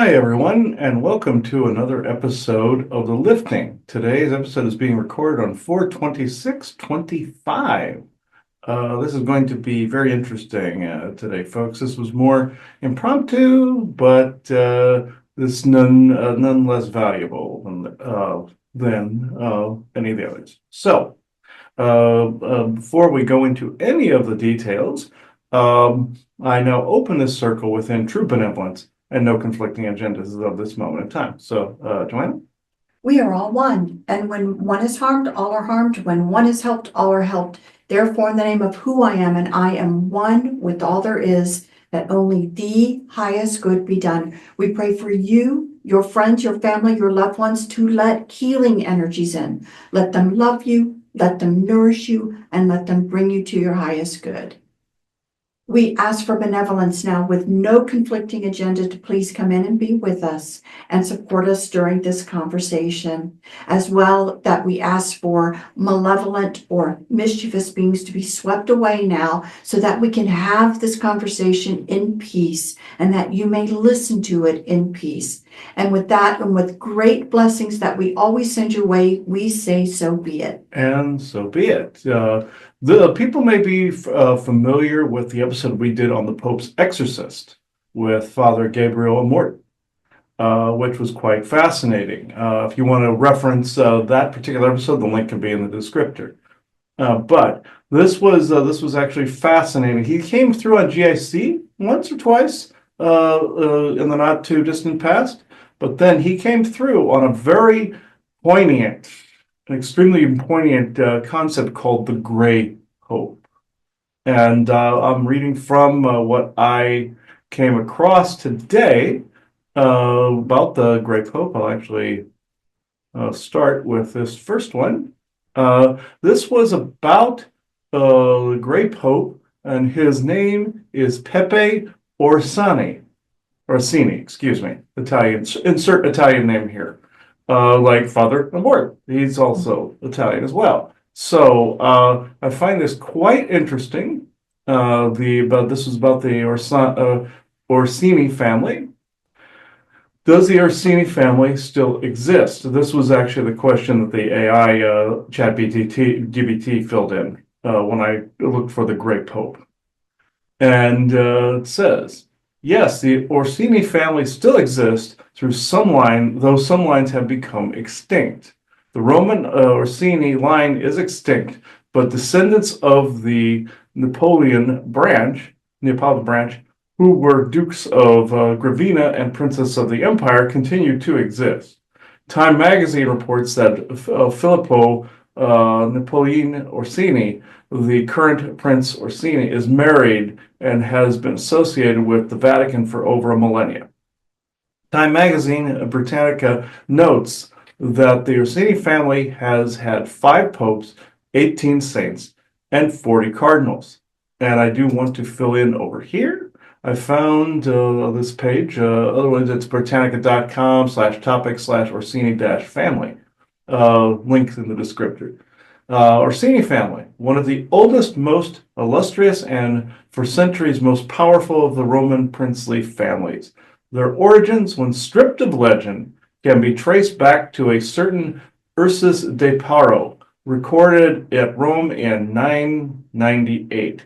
Hi, everyone, and welcome to another episode of The Lifting. Today's episode is being recorded on 4/26/25. This is going to be very interesting today, folks. This was more impromptu, but this none less valuable than any of the others. So, before we go into any of the details, I now open this circle within true benevolence and no conflicting agendas of this moment in time. So, Joanna? We are all one, and when one is harmed, all are harmed. When one is helped, all are helped. Therefore, in the name of who I am, and I am one with all there is, that only the highest good be done. We pray for you, your friends, your family, your loved ones to let healing energies in. Let them love you, let them nourish you, and let them bring you to your highest good. We ask for benevolence now with no conflicting agenda to please come in and be with us and support us during this conversation. As well, that we ask for malevolent or mischievous beings to be swept away now so that we can have this conversation in peace and that you may listen to it in peace. And with that, and with great blessings that we always send your way, we say so be it. And so be it. The people may be familiar with the episode we did on the Pope's Exorcist with Father Gabriel Amort, which was quite fascinating. If you want to reference that particular episode, the link can be in the descriptor. But this was actually fascinating. He came through on GIC once or twice in the not too distant past, but then he came through on a very poignant, an extremely poignant concept called the Gray Hope. And I'm reading from what I came across today about the Gray Pope. I'll actually start with this first one. This was about the Gray Pope, and his name is Pepe Orsini, excuse me, Italian. Insert Italian name here. Like Father Amort, he's also Italian as well. So I find this quite interesting. This is about the Orsini family. Does the Orsini family still exist? This was actually the question that the AI ChatGPT filled in when I looked for the Great Pope. And it says, yes, the Orsini family still exists through some line, though some lines have become extinct. The Roman Orsini line is extinct, but descendants of the Neapolitan branch, who were dukes of Gravina and princes of the empire, continue to exist. Time magazine reports that Filippo Napoleon Orsini, the current Prince Orsini, is married and has been associated with the Vatican for over a millennia. Time magazine Britannica notes that the Orsini family has had 5 popes, 18 saints, and 40 cardinals. And I do want to fill in over here. I found this page, otherwise it's britannica.com/topic/Orsini-family. Links in the descriptor. Orsini family, one of the oldest, most illustrious, and for centuries most powerful of the Roman princely families. Their origins, when stripped of legend, can be traced back to a certain Ursus de Paro, recorded at Rome in 998.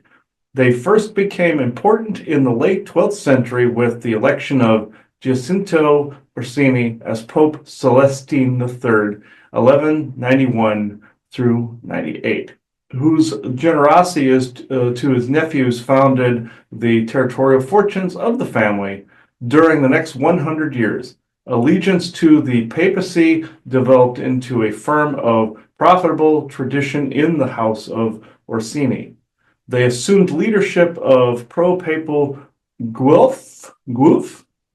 They first became important in the late 12th century with the election of Giacinto Orsini as Pope Celestine III, 1191 through 98, whose generosity to his nephews founded the territorial fortunes of the family. During the next 100 years, allegiance to the papacy developed into a firm of profitable tradition in the House of Orsini. They assumed leadership of pro-papal Guelph,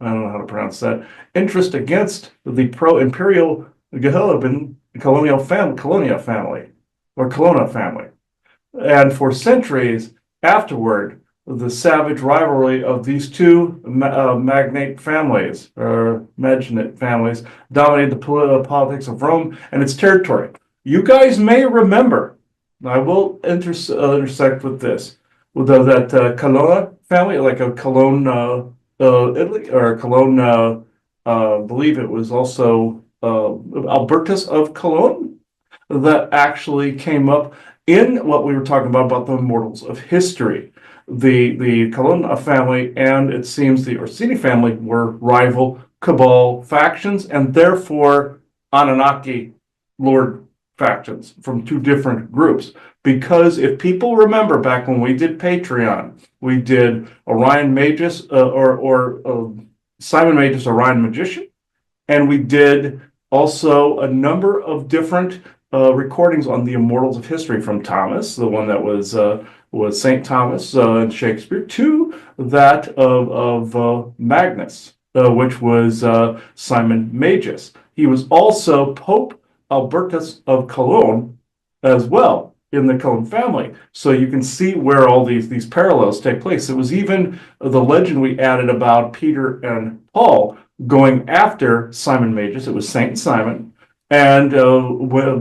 I don't know how to pronounce that, interest against the pro-imperial Colonna family. And for centuries afterward, the savage rivalry of these two magnate families dominated the politics of Rome and its territory. You guys may remember, I will intersect with this, with that Colonna family, like a Cologne, Italy, or Cologne, believe it was also Albertus of Cologne that actually came up in what we were talking about the immortals of history. The Colonna family and it seems the Orsini family were rival cabal factions and therefore Anunnaki Lord factions from two different groups. Because if people remember back when we did Patreon, we did Orion Magus or Simon Magus, Orion Magician, and we did also a number of different recordings on the immortals of history from Thomas, the one that was Saint Thomas and Shakespeare, to that of Magnus, which was Simon Magus. He was also Pope Albertus of Cologne as well in the Cologne family. So you can see where all these parallels take place. It was even the legend we added about Peter and Paul going after Simon Magus. It was Saint Simon. And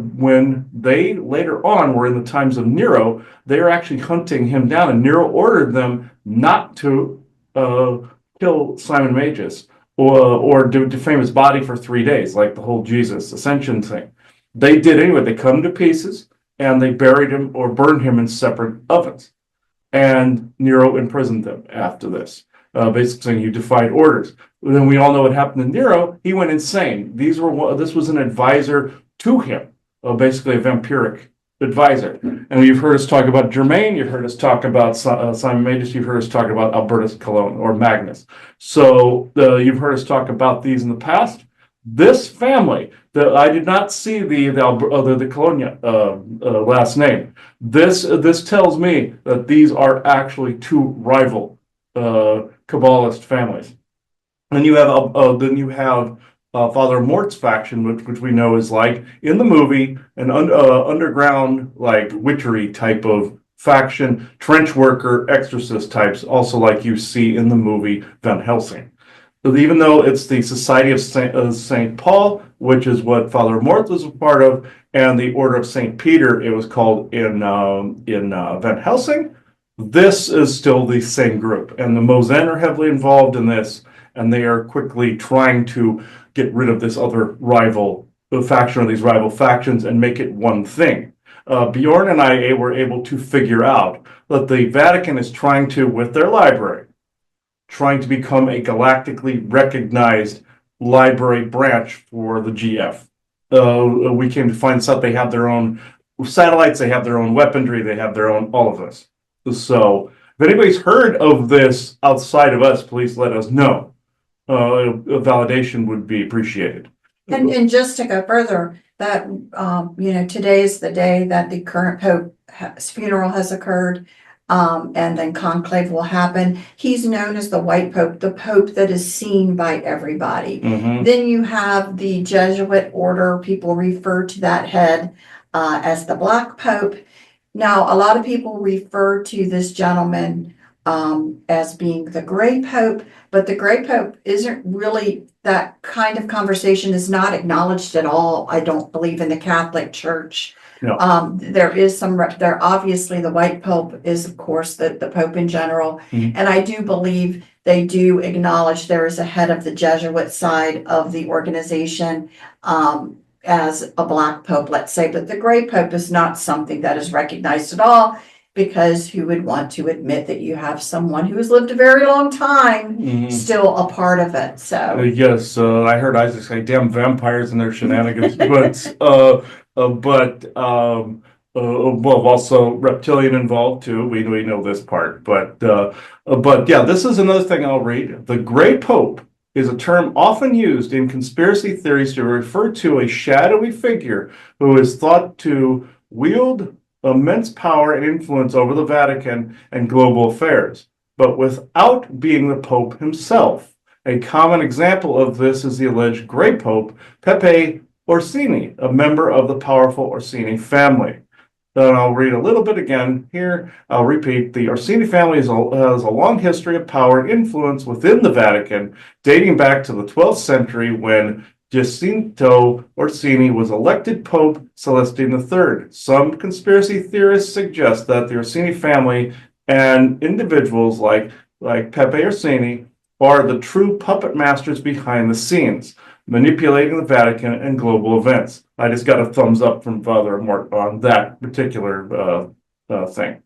when they later on were in the times of Nero, they were actually hunting him down, and Nero ordered them not to kill Simon Magus or defame his body for 3 days, like the whole Jesus ascension thing. They did anyway. They cut him to pieces, and they buried him or burned him in separate ovens. And Nero imprisoned them after this, basically saying you defied orders. Then we all know what happened to Nero. He went insane. This was an advisor to him, basically a vampiric advisor. And you've heard us talk about Germain. You've heard us talk about Simon Magus. You've heard us talk about Albertus Cologne or Magnus. So you've heard us talk about these in the past. This family, I did not see the Cologne last name. This tells me that these are actually two rival Kabbalist families. And you have Father Mort's faction, which we know is like in the movie an underground like witchery type of faction, trench worker, exorcist types, also like you see in the movie Van Helsing. But even though it's the Society of Saint Paul, which is what Father Mort was a part of, and the Order of Saint Peter, it was called in Van Helsing. This is still the same group, and the Mosen are heavily involved in this, and they are quickly trying to get rid of this other rival faction or these rival factions and make it one thing. Bjorn and I were able to figure out that the Vatican is trying to, with their library, trying to become a galactically recognized library branch for the GF. We came to find out they have their own satellites, they have their own weaponry, they have their own all of this. So if anybody's heard of this outside of us, please let us know. Validation would be appreciated. And just to go further, that today is the day that the current Pope's funeral has occurred, and then conclave will happen. He's known as the White Pope, the Pope that is seen by everybody. Mm-hmm. Then you have the Jesuit order. People refer to that head as the Black Pope. Now, a lot of people refer to this gentleman as being the Gray Pope, but the Gray Pope isn't really, that kind of conversation is not acknowledged at all, I don't believe, in the Catholic Church. No. There is there obviously the White Pope is, of course, the Pope in general. Mm-hmm. And I do believe they do acknowledge there is a head of the Jesuit side of the organization as a Black Pope, let's say. But the Gray Pope is not something that is recognized at all, because who would want to admit that you have someone who has lived a very long time Mm-hmm. still a part of it? So yes, I heard Isaac say, "Damn vampires and their shenanigans," but well, also reptilian involved too. We know this part, but yeah, this is another thing I'll read. The Gray Pope is a term often used in conspiracy theories to refer to a shadowy figure who is thought to wield immense power and influence over the Vatican and global affairs, but without being the Pope himself. A common example of this is the alleged Gray Pope, Pepe Orsini, a member of the powerful Orsini family. Then I'll read a little bit again here. I'll repeat. The Orsini family has a long history of power and influence within the Vatican, dating back to the 12th century when Jacinto Orsini was elected Pope Celestine III. Some conspiracy theorists suggest that the Orsini family and individuals like Pepe Orsini are the true puppet masters behind the scenes, manipulating the Vatican and global events. I just got a thumbs up from Father Mort on that particular thing,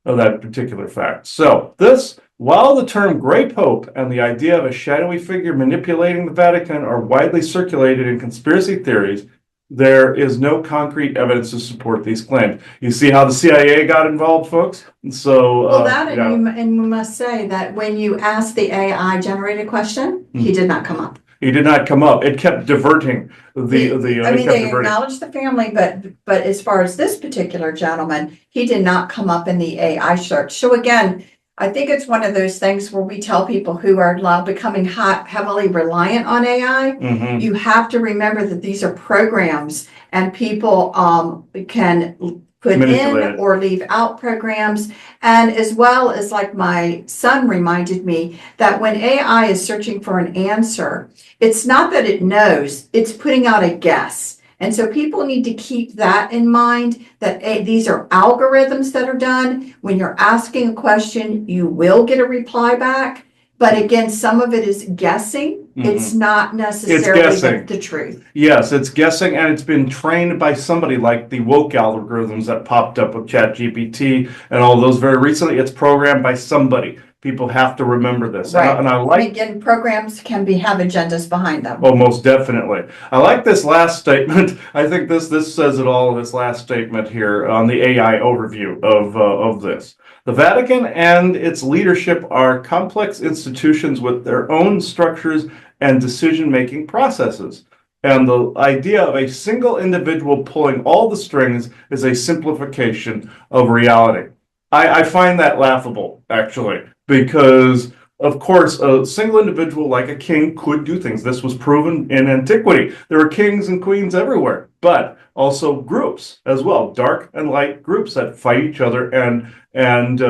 that particular fact. So this, while the term Grey Pope and the idea of a shadowy figure manipulating the Vatican are widely circulated in conspiracy theories, there is no concrete evidence to support these claims. You see how the CIA got involved, folks? So, Well, that, and yeah. and we must say that when you ask the AI generated question, he did not come up. He did not come up. It kept diverting They acknowledged the family, but as far as this particular gentleman, he did not come up in the AI search. So again, I think it's one of those things where we tell people who are now becoming heavily reliant on AI, you have to remember that these are programs and people can put in or leave out programs. And as well as, like my son reminded me, that when AI is searching for an answer, it's not that it knows, it's putting out a guess. And so people need to keep that in mind, that these are algorithms that are done. When you're asking a question, you will get a reply back. But again, some of it is guessing. It's not necessarily the truth. Yes, it's guessing, and it's been trained by somebody, like the woke algorithms that popped up with ChatGPT and all those very recently. It's programmed by somebody. People have to remember this. Right. And I like, again, programs can have agendas behind them. oh, most definitely. I like this last statement. I think this says it all, this last statement here on the AI overview of this. The Vatican and its leadership are complex institutions with their own structures and decision-making processes. And the idea of a single individual pulling all the strings is a simplification of reality. I find that laughable, actually, because, of course, a single individual like a king could do things. This was proven in antiquity. There were kings and queens everywhere, but also groups as well, dark and light groups that fight each other and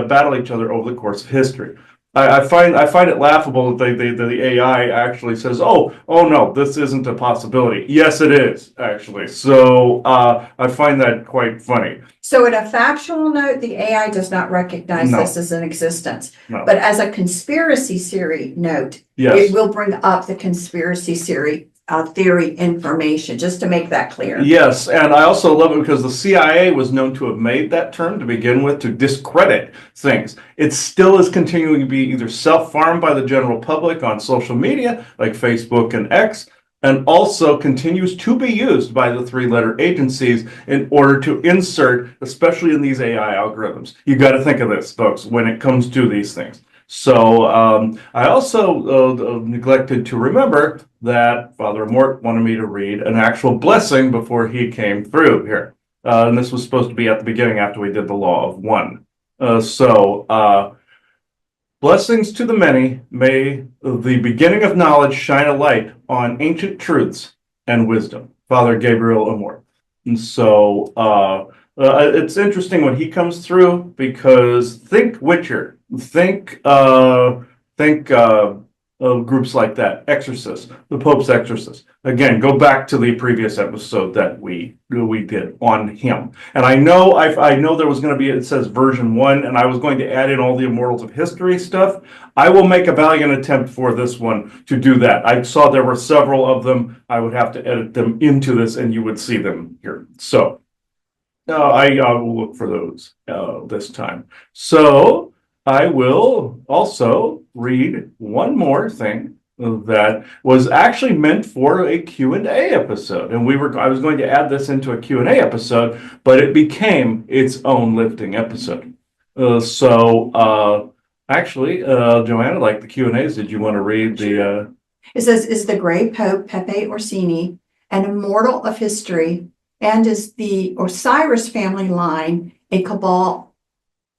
battle each other over the course of history. I find it laughable that the AI actually says, oh no, this isn't a possibility. Yes, it is, actually. So I find that quite funny. So at a factual note, the AI does not recognize this as an existence. No. But as a conspiracy theory note, it will bring up the conspiracy theory information, just to make that clear. Yes, and I also love it because the CIA was known to have made that term to begin with to discredit things. It still is continuing to be either self-farmed by the general public on social media, like Facebook and X, and also continues to be used by the three-letter agencies in order to insert, especially in these AI algorithms. You got to think of this, folks, when it comes to these things. So I also neglected to remember that Father Mort wanted me to read an actual blessing before he came through here. And this was supposed to be at the beginning after we did the Law of One. Blessings to the many, may the beginning of knowledge shine a light on ancient truths and wisdom. Father Gabriel Amor. And so it's interesting when he comes through, because think Witcher, think groups like that, Exorcist, the Pope's Exorcist. Again, go back to the previous episode that we did on him. And I know there was going to be, it says version 1, and I was going to add in all the Immortals of History stuff. I will make a valiant attempt for this one to do that. I saw there were several of them. I would have to edit them into this, and you would see them here. So I will look for those this time. So I will also read one more thing that was actually meant for a Q&A episode. And I was going to add this into a Q&A episode, but it became its own lifting episode. Actually, Joanna, like the Q&As, did you want to read the... It says, is the Grey Pope Pepe Orsini an immortal of history, and is the Osiris family line a Cabal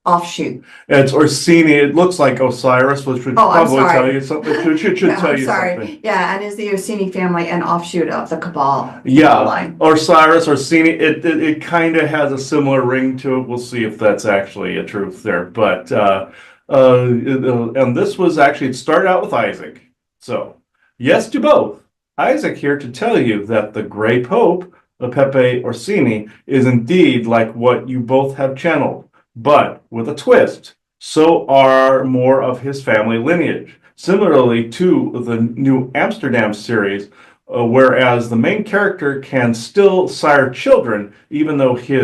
offshoot? It's Orsini. It looks like Osiris, which should probably tell you something. It should tell you something. Yeah, and is the Orsini family an offshoot of the Cabal? Yeah, line? Osiris, Orsini. It kind of has a similar ring to it. We'll see if that's actually a truth there. But and this was actually, it started out with Isaac. So yes to both. Isaac here to tell you that the Grey Pope, the Pepe Orsini, is indeed like what you both have channeled, but with a twist. So are more of his family lineage. similarly to the New Amsterdam series, whereas the main character can still sire children, even though he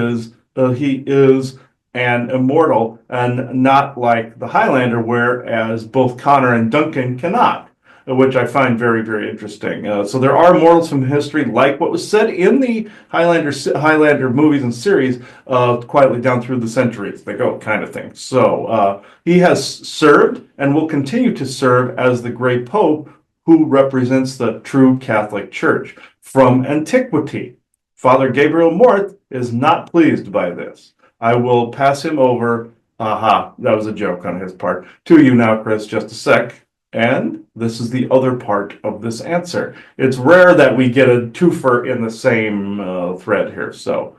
is an immortal, and not like the Highlander, whereas both Connor and Duncan cannot, which I find very, very interesting. So there are morals from history, like what was said in the Highlander movies and series, quietly down through the centuries. They go, kind of thing. So he has served and will continue to serve as the Grey Pope, who represents the true Catholic Church from antiquity. Father Gabriel Mort is not pleased by this. I will pass him over. Aha, that was a joke on his part. To you now, Chris, just a sec. And this is the other part of this answer. It's rare that we get a twofer in the same thread here. So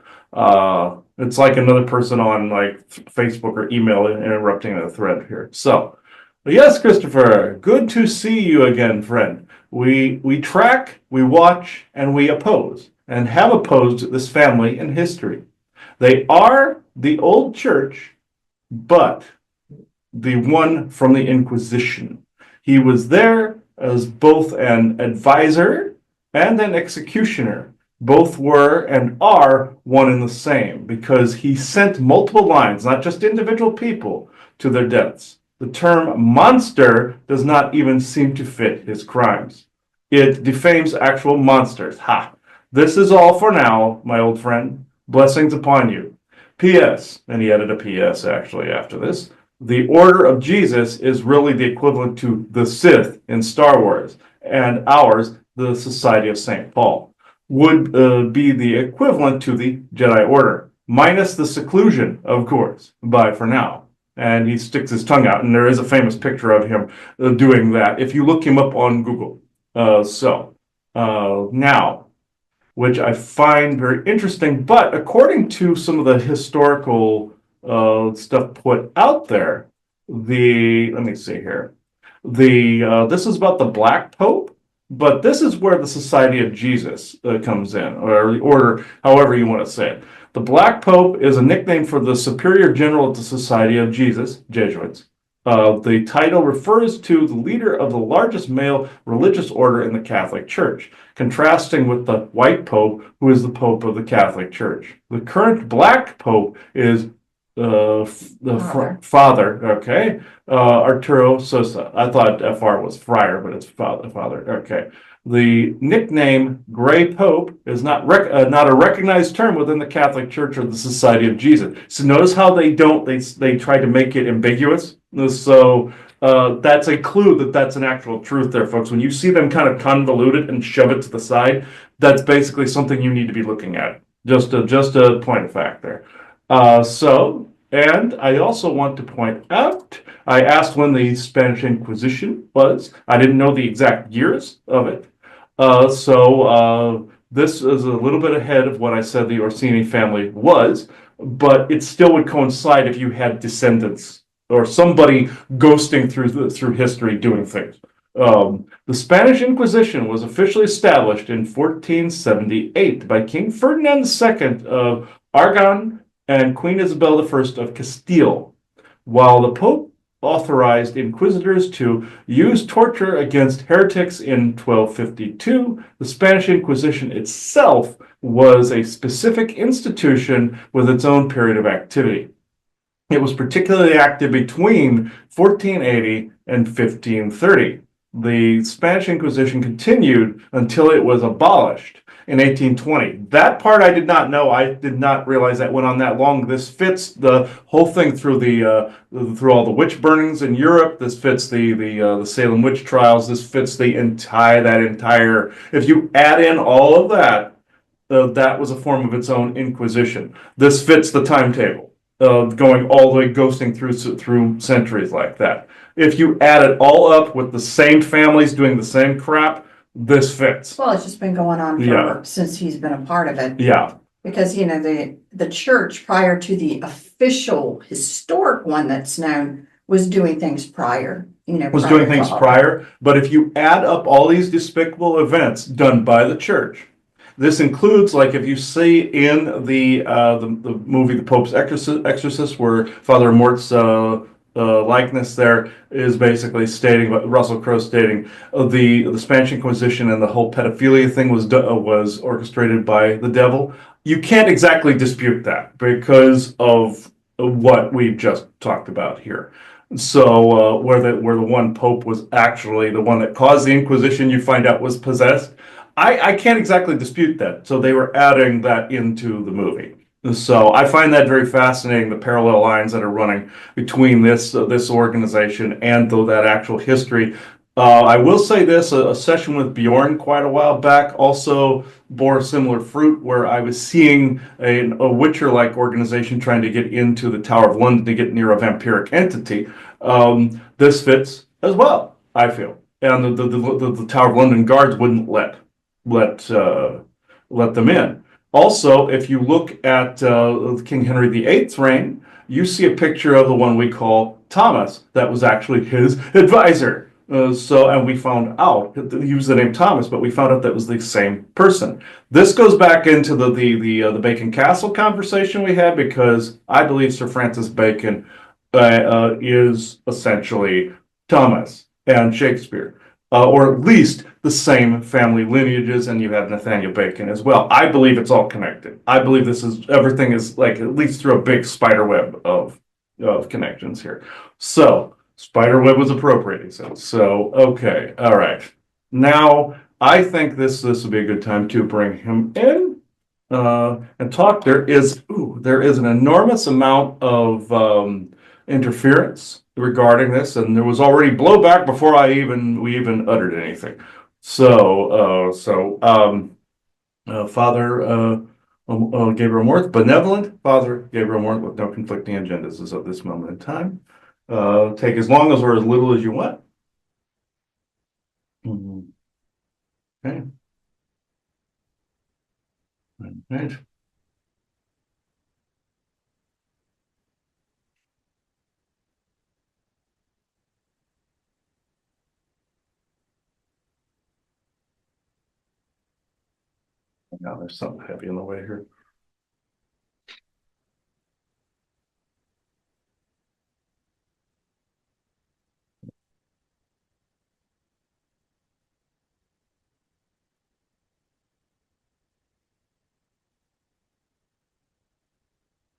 it's like another person on like Facebook or email interrupting a thread here. So yes, Christopher, good to see you again, friend. We track, we watch, and we oppose, and have opposed this family in history. They are the old church, but the one from the Inquisition. He was there as both an advisor and an executioner. Both were and are one and the same, because he sent multiple lines, not just individual people, to their deaths. The term monster does not even seem to fit his crimes. It defames actual monsters. Ha! This is all for now, my old friend. Blessings upon you. P.S. And he added a P.S. actually after this. The Order of Jesus is really the equivalent to the Sith in Star Wars, and ours, the Society of St. Paul, would be the equivalent to the Jedi Order, minus the seclusion, of course. Bye for now. And he sticks his tongue out, and there is a famous picture of him doing that if you look him up on Google. Now, which I find very interesting, but according to some of the historical stuff put out there, let me see here, this is about the Black Pope, but this is where the Society of Jesus comes in, or the order, however you want to say it. The Black Pope is a nickname for the Superior General of the Society of Jesus, Jesuits. The title refers to the leader of the largest male religious order in the Catholic Church, contrasting with the White Pope, who is the Pope of the Catholic Church. The current Black Pope is Father, okay, Arturo Sosa. I thought FR was Friar, but it's Father, okay. The nickname Grey Pope is not a recognized term within the Catholic Church or the Society of Jesus. So notice how they try to make it ambiguous. So that's a clue that that's an actual truth there, folks. When you see them kind of convolute it and shove it to the side, that's basically something you need to be looking at. Just a point of fact there. And I also want to point out, I asked when the Spanish Inquisition was. I didn't know the exact years of it. This is a little bit ahead of what I said the Orsini family was, but it still would coincide if you had descendants or somebody ghosting through history doing things. The Spanish Inquisition was officially established in 1478 by King Ferdinand II of Aragon and Queen Isabel I of Castile, while the Pope authorized inquisitors to use torture against heretics in 1252. The Spanish Inquisition itself was a specific institution with its own period of activity. It was particularly active between 1480 and 1530. The Spanish Inquisition continued until it was abolished in 1820. That part I did not know. I did not realize that went on that long. This fits the whole thing through through all the witch burnings in Europe. This fits the Salem witch trials. This fits the entire. If you add in all of that, that was a form of its own inquisition. This fits the timetable of going all the way ghosting through centuries like that. If you add it all up with the same families doing the same crap, this fits. Well, it's just been going on since he's been a part of it. Yeah. Because, the church prior to the official historic one that's known was doing things prior. But if you add up all these despicable events done by the church, this includes, like if you see in the movie The Pope's Exorcist, where Father Mort's likeness there is basically stating what Russell Crowe stating the Spanish Inquisition and the whole pedophilia thing was orchestrated by the devil. You can't exactly dispute that because of what we've just talked about here. So where the one pope was actually the one that caused the Inquisition, you find out was possessed. I can't exactly dispute that. So they were adding that into the movie. So I find that very fascinating, the parallel lines that are running between this organization and though that actual history. I will say this: a session with Bjorn quite a while back also bore similar fruit, where I was seeing a Witcher-like organization trying to get into the Tower of London to get near a vampiric entity. This fits as well, I feel, and the Tower of London guards wouldn't let let them in. Also, if you look at King Henry VIII's reign, you see a picture of the one we call Thomas. That was actually his advisor. And we found out he used the name Thomas, but we found out that was the same person. This goes back into the Bacon Castle conversation we had, because I believe Sir Francis Bacon is essentially Thomas and Shakespeare, or at least the same family lineages, and you have Nathaniel Bacon as well. I believe it's all connected. I believe everything is like at least through a big spider web of connections here. So spider web was appropriate, he said. So okay, all right. Now I think this would be a good time to bring him in and talk. There is an enormous amount of interference regarding this, and there was already blowback before we even uttered anything. Father Gabriel Morth, benevolent Father Gabriel Morth with no conflicting agendas, is at this moment in time. Take as long or as little as you want. Okay. Right. Now there's something heavy in the way here.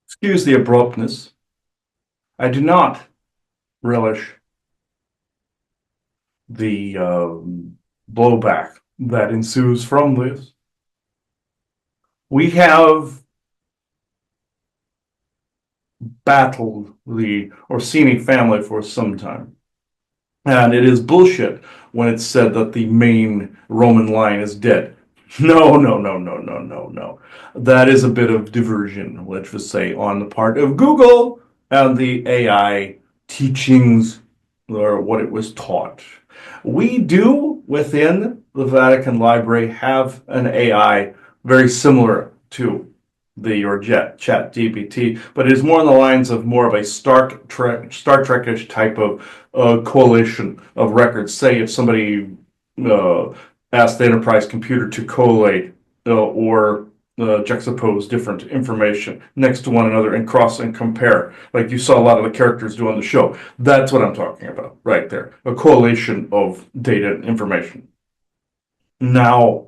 Excuse the abruptness. I do not relish the blowback that ensues from this. We have battled the Orsini family for some time. And it is bullshit when it's said that the main Roman line is dead. No, no, no, no, no, no, no. That is a bit of diversion, let's just say, on the part of Google and the AI teachings, or what it was taught. We do, within the Vatican Library, have an AI very similar to your Chat GPT, but it is more on the lines of more of a Star Trek-ish type of coalition of records. Say if somebody asked the Enterprise computer to collate or juxtapose different information next to one another and cross and compare, like you saw a lot of the characters do on the show. That's what I'm talking about right there. A collation of data and information. Now,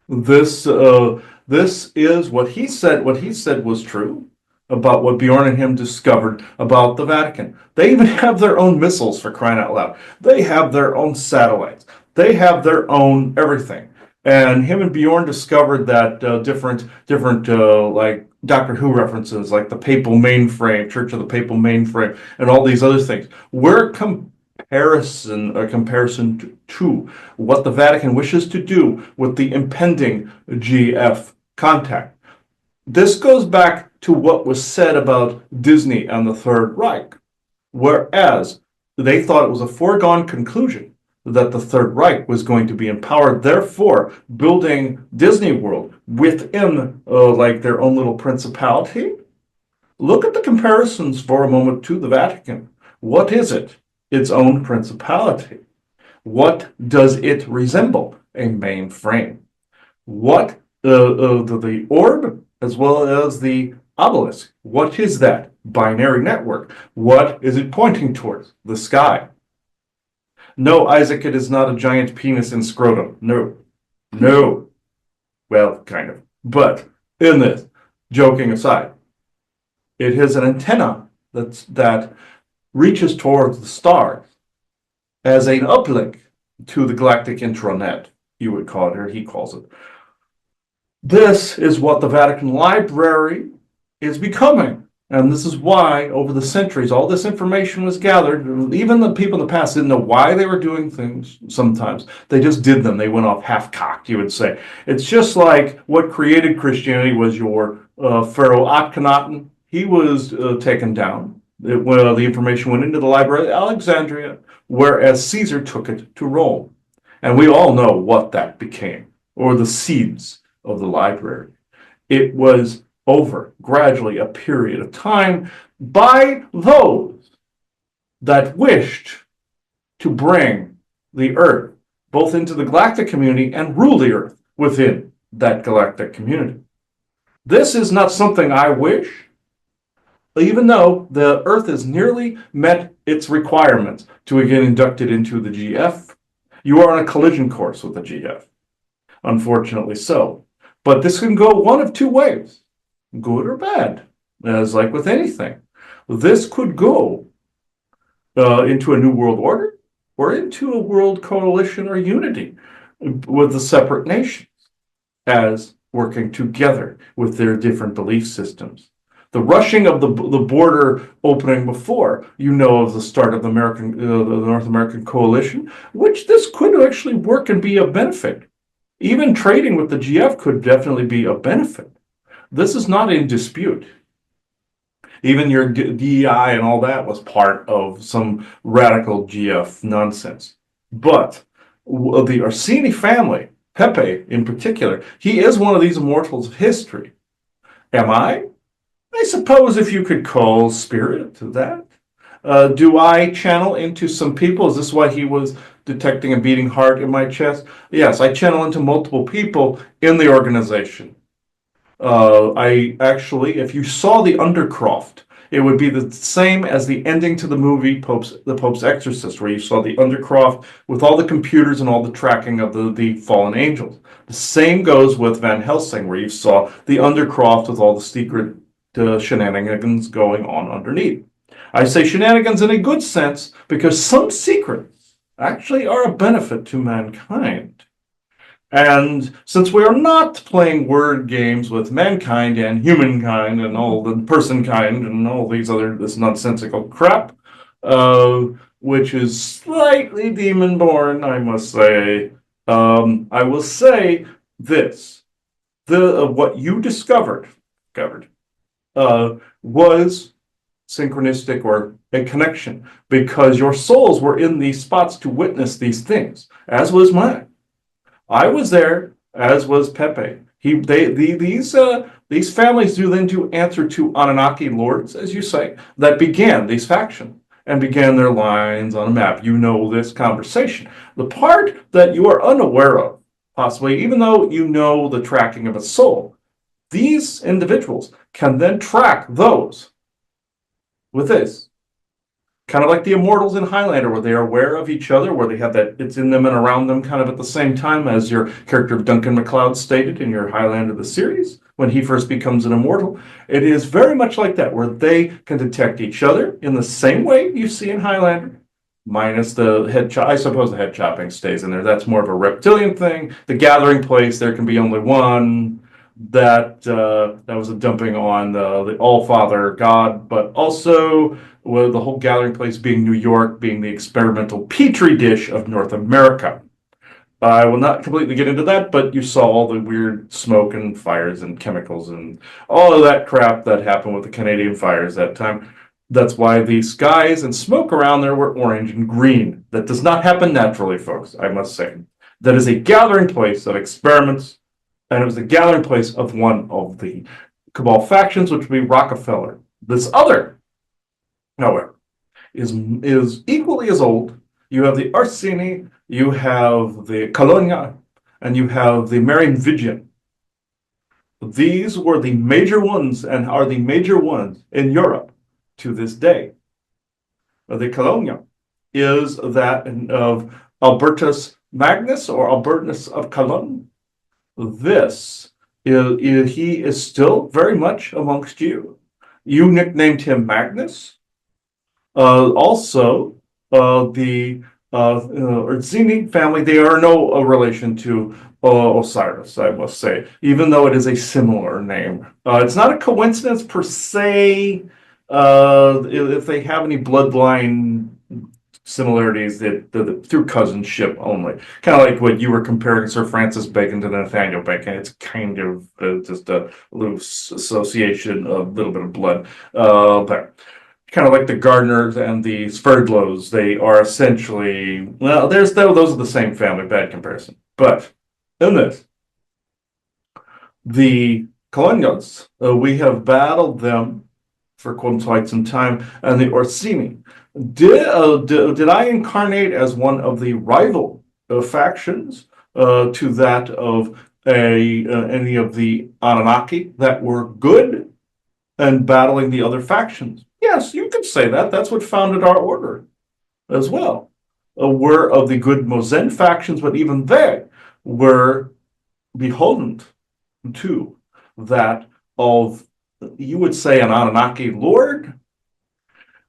this is what he said. What he said was true about what Bjorn and him discovered about the Vatican. They even have their own missiles, for crying out loud. They have their own satellites. They have their own everything. And him and Bjorn discovered that different like Doctor Who references, like the Papal Mainframe, Church of the Papal Mainframe, and all these other things. We're comparison to what the Vatican wishes to do with the impending GF contact. This goes back to what was said about Disney and the Third Reich, whereas they thought it was a foregone conclusion that the Third Reich was going to be empowered, therefore building Disney World within like their own little principality. Look at the comparisons for a moment to the Vatican. What is it? Its own principality. What does it resemble? A mainframe. What the orb, as well as the obelisk. What is that? Binary network. What is it pointing towards? The sky. No, Isaac, it is not a giant penis in scrotum. No. No. Well, kind of. But in this, joking aside, it has an antenna that reaches towards the stars as an uplink to the galactic intranet, you would call it, or he calls it. This is what the Vatican Library is becoming. And this is why, over the centuries, all this information was gathered. Even the people in the past didn't know why they were doing things sometimes. They just did them. They went off half-cocked, you would say. It's just like what created Christianity was your Pharaoh Akhenaten. He was taken down. The information went into the library at Alexandria, whereas Caesar took it to Rome. And we all know what that became, or the seeds of the library. It was over gradually a period of time by those that wished to bring the earth both into the galactic community and rule the earth within that galactic community. This is not something I wish, even though the earth has nearly met its requirements to get inducted into the GF. You are on a collision course with the GF, unfortunately so. But this can go one of two ways, good or bad, as like with anything. This could go into a new world order or into a world coalition or unity with the separate nations as working together with their different belief systems. The rushing of the border opening before, you know, of the start of the North American coalition, which this could actually work and be a benefit. Even trading with the GF could definitely be a benefit. This is not in dispute. Even your DEI and all that was part of some radical GF nonsense. But the Orsini family, Pepe in particular, he is one of these immortals of history. Am I? I suppose if you could call spirit to that. Do I channel into some people? Is this why he was detecting a beating heart in my chest? Yes, I channel into multiple people in the organization. I actually, if you saw the Undercroft, it would be the same as the ending to the movie The Pope's Exorcist, where you saw the Undercroft with all the computers and all the tracking of the fallen angels. The same goes with Van Helsing, where you saw the Undercroft with all the secret shenanigans going on underneath. I say shenanigans in a good sense because some secrets actually are a benefit to mankind. And since we are not playing word games with mankind and humankind and all the person kind and all these other, this nonsensical crap, which is slightly demon born, I must say, I will say this. What you discovered was synchronistic or a connection because your souls were in these spots to witness these things, as was mine. I was there, as was Pepe. These families do then to answer to Anunnaki lords, as you say, that began these factions and began their lines on a map. You know this conversation. The part that you are unaware of, possibly, even though you know the tracking of a soul, these individuals can then track those with this. Kind of like the immortals in Highlander, where they are aware of each other, where they have that it's in them and around them kind of at the same time, as your character of Duncan MacLeod stated in your Highlander the series, when he first becomes an immortal. It is very much like that, where they can detect each other in the same way you see in Highlander, minus the head chop. I suppose the head chopping stays in there. That's more of a reptilian thing. The gathering place, there can be only one. That was a dumping on the All-Father God, but also with the whole gathering place being New York, being the experimental petri dish of North America. I will not completely get into that, but you saw all the weird smoke and fires and chemicals and all of that crap that happened with the Canadian fires that time. That's why the skies and smoke around there were orange and green. That does not happen naturally, folks, I must say. That is a gathering place of experiments, and it was the gathering place of one of the Cabal factions, which would be Rockefeller. This other, however, is equally as old. You have the Orsini, you have the Colonia, and you have the Merovingian. These were the major ones and are the major ones in Europe to this day. The Colonia is that of Albertus Magnus or Albertus of Cologne. This he is still very much amongst you. You nicknamed him Magnus. Also, the Orsini family, they are no relation to Osiris, I must say, even though it is a similar name. It's not a coincidence per se. If they have any bloodline similarities that through cousinship only, kind of like what you were comparing Sir Francis Bacon to Nathaniel Bacon. It's kind of just a loose association, a little bit of blood, but kind of like the Gardners and the Sverdlows. They are essentially, well, those are the same family. Bad comparison, but in this, the Colonials, we have battled them for quite some time, and the Orsini. Did I incarnate as one of the rival factions to that of any of the Anunnaki that were good and battling the other factions? Yes, you could say that. That's what founded our order as well. We're of the good Mozen factions, but even they were beholden to that of, you would say, an Anunnaki lord.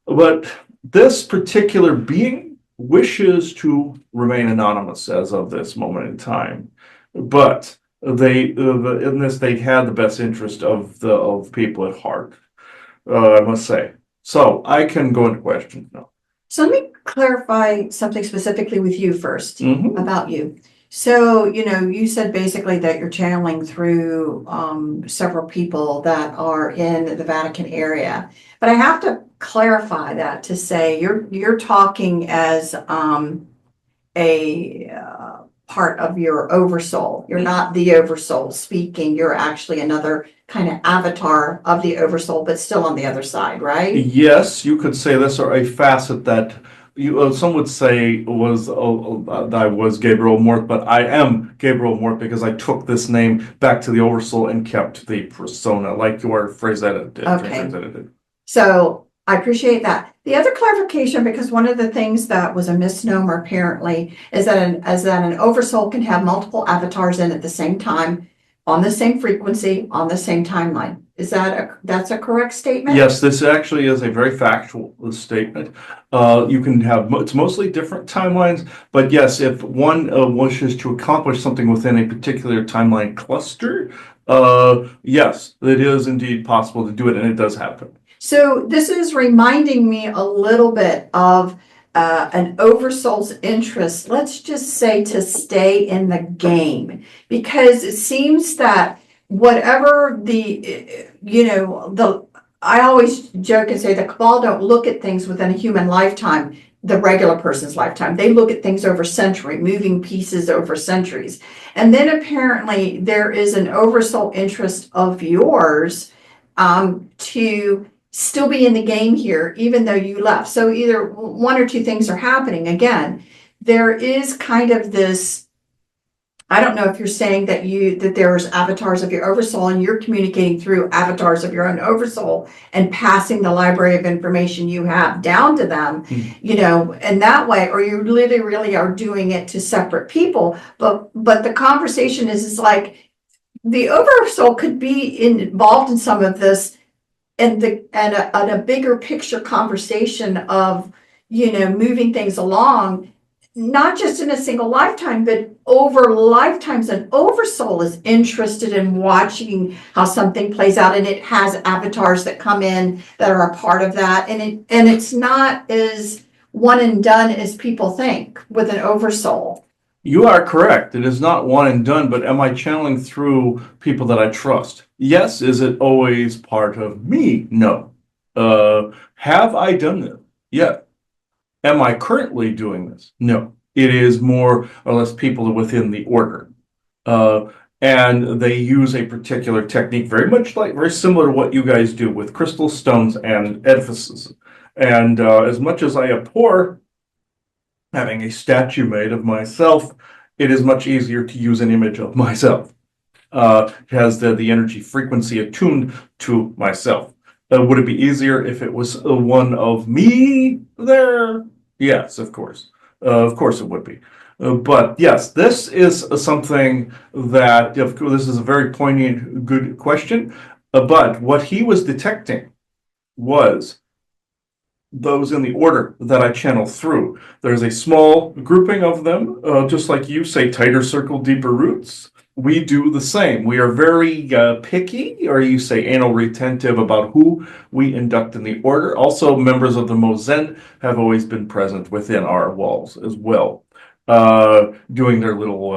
But this particular being wishes to remain anonymous as of this moment in time. But in this, they had the best interest of people at heart, I must say. So I can go into questions now. So let me clarify something specifically with you first Mhm. about you. So, you said basically that you're channeling through several people that are in the Vatican area. But I have to clarify that to say you're talking as a part of your oversoul. You're not the oversoul speaking. You're actually another kind of avatar of the oversoul, but still on the other side, right? Yes, you could say this, or a facet that some would say was that I was Gabriel Mort, but I am Gabriel Mort because I took this name back to the oversoul and kept the persona, like your phrase edit did. Okay. So I appreciate that. The other clarification, because one of the things that was a misnomer apparently is that an oversoul can have multiple avatars in at the same time, on the same frequency, on the same timeline. That's a correct statement? Yes, this actually is a very factual statement. You can have, it's mostly different timelines, but yes, if one wishes to accomplish something within a particular timeline cluster, yes, it is indeed possible to do it, and it does happen. So this is reminding me a little bit of an oversoul's interest, let's just say, to stay in the game, because it seems that whatever I always joke and say the cabal don't look at things within a human lifetime, the regular person's lifetime. They look at things over century, moving pieces over centuries. And then apparently there is an oversoul interest of yours to still be in the game here, even though you left. So either one or two things are happening. Again, there is kind of this, I don't know if you're saying that there's avatars of your oversoul and you're communicating through avatars of your own oversoul and passing the library of information you have down to them, in that way, or you literally really are doing it to separate people. But the conversation is like the oversoul could be involved in some of this and a bigger picture conversation of moving things along, not just in a single lifetime, but over lifetimes. An oversoul is interested in watching how something plays out, and it has avatars that come in that are a part of that, and it's not as one and done as people think with an oversoul. You are correct. It is not one and done, but am I channeling through people that I trust? Yes. Is it always part of me? No. Have I done this? Yeah. Am I currently doing this? No. It is more or less people within the order. And they use a particular technique, very similar to what you guys do with crystal stones and edifices. And as much as I abhor having a statue made of myself, it is much easier to use an image of myself. has the energy frequency attuned to myself. Would it be easier if it was one of me there? Yes, of course. Of course it would be. But yes, this is something that, of course, this is a very poignant, good question. But what he was detecting was those in the order that I channel through. There's a small grouping of them, just like you say, tighter circle, deeper roots. We do the same. We are very picky, or you say anal retentive, about who we induct in the order. Also, members of the Mozen have always been present within our walls as well, doing their little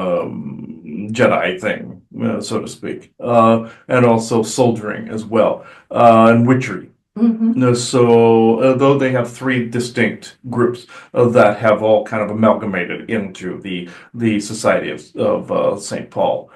Jedi thing, so to speak, and also soldiering as well, and witchery. Mhm. No, so though they have three distinct groups that have all kind of amalgamated into the Society of St. Paul,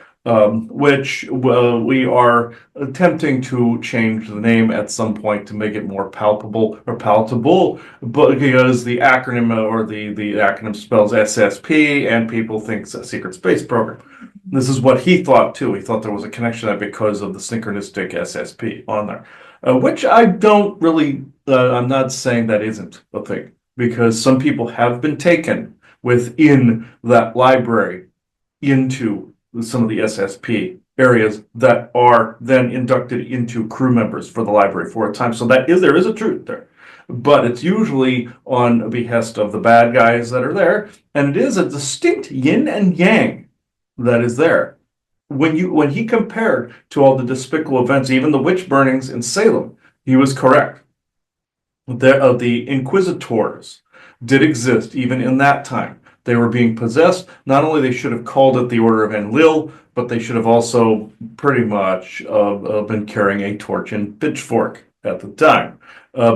which we are attempting to change the name at some point to make it more palpable or palatable, but because the acronym or the acronym spells SSP and people think it's a secret space program. This is what he thought too. He thought there was a connection there because of the synchronistic SSP on there. Which I don't really, I'm not saying that isn't a thing, because some people have been taken within that library into some of the SSP areas that are then inducted into crew members for the library for a time. So there is a truth there. But it's usually on behest of the bad guys that are there, and it is a distinct yin and yang that is there. When he compared to all the despicable events, even the witch burnings in Salem, he was correct. The inquisitors did exist even in that time. They were being possessed. Not only they should have called it the Order of Enlil, but they should have also pretty much been carrying a torch and pitchfork at the time,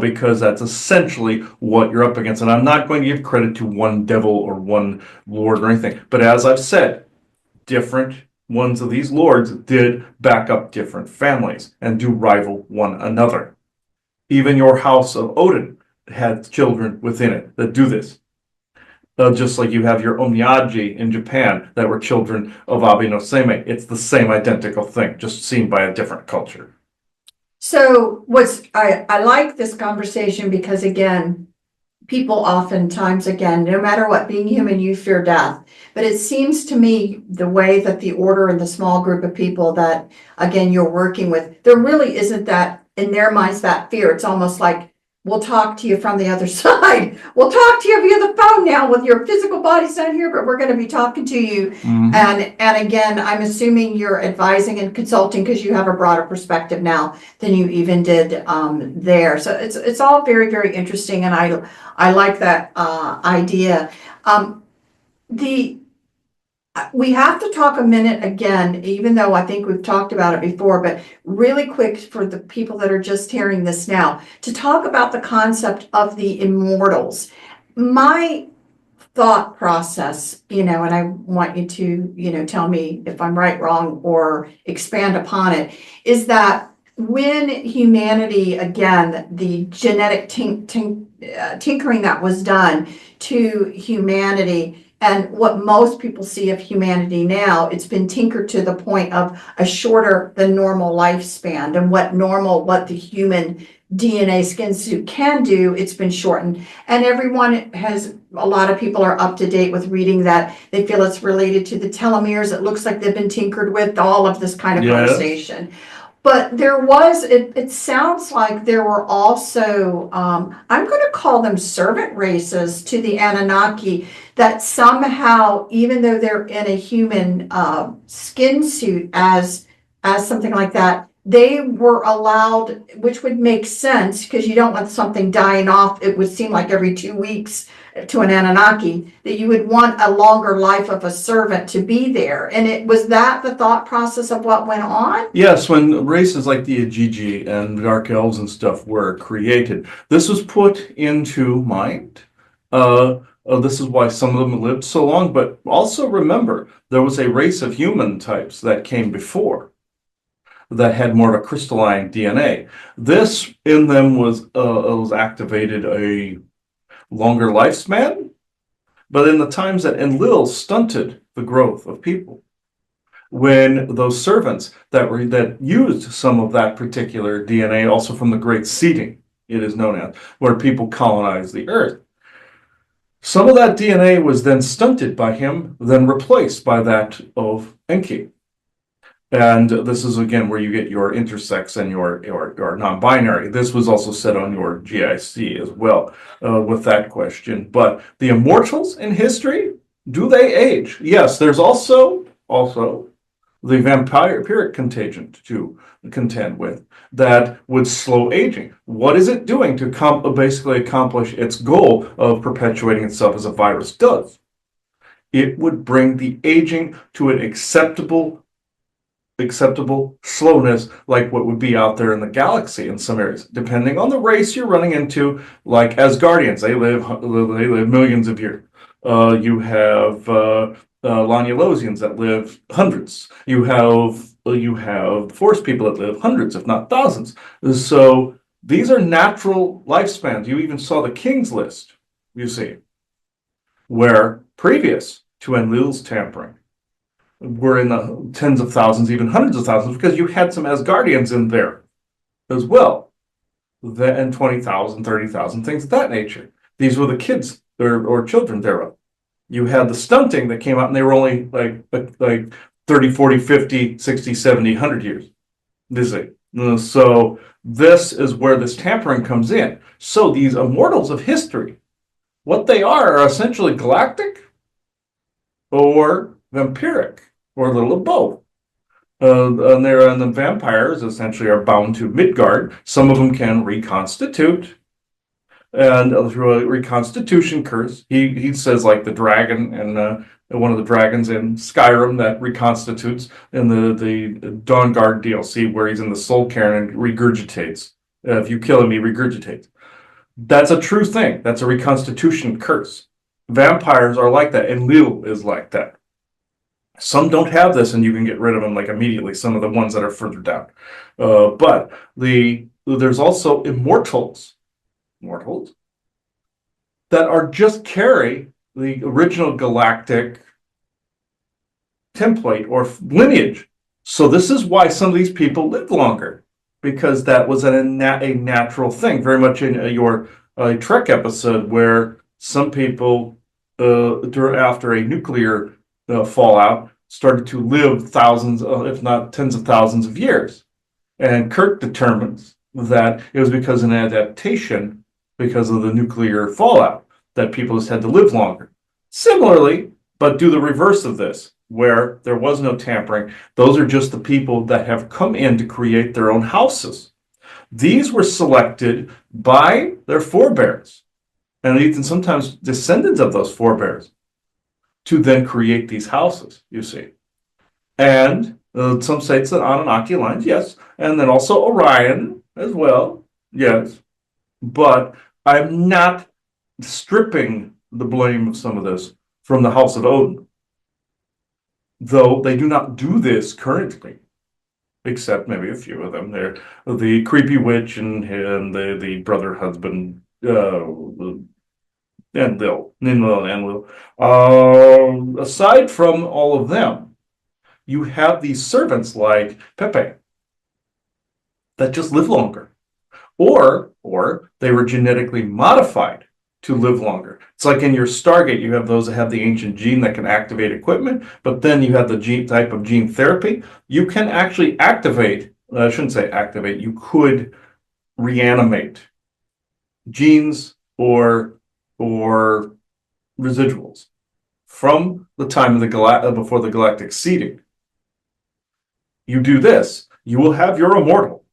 because that's essentially what you're up against. And I'm not going to give credit to one devil or one lord or anything, but as I've said, different ones of these lords did back up different families and do rival one another. Even your house of Odin had children within it that do this. Just like you have your Onmyaji in Japan that were children of Abe no Seimei. It's the same identical thing, just seen by a different culture. So I like this conversation because again, people oftentimes, again, no matter what, being human, you fear death. But it seems to me the way that the order and the small group of people that, again, you're working with, there really isn't that, in their minds, that fear. It's almost like, we'll talk to you from the other side. We'll talk to you via the phone now with your physical body's not here, but we're going to be talking to you. Mm-hmm. And again, I'm assuming you're advising and consulting because you have a broader perspective now than you even did there. So it's all very, very interesting, and I like that idea. We have to talk a minute again, even though I think we've talked about it before, but really quick for the people that are just hearing this now, to talk about the concept of the immortals. My thought process, and I want you to, tell me if I'm right, wrong, or expand upon it, is that when humanity, again, the genetic tinkering that was done to humanity, and what most people see of humanity now, it's been tinkered to the point of a shorter than normal lifespan. And what the human DNA skin suit can do, it's been shortened. And a lot of people are up to date with reading that. They feel it's related to the telomeres. It looks like they've been tinkered with, all of this kind of conversation. But it sounds like there were also, I'm going to call them servant races to the Anunnaki, that somehow, even though they're in a human skin suit as something like that, they were allowed, which would make sense because you don't want something dying off. It would seem like every 2 weeks to an Anunnaki, that you would want a longer life of a servant to be there. And was that the thought process of what went on? Yes, when races like the Ajiji and Dark Elves and stuff were created, this was put into mind. This is why some of them lived so long, but also remember, there was a race of human types that came before that had more of a crystalline DNA. This in them was activated a longer lifespan, but in the times that Enlil stunted the growth of people. when those servants that used some of that particular DNA, also from the Great Seeding, it is known as, where people colonized the earth. Some of that DNA was then stunted by him, then replaced by that of Enki. And this is again where you get your intersex and your non-binary. This was also set on your GIC as well with that question. But the immortals in history, do they age? Yes, there's also the vampiric contagion to contend with that would slow aging. What is it doing to basically accomplish its goal of perpetuating itself as a virus does? It would bring the aging to an acceptable slowness, like what would be out there in the galaxy in some areas, depending on the race you're running into. Like Asgardians, they live millions of years. You have Lanulosians that live hundreds. You have Force people that live hundreds, if not thousands. So these are natural lifespans. You even saw the King's List, you see, where previous to Enlil's tampering, were in the tens of thousands, even hundreds of thousands, because you had some Asgardians in there as well. And 20,000, 30,000, things of that nature. These were the kids or children thereof. You had the stunting that came out, and they were only like 30, 40, 50, 60, 70, 100 years. So this is where this tampering comes in. So these immortals of history, what they are essentially galactic or vampiric, or a little of both. And the vampires essentially are bound to Midgard. Some of them can reconstitute, and through a reconstitution curse, he says, like the dragon and one of the dragons in Skyrim that reconstitutes in the Dawnguard DLC, where he's in the soul cairn and regurgitates. If you kill him, he regurgitates. That's a true thing. That's a reconstitution curse. Vampires are like that, and Lil is like that. Some don't have this, and you can get rid of them like immediately. Some of the ones that are further down, but there's also immortals that are just carry the original galactic template or lineage. So this is why some of these people live longer, because that was a natural thing. Very much in your Trek episode, where some people after a nuclear fallout started to live thousands, if not tens of thousands of years. And Kirk determines that it was because of an adaptation, because of the nuclear fallout, that people just had to live longer. Similarly, but do the reverse of this, where there was no tampering. Those are just the people that have come in to create their own houses. These were selected by their forebears, and even sometimes descendants of those forebears, to then create these houses, you see. And some say it's the Anunnaki lines, yes. And then also Orion as well, yes. But I'm not stripping the blame of some of this from the House of Odin. Though they do not do this currently, except maybe a few of them. They're the creepy witch and the brother husband, Enlil. Aside from all of them, you have these servants like Pepe that just live longer, or they were genetically modified to live longer. It's like in your Stargate, you have those that have the ancient gene that can activate equipment, but then you have the gene type of gene therapy. You can actually activate, I shouldn't say activate, you could reanimate genes or residuals from the time of the before the galactic seeding. You do this, you will have your immortal.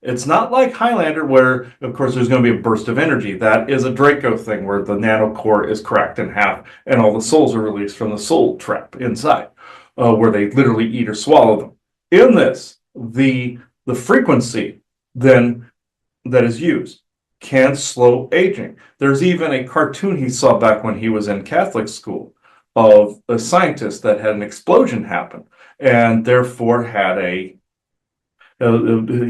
It's not like Highlander, where, of course, there's going to be a burst of energy. That is a Draco thing, where the nanocore is cracked in half and all the souls are released from the soul trap inside, where they literally eat or swallow them. In this, the frequency then that is used can slow aging. There's even a cartoon he saw back when he was in Catholic school of a scientist that had an explosion happen and therefore had he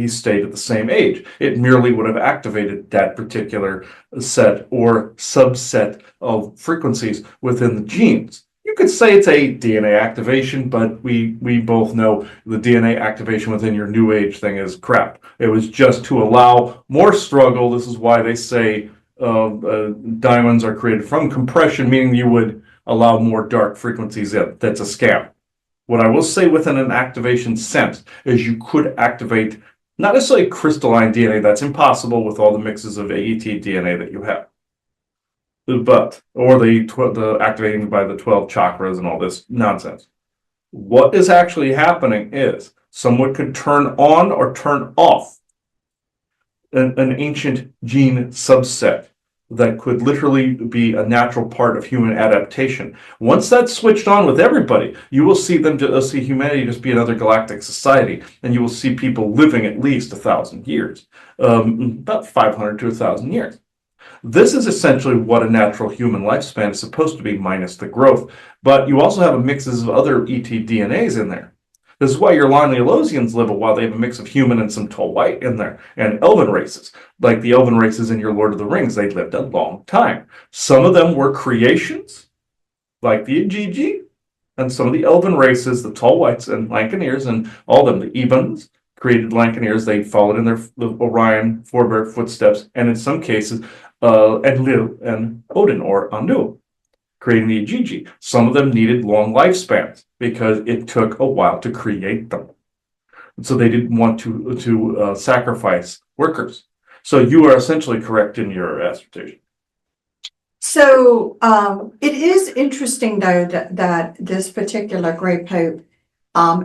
stayed at the same age. It merely would have activated that particular set or subset of frequencies within the genes. You could say it's a DNA activation, but we both know the DNA activation within your New Age thing is crap. It was just to allow more struggle. This is why they say diamonds are created from compression, meaning you would allow more dark frequencies in. That's a scam. What I will say within an activation sense is you could activate not necessarily crystalline DNA. That's impossible with all the mixes of AET DNA that you have. But or the activating by the 12 chakras and all this nonsense. What is actually happening is someone could turn on or turn off an ancient gene subset that could literally be a natural part of human adaptation. Once that's switched on with everybody, you will see see humanity just be another galactic society, and you will see people living at least 1,000 years, about 500 to 1,000 years. This is essentially what a natural human lifespan is supposed to be, minus the growth. But you also have mixes of other ET-DNAs in there. This is why your Laniolosians live a while. They have a mix of human and some tall white in there, and elven races. Like the elven races in your Lord of the Rings, they lived a long time. Some of them were creations, like the Igigi, and some of the elven races, the tall whites and Lancaneers, and all of them, the Ebons, created Lancaneers. They followed in their Orion forebear footsteps, and in some cases, Enlil and Odin or Anu, creating the Igigi. Some of them needed long lifespans because it took a while to create them. And so they didn't want to sacrifice workers. So you are essentially correct in your assertion. So it is interesting, though, that this particular Great Pope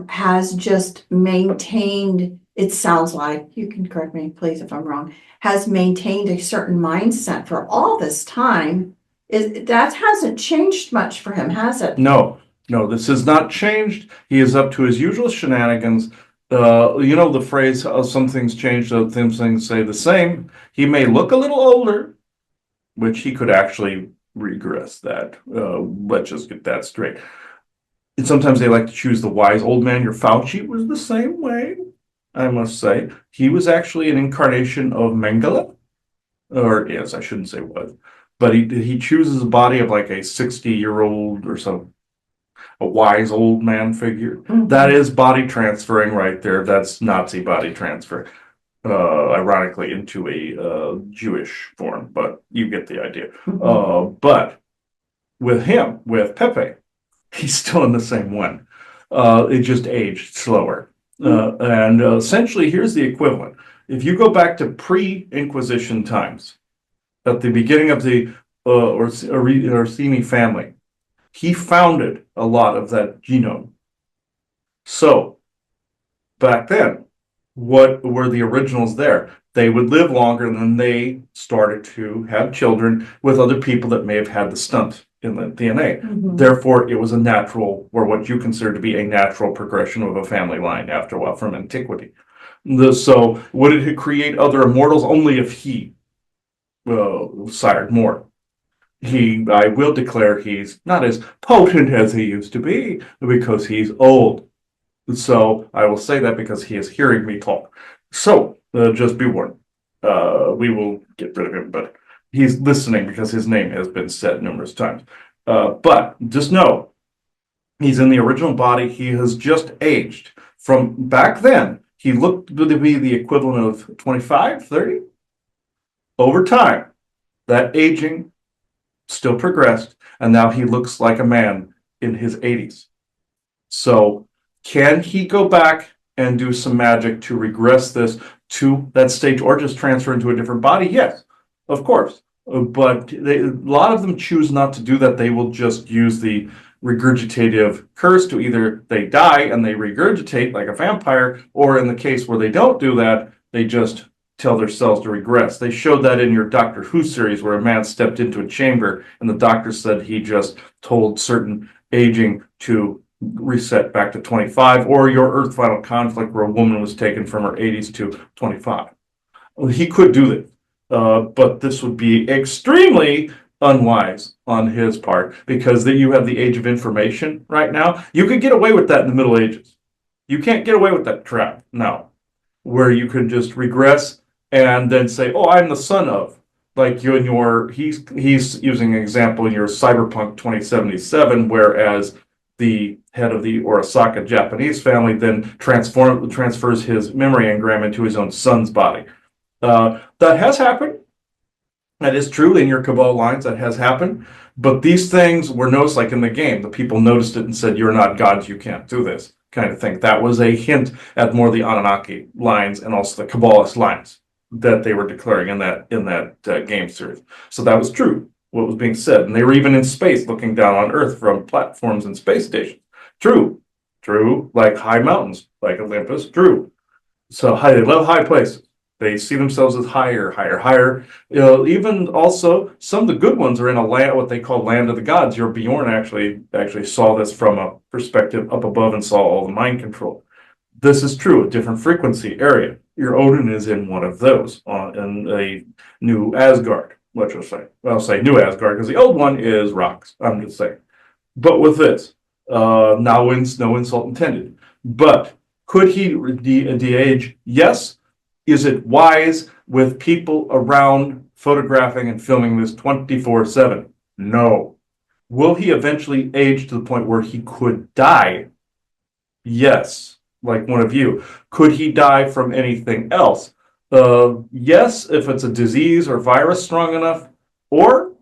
has just maintained, it sounds like, you can correct me, please, if I'm wrong, has maintained a certain mindset for all this time. That hasn't changed much for him, has it? No, this has not changed. He is up to his usual shenanigans. You know the phrase, some things change, some things stay the same. He may look a little older, which he could actually regress that. Let's just get that straight. And sometimes they like to choose the wise old man. Your Fauci was the same way, I must say. He was actually an incarnation of Mengele. Or, yes, I shouldn't say was. But he chooses a body of like a 60-year-old or so, a wise old man figure. Mm-hmm. That is body transferring right there. That's Nazi body transfer. Ironically, into a Jewish form, but you get the idea. Mm-hmm. But with him, with Pepe, he's still in the same one. It just aged slower. And essentially, here's the equivalent. If you go back to pre-Inquisition times, at the beginning of the Orsini family, he founded a lot of that genome. So, back then, what were the originals there? They would live longer, and then they started to have children with other people that may have had the stunt in the DNA. Mm-hmm. Therefore, it was a natural, or what you consider to be a natural progression of a family line after a while from antiquity. So, would it create other immortals? Only if he sired more. I will declare he's not as potent as he used to be because he's old. So I will say that because he is hearing me talk. So just be warned. We will get rid of him, but he's listening because his name has been said numerous times. But just know, he's in the original body. He has just aged. From back then, he looked to be the equivalent of 25, 30. Over time, that aging still progressed, and now he looks like a man in his 80s. So can he go back and do some magic to regress this to that stage or just transfer into a different body? Yes, of course. But a lot of them choose not to do that. They will just use the regurgitative curse to either they die and they regurgitate like a vampire, or in the case where they don't do that, they just tell their cells to regress. They showed that in your Doctor Who series where a man stepped into a chamber and the doctor said he just told certain aging to reset back to 25, or your Earth Final Conflict where a woman was taken from her 80s to 25. Well, he could do that, but this would be extremely unwise on his part because then you have the age of information right now. You could get away with that in the Middle Ages. You can't get away with that trap now, where you could just regress and then say, oh, I'm the son of. Like you and he's using an example in your Cyberpunk 2077, whereas the head of the Arasaka Japanese family then transfers his memory engram into his own son's body. That has happened. That is true in your Cabal lines. That has happened. But these things were noticed, like in the game. The people noticed it and said, "You're not gods. You can't do this," kind of thing. That was a hint at more the Anunnaki lines and also the Kabbalist lines that they were declaring in that game series. So that was true. What was being said, and they were even in space, looking down on Earth from platforms and space stations. True, true. Like high mountains, like Olympus. True. So high. They love high places. They see themselves as higher, higher, higher. Even also some of the good ones are in a land, what they call land of the gods. Your Bjorn actually saw this from a perspective up above and saw all the mind control. This is true, a different frequency area. Your Odin is in one of those in a new Asgard. Let's just say, I'll say new Asgard because the old one is rocks. I'm just saying. But with this, no insult intended. But could he de-age? Yes. Is it wise with people around photographing and filming this 24/7? No. Will he eventually age to the point where he could die? Yes, like one of you. Could he die from anything else? Yes, if it's a disease or virus strong enough. Or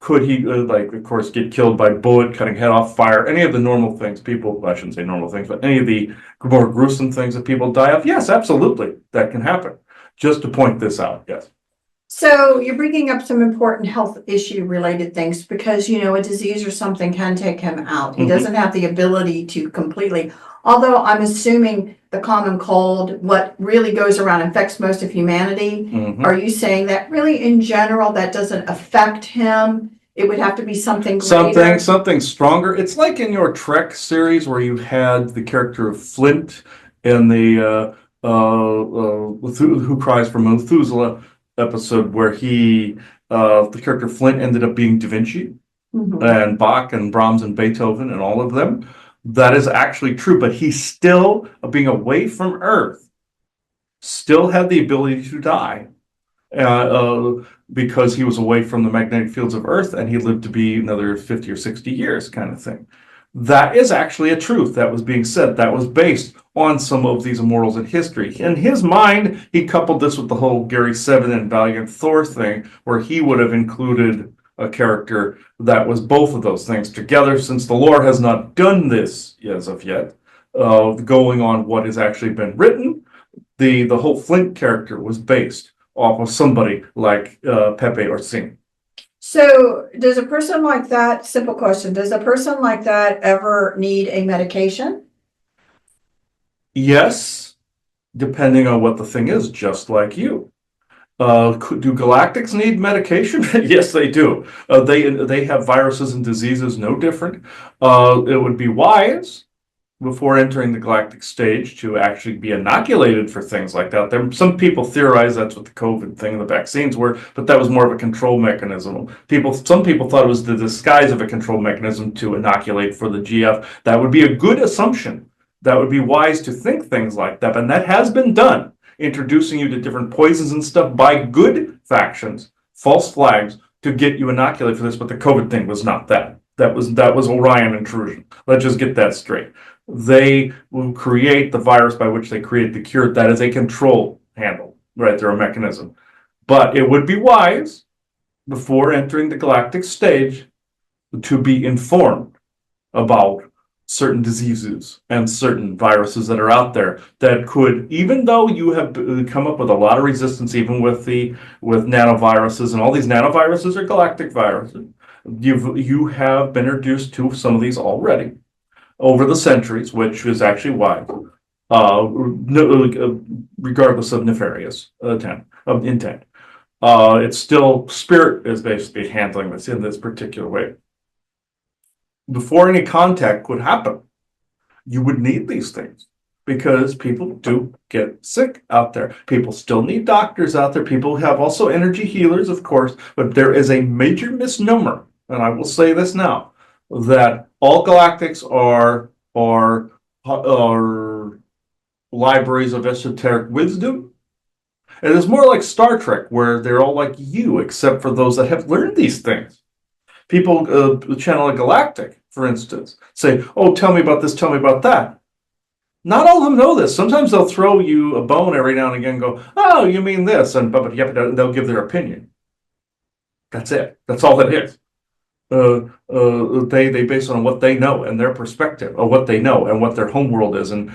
could he, of course, get killed by bullet, cutting head off, fire, any of the normal things people, I shouldn't say normal things, but any of the more gruesome things that people die of? Yes, absolutely, that can happen. Just to point this out, yes. So you're bringing up some important health issue related things because, a disease or something can take him out. He doesn't have the ability to completely, although I'm assuming the common cold, what really goes around affects most of humanity. Are you saying that really in general that doesn't affect him? It would have to be something greater? Something stronger. It's like in your Trek series where you had the character of Flint in the Who Cries for Methuselah episode where the character Flint ended up being Da Vinci and Bach and Brahms and Beethoven and all of them. That is actually true, but he still, being away from Earth, still had the ability to die because he was away from the magnetic fields of Earth and he lived to be another 50 or 60 years kind of thing. That is actually a truth that was being said. That was based on some of these immortals in history. In his mind, he coupled this with the whole Gary Seven and Valiant Thor thing, where he would have included a character that was both of those things together, since the lore has not done this as of yet. Going on what has actually been written, the whole Flint character was based off of somebody like Pepe or Singh. So does a person like that, simple question, does a person like that ever need a medication? Yes, depending on what the thing is, just like you. Do galactics need medication? Yes, they do. They have viruses and diseases no different. It would be wise before entering the galactic stage to actually be inoculated for things like that. Some people theorize that's what the COVID thing and the vaccines were, but that was more of a control mechanism. Some people thought it was the disguise of a control mechanism to inoculate for the GF. That would be a good assumption. That would be wise to think things like that, and that has been done, introducing you to different poisons and stuff by good factions, false flags, to get you inoculated for this, but the COVID thing was not that. That was Orion intrusion. Let's just get that straight. They will create the virus by which they create the cure. That is a control handle, right? They're a mechanism. But it would be wise, before entering the galactic stage, to be informed about certain diseases and certain viruses that are out there that could, even though you have come up with a lot of resistance, even with nanoviruses, and all these nanoviruses are galactic viruses, you have been introduced to some of these already over the centuries, which is actually why, regardless of nefarious intent, it's still spirit is basically handling this in this particular way. Before any contact could happen, you would need these things because people do get sick out there. People still need doctors out there. People have also energy healers, of course, but there is a major misnomer, and I will say this now, that all galactics are libraries of esoteric wisdom, It is more like Star Trek, where they're all like you, except for those that have learned these things. People, channel Galactic, for instance, say, "Oh, tell me about this, tell me about that." Not all of them know this. Sometimes they'll throw you a bone every now and again, and go, "Oh, you mean this," and but yep, they'll give their opinion. That's it. That's all it is. They base it on what they know and their perspective of what they know and what their homeworld is and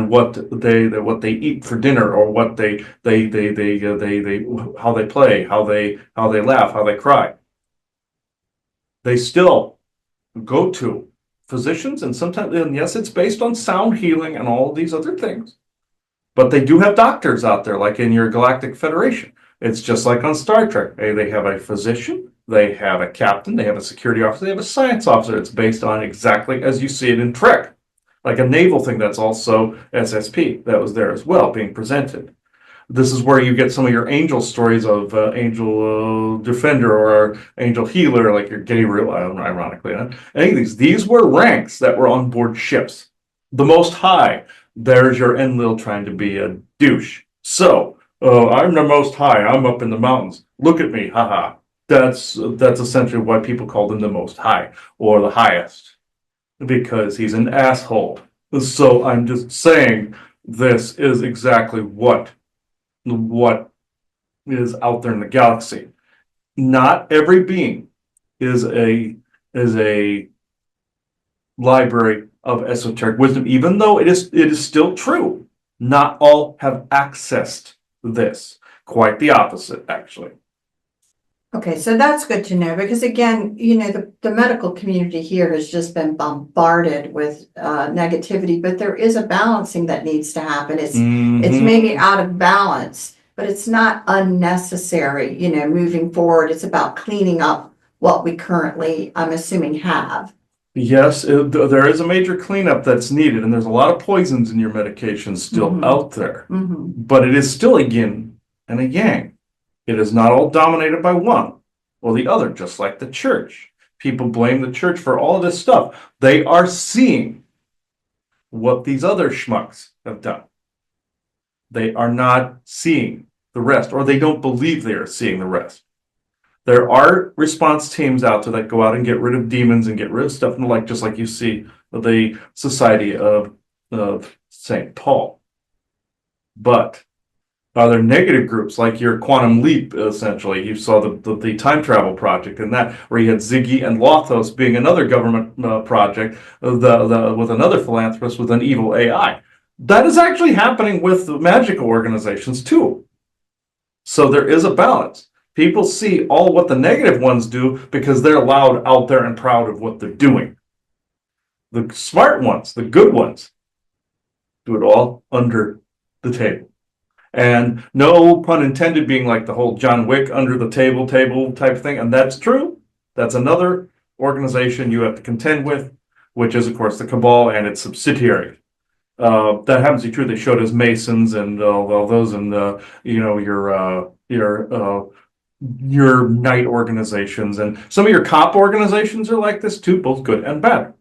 what they eat for dinner or what they how they play, how they laugh, how they cry. They still go to physicians, and sometimes, and yes, it's based on sound healing and all of these other things. But they do have doctors out there, like in your Galactic Federation. It's just like on Star Trek. They have a physician, they have a captain, they have a security officer, they have a science officer. It's based on exactly as you see it in Trek, like a naval thing that's also SSP that was there as well, being presented. This is where you get some of your angel stories of angel defender or angel healer, like your Gabriel, ironically. Any of these were ranks that were on board ships. The Most High, there's your Enlil trying to be a douche. So, I'm the Most High, I'm up in the mountains. Look at me, haha. That's essentially why people called him the Most High, or the highest, because he's an asshole. So I'm just saying this is exactly what is out there in the galaxy. Not every being is a library of esoteric wisdom, even though it is still true. Not all have accessed this. Quite the opposite, actually. Okay, so that's good to know because again, the medical community here has just been bombarded with negativity, but there is a balancing that needs to happen. It's maybe out of balance, but it's not unnecessary, moving forward. It's about cleaning up what we currently, I'm assuming, have. Yes, there is a major cleanup that's needed, and there's a lot of poisons in your medications still out there. But it is still a yin and a yang. It is not all dominated by one or the other, just like the church. People blame the church for all of this stuff. They are seeing what these other schmucks have done. They are not seeing the rest, or they don't believe they are seeing the rest. There are response teams out there that go out and get rid of demons and get rid of stuff, like just like you see the Society of St. Paul. But are there negative groups like your Quantum Leap, essentially? You saw the time travel project and that, where you had Ziggy and Lothos being another government project with another philanthropist with an evil AI. That is actually happening with the magical organizations too. So there is a balance. People see all what the negative ones do because they're loud out there and proud of what they're doing. The smart ones, the good ones, do it all under the table. And no pun intended, being like the whole John Wick under the table type thing. And that's true. That's another organization you have to contend with, which is, of course, the Cabal and its subsidiaries. That happens to be true. They showed as Masons and all those, and your night organizations, and some of your cop organizations are like this too, both good and bad.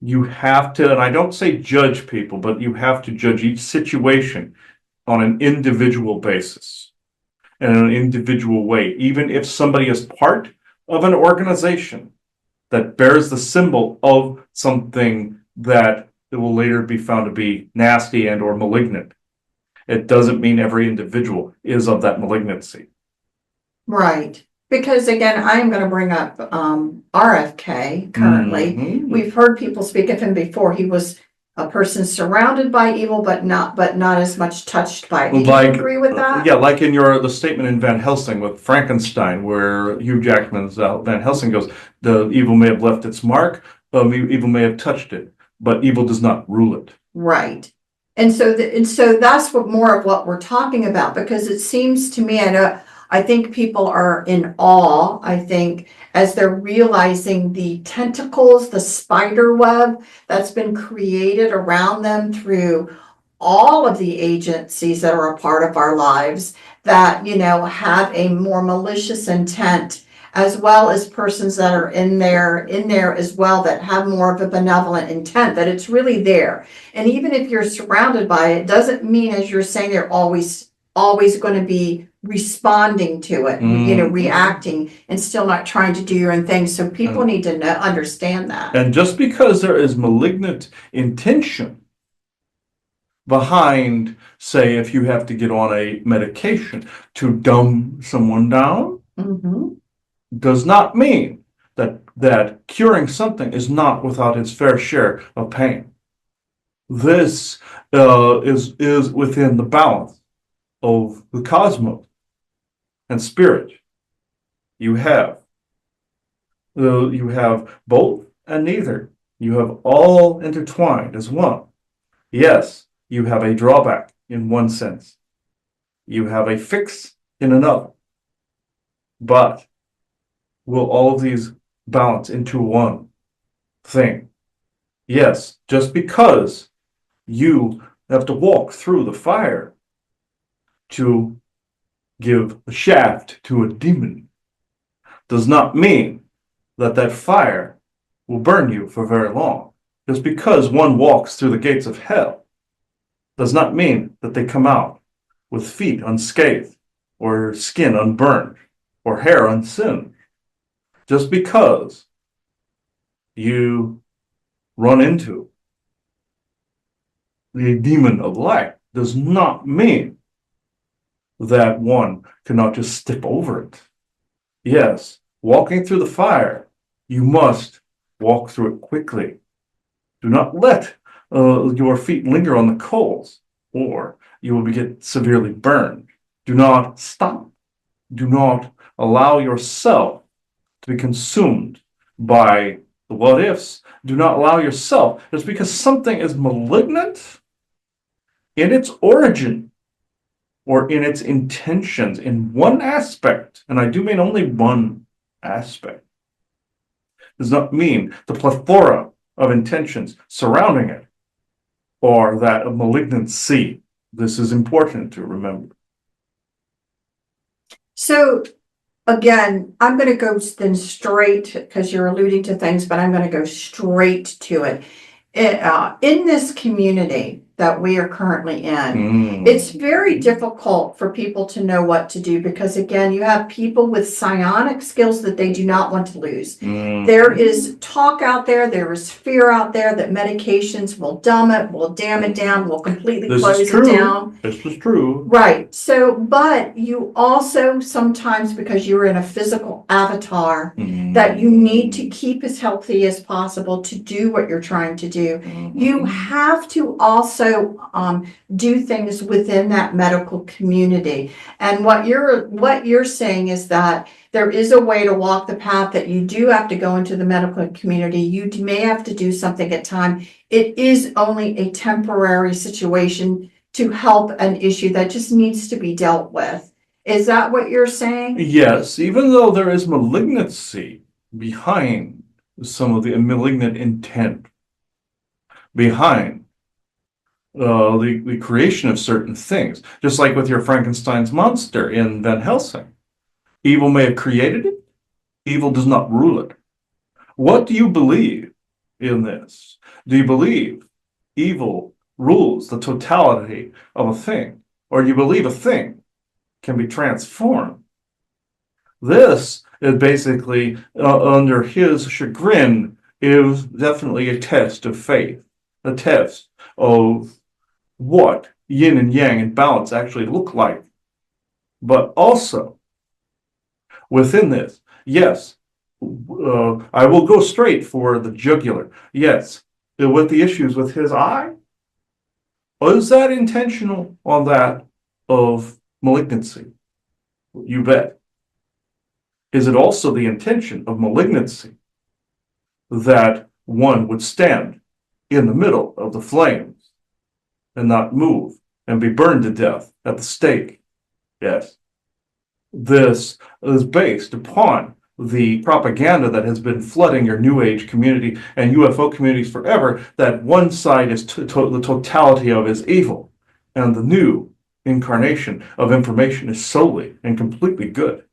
You have to, and I don't say judge people, but you have to judge each situation on an individual basis and in an individual way, even if somebody is part of an organization that bears the symbol of something that it will later be found to be nasty and or malignant. It doesn't mean every individual is of that malignancy. Right. Because again, I am going to bring up RFK currently. We've heard people speak of him before. He was a person surrounded by evil, but not as much touched by it. Do you agree with that? Yeah, like in the statement in Van Helsing with Frankenstein, where Hugh Jackman's Van Helsing goes, the evil may have left its mark, evil may have touched it, but evil does not rule it. Right. And so that's what more of what we're talking about, because it seems to me, I think people are in awe, I think, as they're realizing the tentacles, the spider web that's been created around them through all of the agencies that are a part of our lives that, have a more malicious intent, as well as persons that are in there as well that have more of a benevolent intent, that it's really there. And even if you're surrounded by it, doesn't mean, as you're saying, they're always always going to be responding to it, reacting and still not trying to do your own thing. So people need to understand that. And just because there is malignant intention behind, say, if you have to get on a medication to dumb someone down, does not mean that curing something is not without its fair share of pain. This is within the balance of the cosmos and spirit. You have both and neither. You have all intertwined as one. Yes, you have a drawback in one sense. You have a fix in another. But will all of these balance into one thing? Yes, just because you have to walk through the fire to give a shaft to a demon does not mean that fire will burn you for very long. Just because one walks through the gates of hell does not mean that they come out with feet unscathed or skin unburned or hair unsinged. Just because you run into the demon of light does not mean that one cannot just step over it. Yes, walking through the fire, you must walk through it quickly. Do not let your feet linger on the coals, or you will get severely burned. Do not stop. Do not allow yourself to be consumed by the what ifs. Do not allow yourself, just because something is malignant in its origin or in its intentions in one aspect, and I do mean only one aspect, does not mean the plethora of intentions surrounding it or that of malignancy. This is important to remember. So again, I'm going to go then straight, because you're alluding to things, but I'm going to go straight to it. In this community that we are currently in, it's very difficult for people to know what to do, because again, you have people with psionic skills that they do not want to lose. There is talk out there is fear out there that medications will dumb it, will damn it down, will completely close it down. This is true. Right. So, but you also sometimes, because you're in a physical avatar, that you need to keep as healthy as possible to do what you're trying to do. You have to also do things within that medical community. And what you're saying is that there is a way to walk the path, that you do have to go into the medical community. You may have to do something at time. It is only a temporary situation to help an issue that just needs to be dealt with. Is that what you're saying? Yes, even though there is malignancy behind some of the malignant intent, behind the creation of certain things, just like with your Frankenstein's monster in Van Helsing. Evil may have created it, evil does not rule it. What do you believe in this? Do you believe evil rules the totality of a thing, or do you believe a thing can be transformed? This is basically, under his chagrin, is definitely a test of faith, a test of what yin and yang and balance actually look like. But also, within this, yes, I will go straight for the jugular. Yes, with the issues with his eye, is that intentional on that of malignancy? You bet. Is it also the intention of malignancy that one would stand in the middle of the flames and not move and be burned to death at the stake? Yes. This is based upon the propaganda that has been flooding your New Age community and UFO communities forever, that one side is the totality of is evil, and the new incarnation of information is solely and completely good.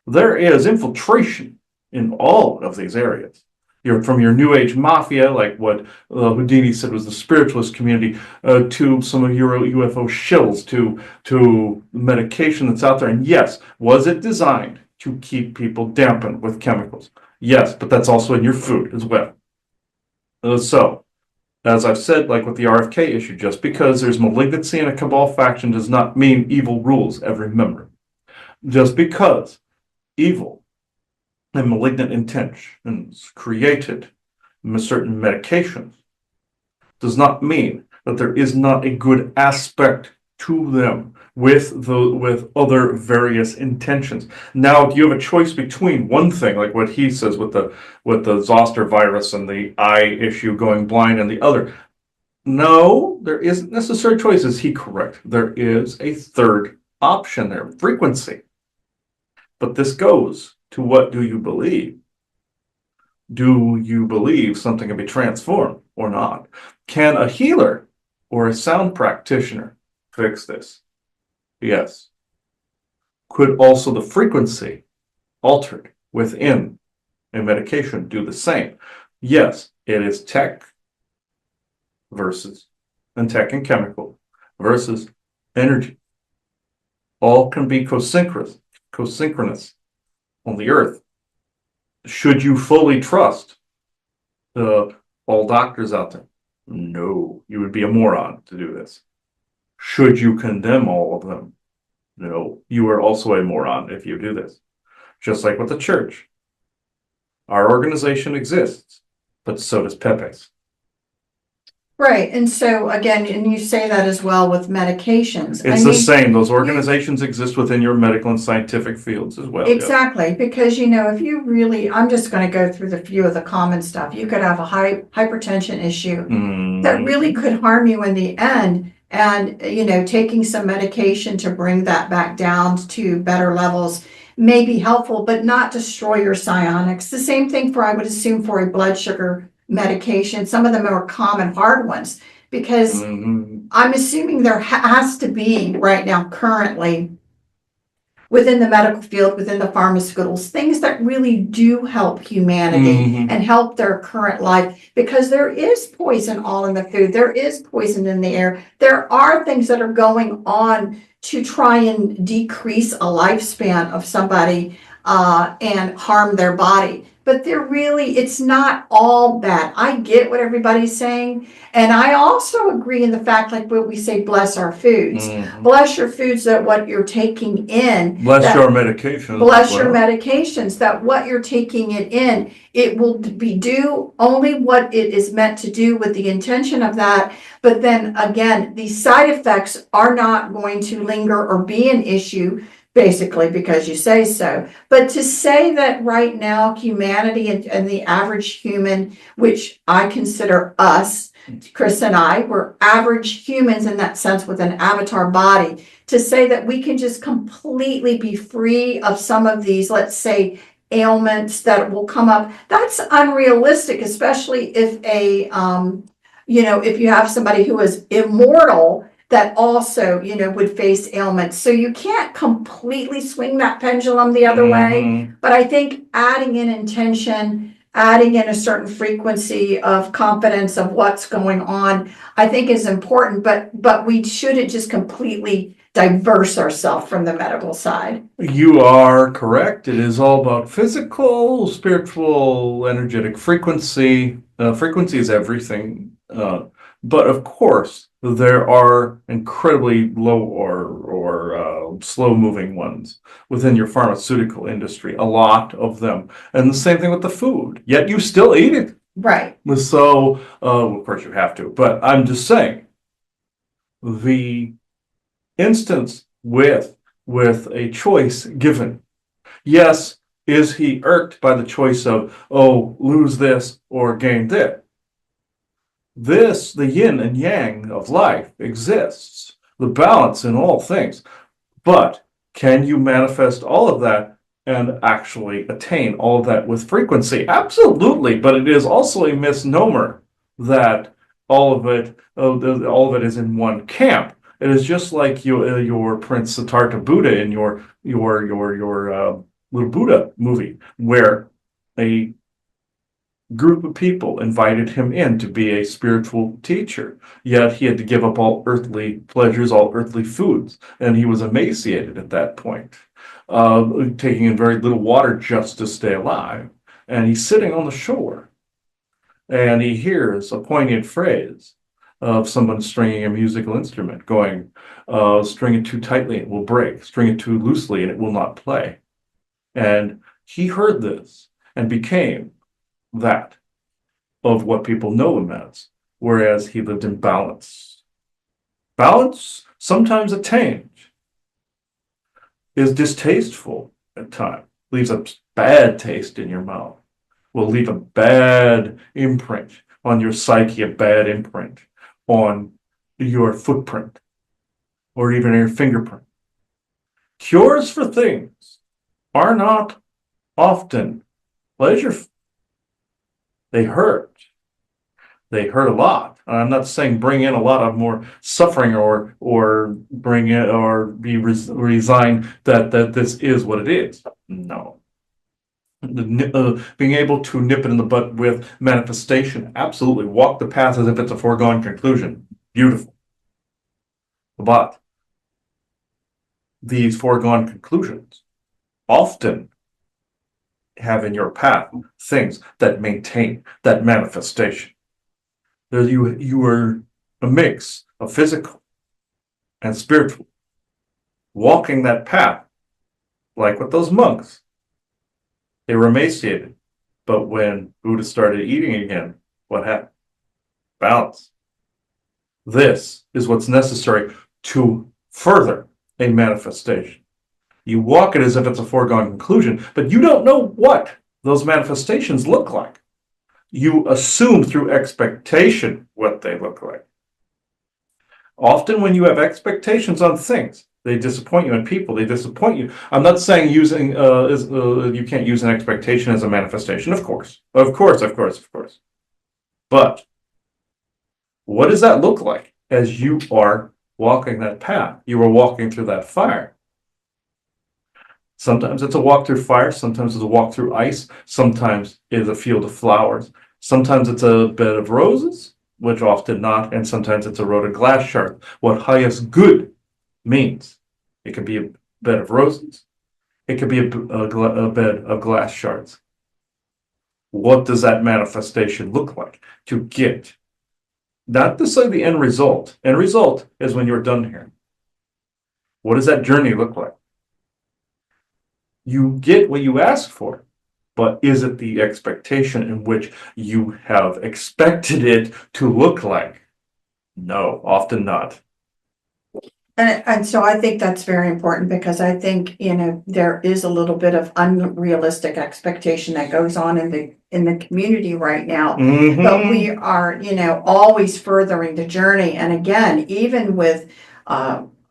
There is infiltration in all of these areas. from your New Age mafia, like what Houdini said was the spiritualist community, to some of your UFO shills, to medication that's out there. And yes, was it designed to keep people dampened with chemicals? Yes, but that's also in your food as well. So, as I've said, like with the RFK issue, just because there's malignancy in a cabal faction does not mean evil rules every member. Just because evil and malignant intentions created certain medications does not mean that there is not a good aspect to them with other various intentions. Now, do you have a choice between one thing, like what he says with the zoster virus and the eye issue going blind, and the other? No, there isn't necessary choice. Is he correct? There is a third option there, frequency. But this goes to, what do you believe? Do you believe something can be transformed or not? Can a healer or a sound practitioner fix this? Yes. Could also the frequency altered within a medication do the same? Yes, it is tech versus, and tech and chemical versus energy. All can be co-synchronous on the earth. Should you fully trust all doctors out there? No, you would be a moron to do this. Should you condemn all of them? No, you are also a moron if you do this. Just like with the church. Our organization exists, but so does Pepe's. Right, and so again, and you say that as well with medications. It's the same. Those organizations exist within your medical and scientific fields as well. Exactly, because if you really, I'm just going to go through the few of the common stuff. You could have a hypertension issue that really could harm you in the end. And, taking some medication to bring that back down to better levels may be helpful, but not destroy your psionics. The same thing I would assume, for a blood sugar medication. Some of them are common hard ones, because I'm assuming there has to be right now currently within the medical field, within the pharmaceuticals, things that really do help humanity and help their current life, because there is poison all in the food. There is poison in the air. There are things that are going on to try and decrease a lifespan of somebody and harm their body. But it's not all bad. I get what everybody's saying. And I also agree in the fact, like what we say, bless our foods. Bless your foods, that what you're taking in. Bless your medications. Bless your medications, that what you're taking it in, it will do only what it is meant to do with the intention of that. But then again, the side effects are not going to linger or be an issue, basically because you say so. But to say that right now humanity and the average human, which I consider us, Chris and I, we're average humans in that sense with an avatar body, to say that we can just completely be free of some of these, let's say, ailments that will come up, that's unrealistic, especially if if you have somebody who is immortal that also, would face ailments. So you can't completely swing that pendulum the other way. But I think adding in intention, adding in a certain frequency of confidence of what's going on, I think is important. But we shouldn't just completely diverse ourselves from the medical side. You are correct. It is all about physical, spiritual, energetic frequency. Frequency is everything. But of course, there are incredibly low or slow-moving ones within your pharmaceutical industry, a lot of them. And the same thing with the food, yet you still eat it. Right. So, of course you have to, but I'm just saying, the instance with a choice given, yes, is he irked by the choice of, lose this or gain this? The yin and yang of life exists, the balance in all things. But can you manifest all of that and actually attain all of that with frequency? Absolutely, but it is also a misnomer that all of it is in one camp. It is just like your Prince Siddhartha Buddha in your Little Buddha movie, where a group of people invited him in to be a spiritual teacher, yet he had to give up all earthly pleasures, all earthly foods, and he was emaciated at that point, taking in very little water just to stay alive. And he's sitting on the shore, and he hears a poignant phrase of someone stringing a musical instrument, going, string it too tightly, it will break, string it too loosely, and it will not play. And he heard this and became that of what people know him as, whereas he lived in balance. Balance, sometimes attained, is distasteful at times, leaves a bad taste in your mouth, will leave a bad imprint on your psyche, a bad imprint on your footprint, or even your fingerprint. Cures for things are not often pleasure. They hurt. They hurt a lot. I'm not saying bring in a lot of more suffering or bring it or be resigned that this is what it is. No. Being able to nip it in the butt with manifestation, absolutely. Walk the path as if it's a foregone conclusion. Beautiful. But these foregone conclusions often have in your path things that maintain that manifestation. You are a mix of physical and spiritual, walking that path, like with those monks. They were emaciated, but when Buddha started eating again, what happened? Balance. This is what's necessary to further a manifestation. You walk it as if it's a foregone conclusion, but you don't know what those manifestations look like. You assume through expectation what they look like. Often when you have expectations on things, they disappoint you, and people, they disappoint you. I'm not saying using you can't use an expectation as a manifestation, of course. Of course. But what does that look like as you are walking that path? You are walking through that fire. Sometimes it's a walk through fire, sometimes it's a walk through ice, sometimes it's a field of flowers, sometimes it's a bed of roses, which often not, and sometimes it's a road of glass shards. What highest good means. It could be a bed of roses, it could be a bed of glass shards. What does that manifestation look like to get? Not to say the end result. End result is when you're done here. What does that journey look like? You get what you ask for, but is it the expectation in which you have expected it to look like? No, often not. And so I think that's very important, because I think, there is a little bit of unrealistic expectation that goes on in the community right now. Mm-hmm. But we are, always furthering the journey. And again, even with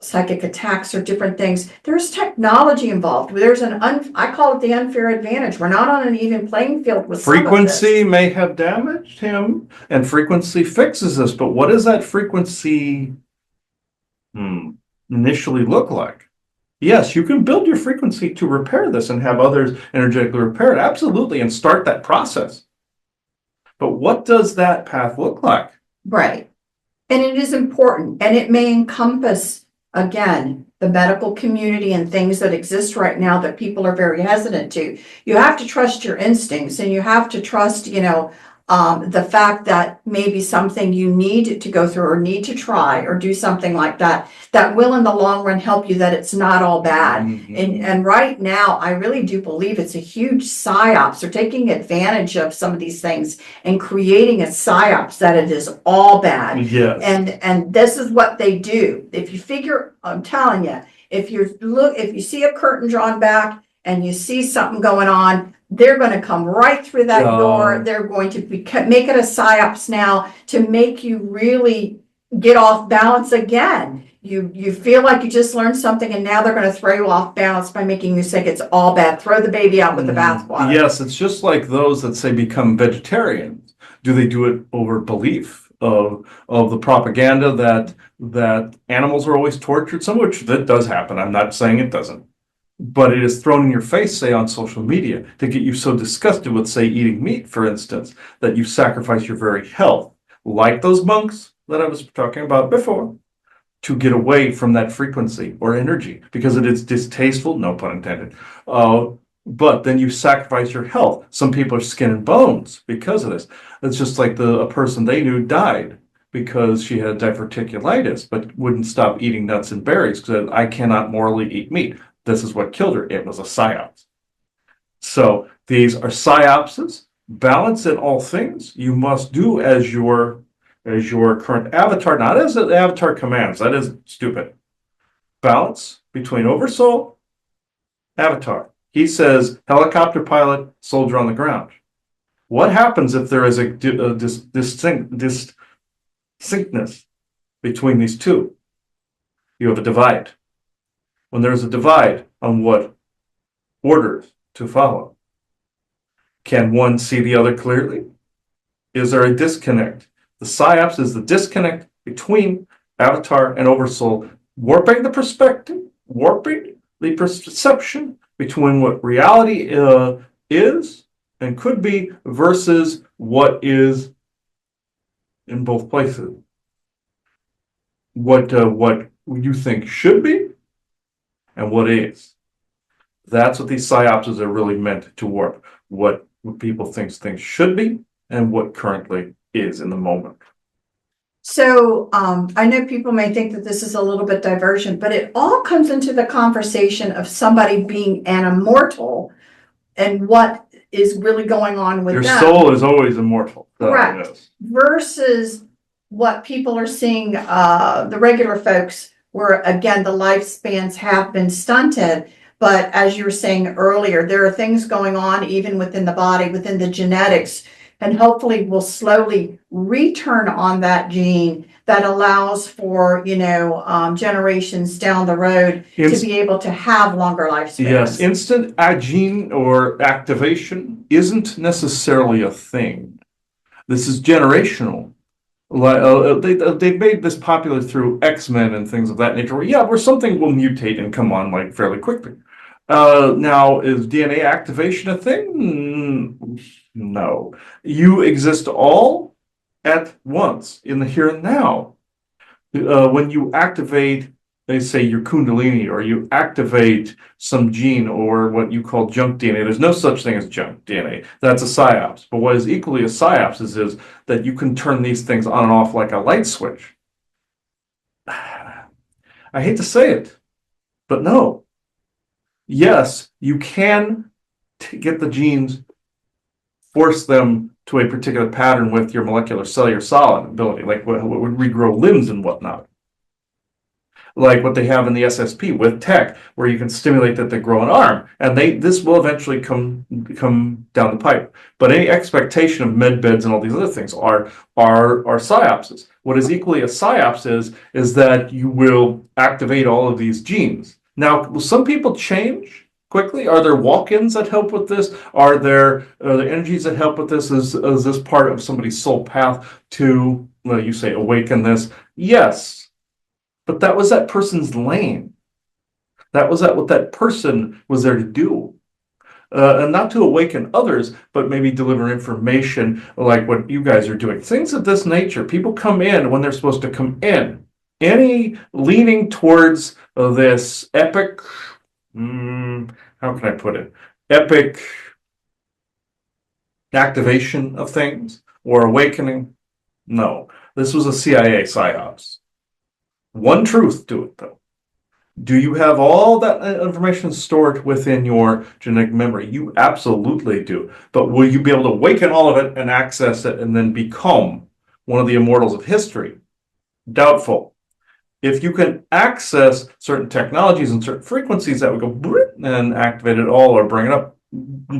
psychic attacks or different things, there's technology involved. There's I call it the unfair advantage. We're not on an even playing field with frequency may have damaged him, and frequency fixes this. But what does that frequency initially look like? Yes, you can build your frequency to repair this and have others energetically repair it, absolutely, and start that process. But what does that path look like? Right. And it is important, and it may encompass, again, the medical community and things that exist right now that people are very hesitant to. You have to trust your instincts, and you have to trust, the fact that maybe something you need to go through or need to try or do something like that, that will in the long run help you, that it's not all bad. Mm-hmm. And right now, I really do believe it's a huge psyops. They're taking advantage of some of these things and creating a psyops that it is all bad. Yes. And this is what they do. If you figure, I'm telling you, if you see a curtain drawn back and you see something going on, they're going to come right through that door. They're going to make it a psyops now to make you really get off balance again. You feel like you just learned something, and now they're going to throw you off balance by making you think it's all bad. Throw the baby out with the bathwater. Yes, it's just like those that say become vegetarians. Do they do it over belief of the propaganda that animals are always tortured? Some of which that does happen. I'm not saying it doesn't. but it is thrown in your face, say on social media, to get you so disgusted with, say, eating meat, for instance, that you sacrifice your very health, like those monks that I was talking about before, to get away from that frequency or energy because it is distasteful, no pun intended. But then you sacrifice your health. Some people are skin and bones because of this. It's just like a person they knew died because she had diverticulitis, but wouldn't stop eating nuts and berries because I cannot morally eat meat. This is what killed her. It was a psyops. So these are psyopses. Balance in all things. You must do as your current avatar, not as the avatar commands. That is stupid. Balance between oversoul, avatar. He says helicopter pilot, soldier on the ground. What happens if there is a distinctness between these two? You have a divide. When there is a divide on what orders to follow, can one see the other clearly? Is there a disconnect? The psyops is the disconnect between avatar and oversoul, warping the perspective, warping the perception between what reality is and could be versus what is in both places. What you think should be and what is. That's what these psyopses are really meant to warp. What people think things should be and what currently is in the moment. So I know people may think that this is a little bit diversion, but it all comes into the conversation of somebody being an immortal and what is really going on with Your them. soul is always immortal. Correct. Versus what people are seeing, the regular folks, where again, the lifespans have been stunted. But as you were saying earlier, there are things going on even within the body, within the genetics, and hopefully we'll slowly return on that gene that allows for, generations down the road to be able to have longer lifespans. Yes, instant gene or activation isn't necessarily a thing. This is generational. They made this popular through X-Men and things of that nature. Where something will mutate and come on like fairly quickly. Now, is DNA activation a thing? No. You exist all at once in the here and now. When you activate, they say your Kundalini, or you activate some gene or what you call junk DNA. There's no such thing as junk DNA. That's a psyops. But what is equally a psyops is that you can turn these things on and off like a light switch. I hate to say it, but no. Yes, you can get the genes, force them to a particular pattern with your molecular cellular solid ability, like what would regrow limbs and whatnot. Like what they have in the SSP with tech, where you can stimulate that they grow an arm, and this will eventually come down the pipe. But any expectation of med beds and all these other things are psyopses. What is equally a psyops is that you will activate all of these genes. Now, will some people change quickly? Are there walk-ins that help with this? Are there energies that help with this? Is this part of somebody's soul path to, you say, awaken this? Yes. But that was that person's lane. That was what that person was there to do. And not to awaken others, but maybe deliver information like what you guys are doing. Things of this nature. People come in when they're supposed to come in. Any leaning towards this epic, how can I put it? Epic activation of things or awakening? No. This was a CIA psyops. One truth to it, though. Do you have all that information stored within your genetic memory? You absolutely do. But will you be able to awaken all of it and access it and then become one of the immortals of history? Doubtful. If you can access certain technologies and certain frequencies that would go and activate it all or bring it up,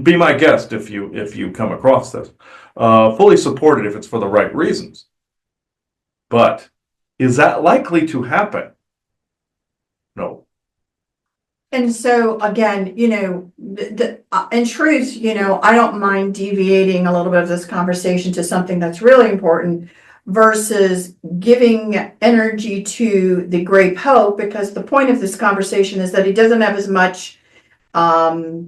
be my guest if you come across this. Fully supported if it's for the right reasons. But is that likely to happen? No. And so again, in truth, I don't mind deviating a little bit of this conversation to something that's really important versus giving energy to the Great Pope, because the point of this conversation is that he doesn't have as much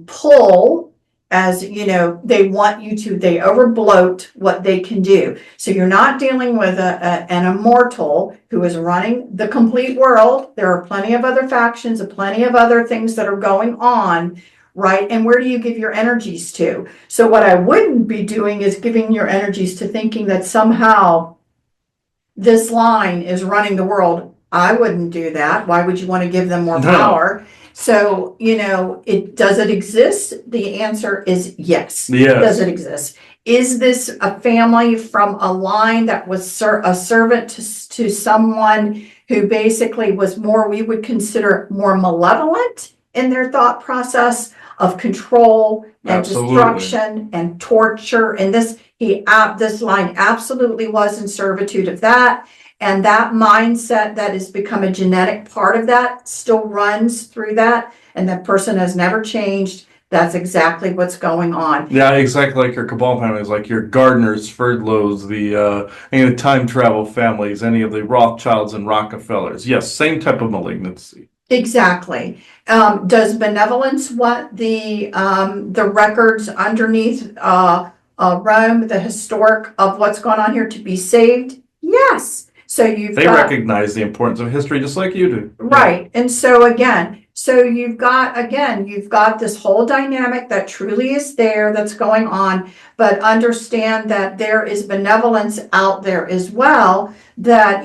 pull, as you know, they want you to, they overbloat what they can do. So you're not dealing with an immortal who is running the complete world. There are plenty of other factions and plenty of other things that are going on, right? And where do you give your energies to? So what I wouldn't be doing is giving your energies to thinking that somehow this line is running the world. I wouldn't do that. Why would you want to give them more No. power? So, does it exist? The answer is yes. Yes. Does it exist? Is this a family from a line that was a servant to someone who basically was more, we would consider more malevolent in their thought process of control and Absolutely. destruction and torture? And this line absolutely was in servitude of that. And that mindset that has become a genetic part of that still runs through that. And that person has never changed. That's exactly what's going on. Yeah, exactly like your Cabal families, like your Gardners, Ferdlows, any of the time travel families, any of the Rothschilds and Rockefellers. Yes, same type of malignancy. Exactly. Does benevolence want the records underneath Rome, the historic of what's going on here, to be saved? Yes. So they recognize the importance of history just like you do. Right. And so you've got this whole dynamic that truly is there, that's going on, but understand that there is benevolence out there as well that,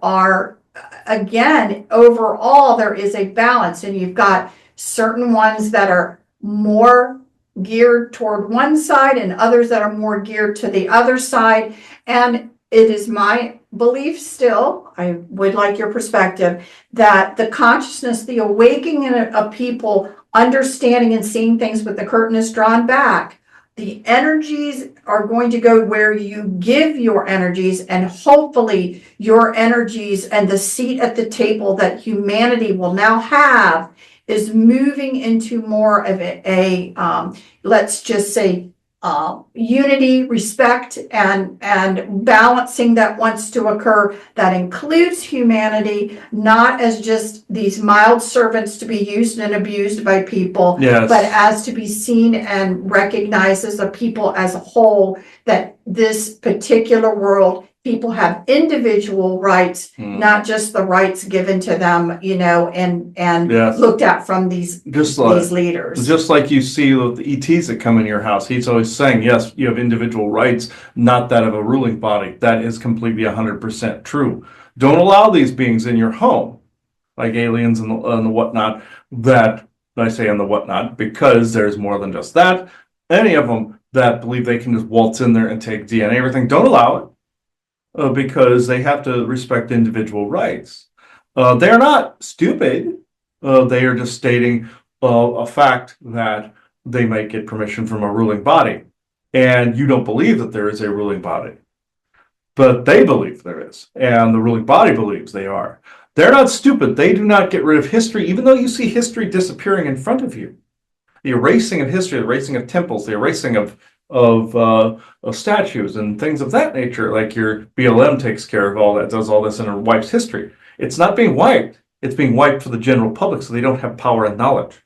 are, again, overall, there is a balance, and you've got certain ones that are more geared toward one side and others that are more geared to the other side. And it is my belief still, I would like your perspective, that the consciousness, the awakening of people understanding and seeing things with the curtain is drawn back, the energies are going to go where you give your energies, and hopefully your energies and the seat at the table that humanity will now have is moving into more of a let's just say, unity, respect, and balancing that wants to occur, that includes humanity, not as just these mild servants to be used and abused by people, yes, but as to be seen and recognized as a people as a whole, that this particular world, people have individual rights, not just the rights given to them, and yes, looked at from these leaders. Just like you see with the ETs that come in your house, he's always saying, yes, you have individual rights, not that of a ruling body. That is completely 100% true. Don't allow these beings in your home, like aliens and the whatnot, that I say and the whatnot, because there's more than just that. Any of them that believe they can just waltz in there and take DNA, everything, don't allow it. Because they have to respect individual rights. They're not stupid. They are just stating a fact that they might get permission from a ruling body. And you don't believe that there is a ruling body. But they believe there is. And the ruling body believes they are. They're not stupid. They do not get rid of history, even though you see history disappearing in front of you. The erasing of history, the erasing of temples, the erasing of statues and things of that nature, like your BLM takes care of all that, does all this, and it wipes history. It's not being wiped. It's being wiped for the general public so they don't have power and knowledge.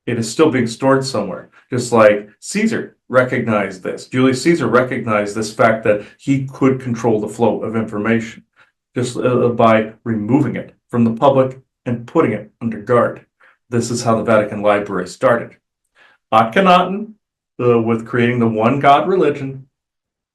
It is still being stored somewhere. Just like Caesar recognized this. Julius Caesar recognized this fact that he could control the flow of information just by removing it from the public and putting it under guard. This is how the Vatican Library started. Akhenaten, with creating the one God religion,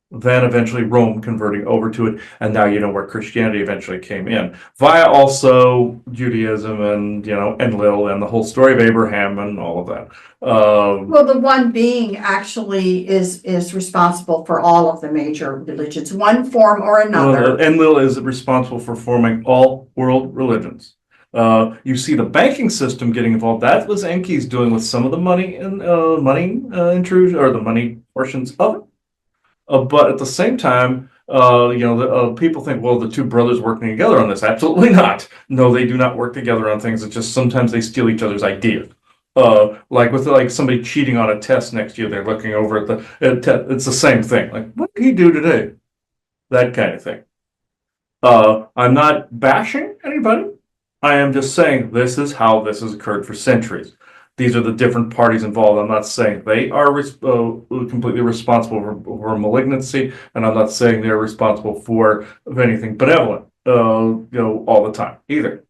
then eventually Rome converting over to it, and now you know where Christianity eventually came in, via also Judaism and Enlil and the whole story of Abraham and all of that. Well, the one being actually is responsible for all of the major religions, one form or another. Enlil is responsible for forming all world religions. You see the banking system getting involved. That was Enki's doing with some of the money and intrusion, or the money portions of it. But at the same time, people think, well, the two brothers working together on this. Absolutely not. No, they do not work together on things. It's just sometimes they steal each other's ideas. Like with somebody cheating on a test next to you, they're looking over at it's the same thing. Like, what did he do today? That kind of thing. I'm not bashing anybody. I am just saying this is how this has occurred for centuries. These are the different parties involved. I'm not saying they are completely responsible for malignancy, and I'm not saying they're responsible for anything benevolent, all the time either.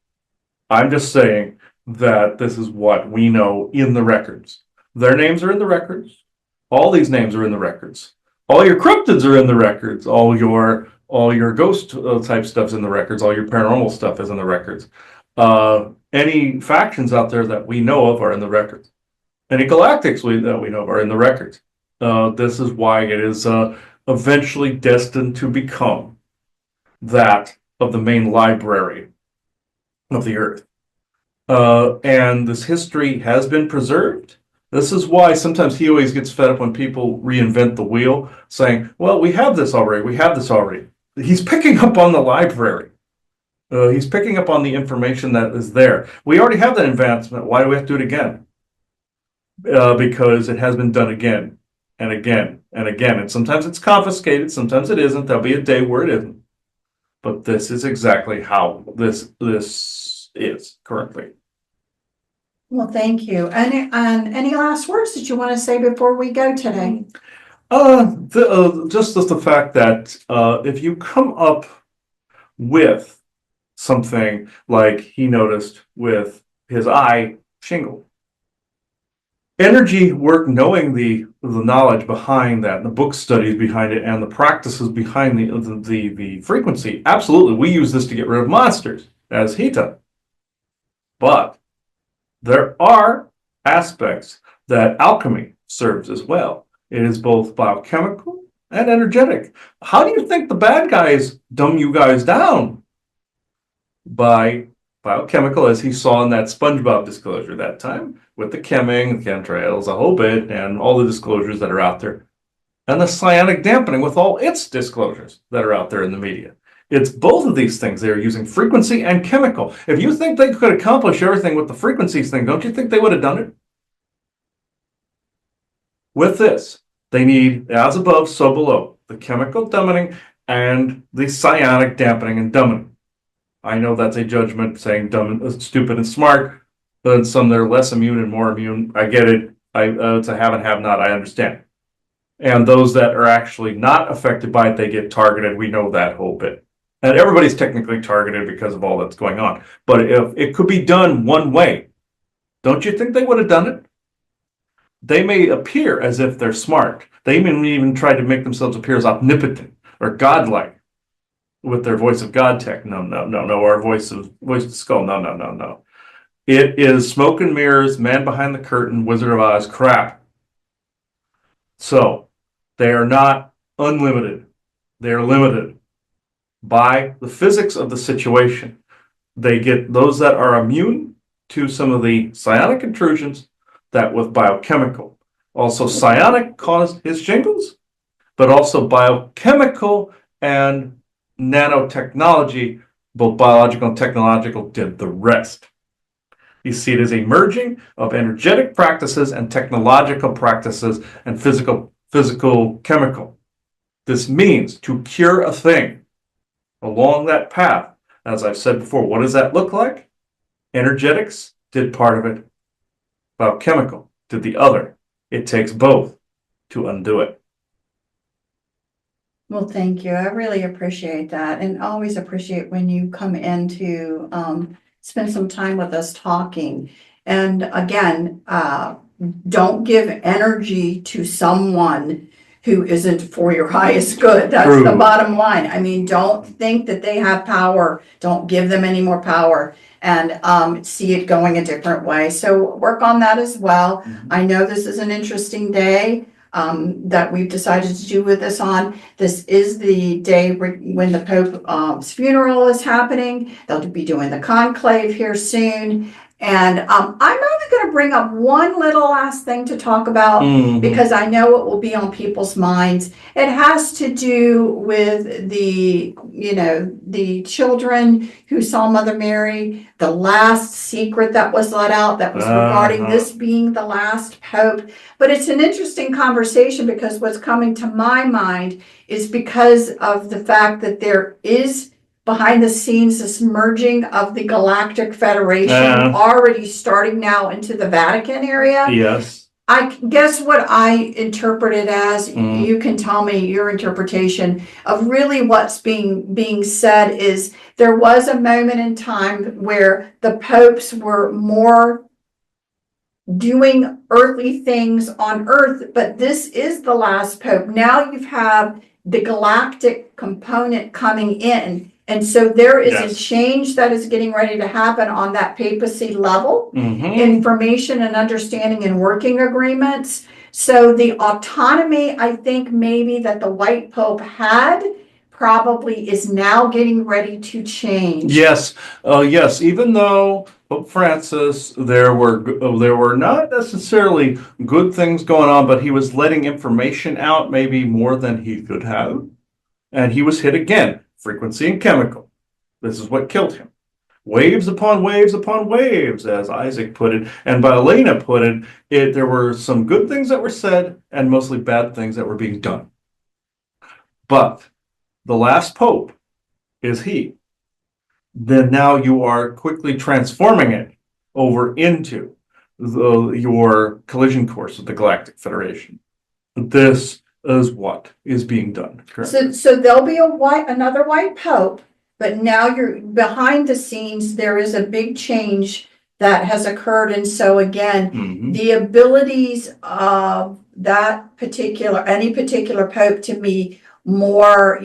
I'm just saying that this is what we know in the records. Their names are in the records. All these names are in the records. All your cryptids are in the records. All your ghost type stuff's in the records. All your paranormal stuff is in the records. Any factions out there that we know of are in the records. Any galactics that we know of are in the records. This is why it is eventually destined to become that of the main library of the Earth. And this history has been preserved. This is why sometimes he always gets fed up when people reinvent the wheel, saying, well, we have this already, we have this already. He's picking up on the library. He's picking up on the information that is there. We already have that advancement. Why do we have to do it again? Because it has been done again and again and again. And sometimes it's confiscated, sometimes it isn't. There'll be a day where it isn't. But this is exactly how this is currently. Well, thank you. And any last words that you want to say before we go today? Just the fact that if you come up with something like he noticed with his eye shingle, energy work, knowing the knowledge behind that, and the book studies behind it, and the practices behind the frequency. Absolutely, we use this to get rid of monsters, as he does. But there are aspects that alchemy serves as well. It is both biochemical and energetic. How do you think the bad guys dumb you guys down? By biochemical, as he saw in that SpongeBob disclosure that time, with the chemming, the chemtrails, a whole bit, and all the disclosures that are out there. And the psionic dampening with all its disclosures that are out there in the media. It's both of these things. They're using frequency and chemical. If you think they could accomplish everything with the frequencies thing, don't you think they would have done it? With this, they need, as above, so below, the chemical dumbing and the psionic dampening and dumbing. I know that's a judgment saying dumb, stupid, and smart, but some that are less immune and more immune. I get it. It's a have and have not. I understand. And those that are actually not affected by it, they get targeted. We know that whole bit. And everybody's technically targeted because of all that's going on. But if it could be done one way, don't you think they would have done it? They may appear as if they're smart. They may even try to make themselves appear as omnipotent or godlike with their voice of God tech. No, or voice of skull. No. It is smoke and mirrors, man behind the curtain, Wizard of Oz crap. So they are not unlimited. They are limited by the physics of the situation. They get those that are immune to some of the psionic intrusions that with biochemical. Also, psionic caused his shingles, but also biochemical and nanotechnology, both biological and technological, did the rest. You see it as a merging of energetic practices and technological practices and physical chemical. This means to cure a thing along that path. As I've said before, what does that look like? Energetics did part of it. Biochemical did the other. It takes both to undo it. Well, thank you. I really appreciate that, and always appreciate when you come in to spend some time with us talking. And again, don't give energy to someone who isn't for your highest good. That's True. The bottom line. I mean, don't think that they have power. Don't give them any more power, and see it going a different way. So work on that as well. Mhm. I know this is an interesting day that we've decided to do with this on. This is the day when the Pope's funeral is happening. They'll be doing the conclave here soon. And I'm only going to bring up one little last thing to talk about because I know it will be on people's minds. It has to do with the children who saw Mother Mary, the last secret that was let out that was regarding this being the last Pope. But it's an interesting conversation because what's coming to my mind is because of the fact that there is behind the scenes, this merging of the Galactic Federation already starting now into the Vatican area. Yes. I guess what I interpret it as, you can tell me your interpretation of really what's being said is there was a moment in time where the popes were more doing earthly things on earth, but this is the last pope. Now you have the galactic component coming in. And so there is a change that is getting ready to happen on that papacy level, information and understanding and working agreements. So the autonomy, I think maybe that the white pope had probably is now getting ready to change. Yes, yes. Even though Pope Francis, there were not necessarily good things going on, but he was letting information out maybe more than he could have, and he was hit again. Frequency and chemical. This is what killed him. Waves upon waves upon waves, as Isaac put it, and by Elena put it, there were some good things that were said and mostly bad things that were being done. But the last pope is he. Then now you are quickly transforming it over into your collision course with the Galactic Federation. This is what is being done currently. So there'll be another white pope, but now you're behind the scenes. There is a big change that has occurred, and so again, the abilities of any particular pope to be more,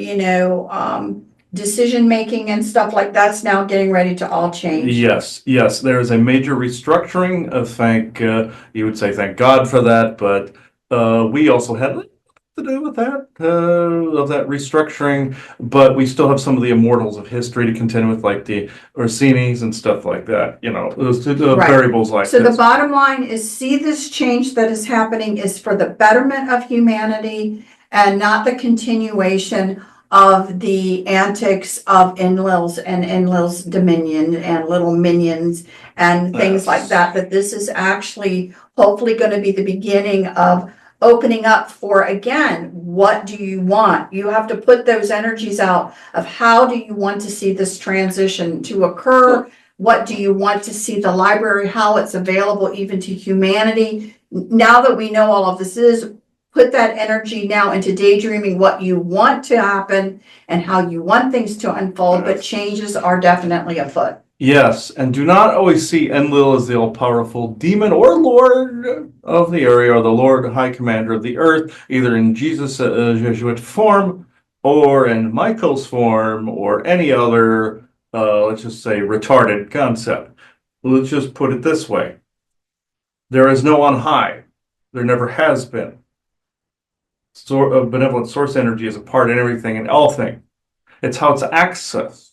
decision making and stuff like that's now getting ready to all change. Yes, yes, there is a major restructuring. You would say thank God for that, but we also had to do with that of that restructuring, but we still have some of the immortals of history to contend with, like the Orsini's and stuff like that. Those variables like so this. The bottom line is, see, this change that is happening is for the betterment of humanity and not the continuation of the antics of Enlil's and Enlil's dominion and little minions and things like that. That this is actually hopefully going to be the beginning of opening up for, again, what do you want? You have to put those energies out of how do you want to see this transition to occur? What do you want to see the library, how it's available even to humanity? Now that we know all of this is, put that energy now into daydreaming what you want to happen and how you want things to unfold, but changes are definitely afoot. Yes, and do not always see Enlil as the all-powerful demon or lord of the area, or the lord high commander of the earth, either in Jesus' Jesuit form or in Michael's form or any other, let's just say, retarded concept. Let's just put it this way. There is no on high. There never has been. Benevolent source energy is a part in everything and all things. It's how it's accessed.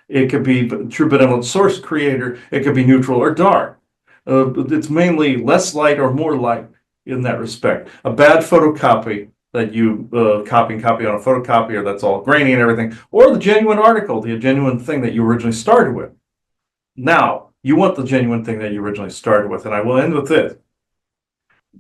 It could be true benevolent source creator. It could be neutral or dark. It's mainly less light or more light in that respect. A bad photocopy that you copy on a photocopier that's all grainy and everything, or the genuine article, the genuine thing that you originally started with. Now, you want the genuine thing that you originally started with, and I will end with this.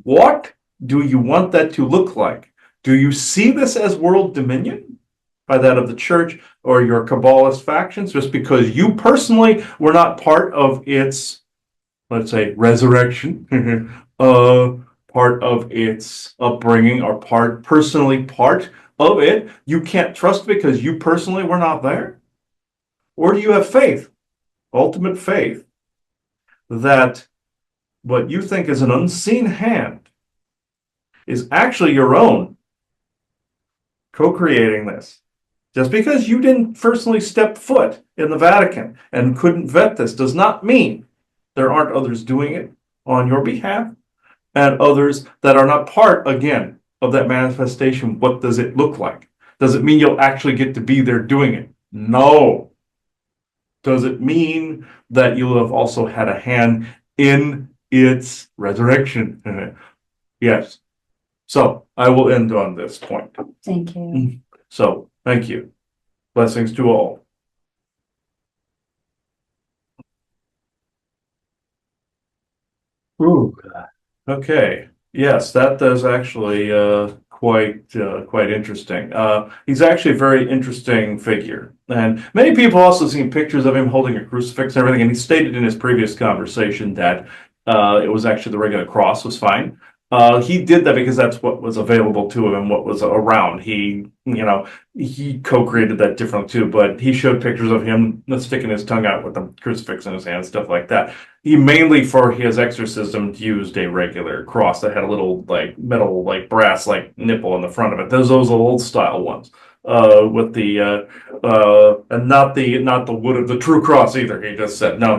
What do you want that to look like? Do you see this as world dominion by that of the church or your Kabbalist factions, just because you personally were not part of its, let's say, resurrection, part of its upbringing, or personally part of it, you can't trust because you personally were not there? Or do you have faith, ultimate faith, that what you think is an unseen hand is actually your own co-creating this? Just because you didn't personally step foot in the Vatican and couldn't vet this does not mean there aren't others doing it on your behalf, and others that are not part, again, of that manifestation. What does it look like? Does it mean you'll actually get to be there doing it? No. Does it mean that you'll have also had a hand in its resurrection? Yes. So I will end on this point. Thank you. So thank you. Blessings to all. Ooh. Okay. Yes, that does actually quite interesting. He's actually a very interesting figure, and many people also seen pictures of him holding a crucifix and everything. And he stated in his previous conversation that it was actually the regular cross was fine. He did that because that's what was available to him and what was around. He co-created that differently too, but he showed pictures of him sticking his tongue out with the crucifix in his hand, stuff like that. He mainly for his exorcism used a regular cross that had a little like metal like brass like nipple in the front of it. Those old style ones. With the and not the wood of the true cross either. He just said no,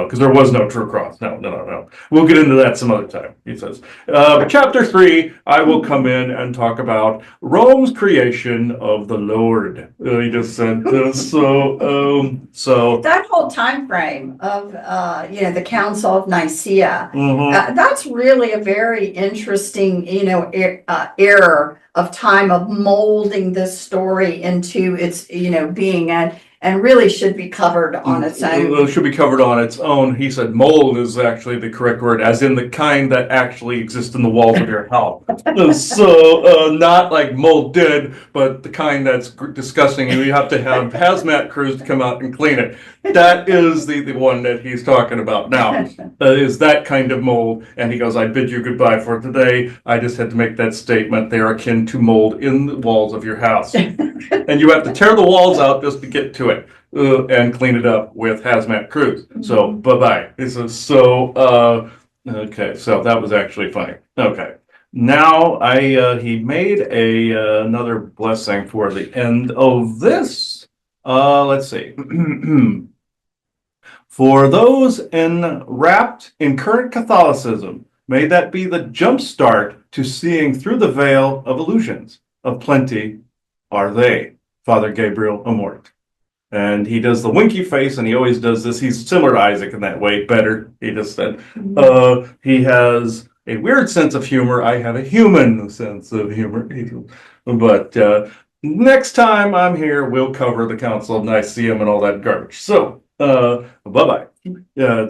because there was no true cross. No. We'll get into that some other time. He says, chapter 3. I will come in and talk about Rome's creation of the Lord. He just said so. That whole time frame of the Council of Nicaea, Mhm. that's really a very interesting era of time of molding this story into its being, and really should be covered on its own. Should be covered on its own. He said mold is actually the correct word, as in the kind that actually exists in the walls of your house. So, not like molded, but the kind that's disgusting, and you have to have hazmat crews to come out and clean it. That is the one that he's talking about now, is that kind of mold. And he goes, I bid you goodbye for today. I just had to make that statement. They are akin to mold in the walls of your house. And you have to tear the walls out just to get to it and clean it up with hazmat crews. So bye-bye. This is okay. So that was actually funny. Okay. Now he made another blessing for the end of this. Let's see. For those wrapped in current Catholicism, may that be the jump start to seeing through the veil of illusions. Of plenty are they, Father Gabriel Amort. And he does the winky face, and he always does this. He's similar to Isaac in that way, better. He just said, he has a weird sense of humor. I have a human sense of humor. But next time I'm here, we'll cover the Council of Nicaea and all that garbage. So, bye-bye.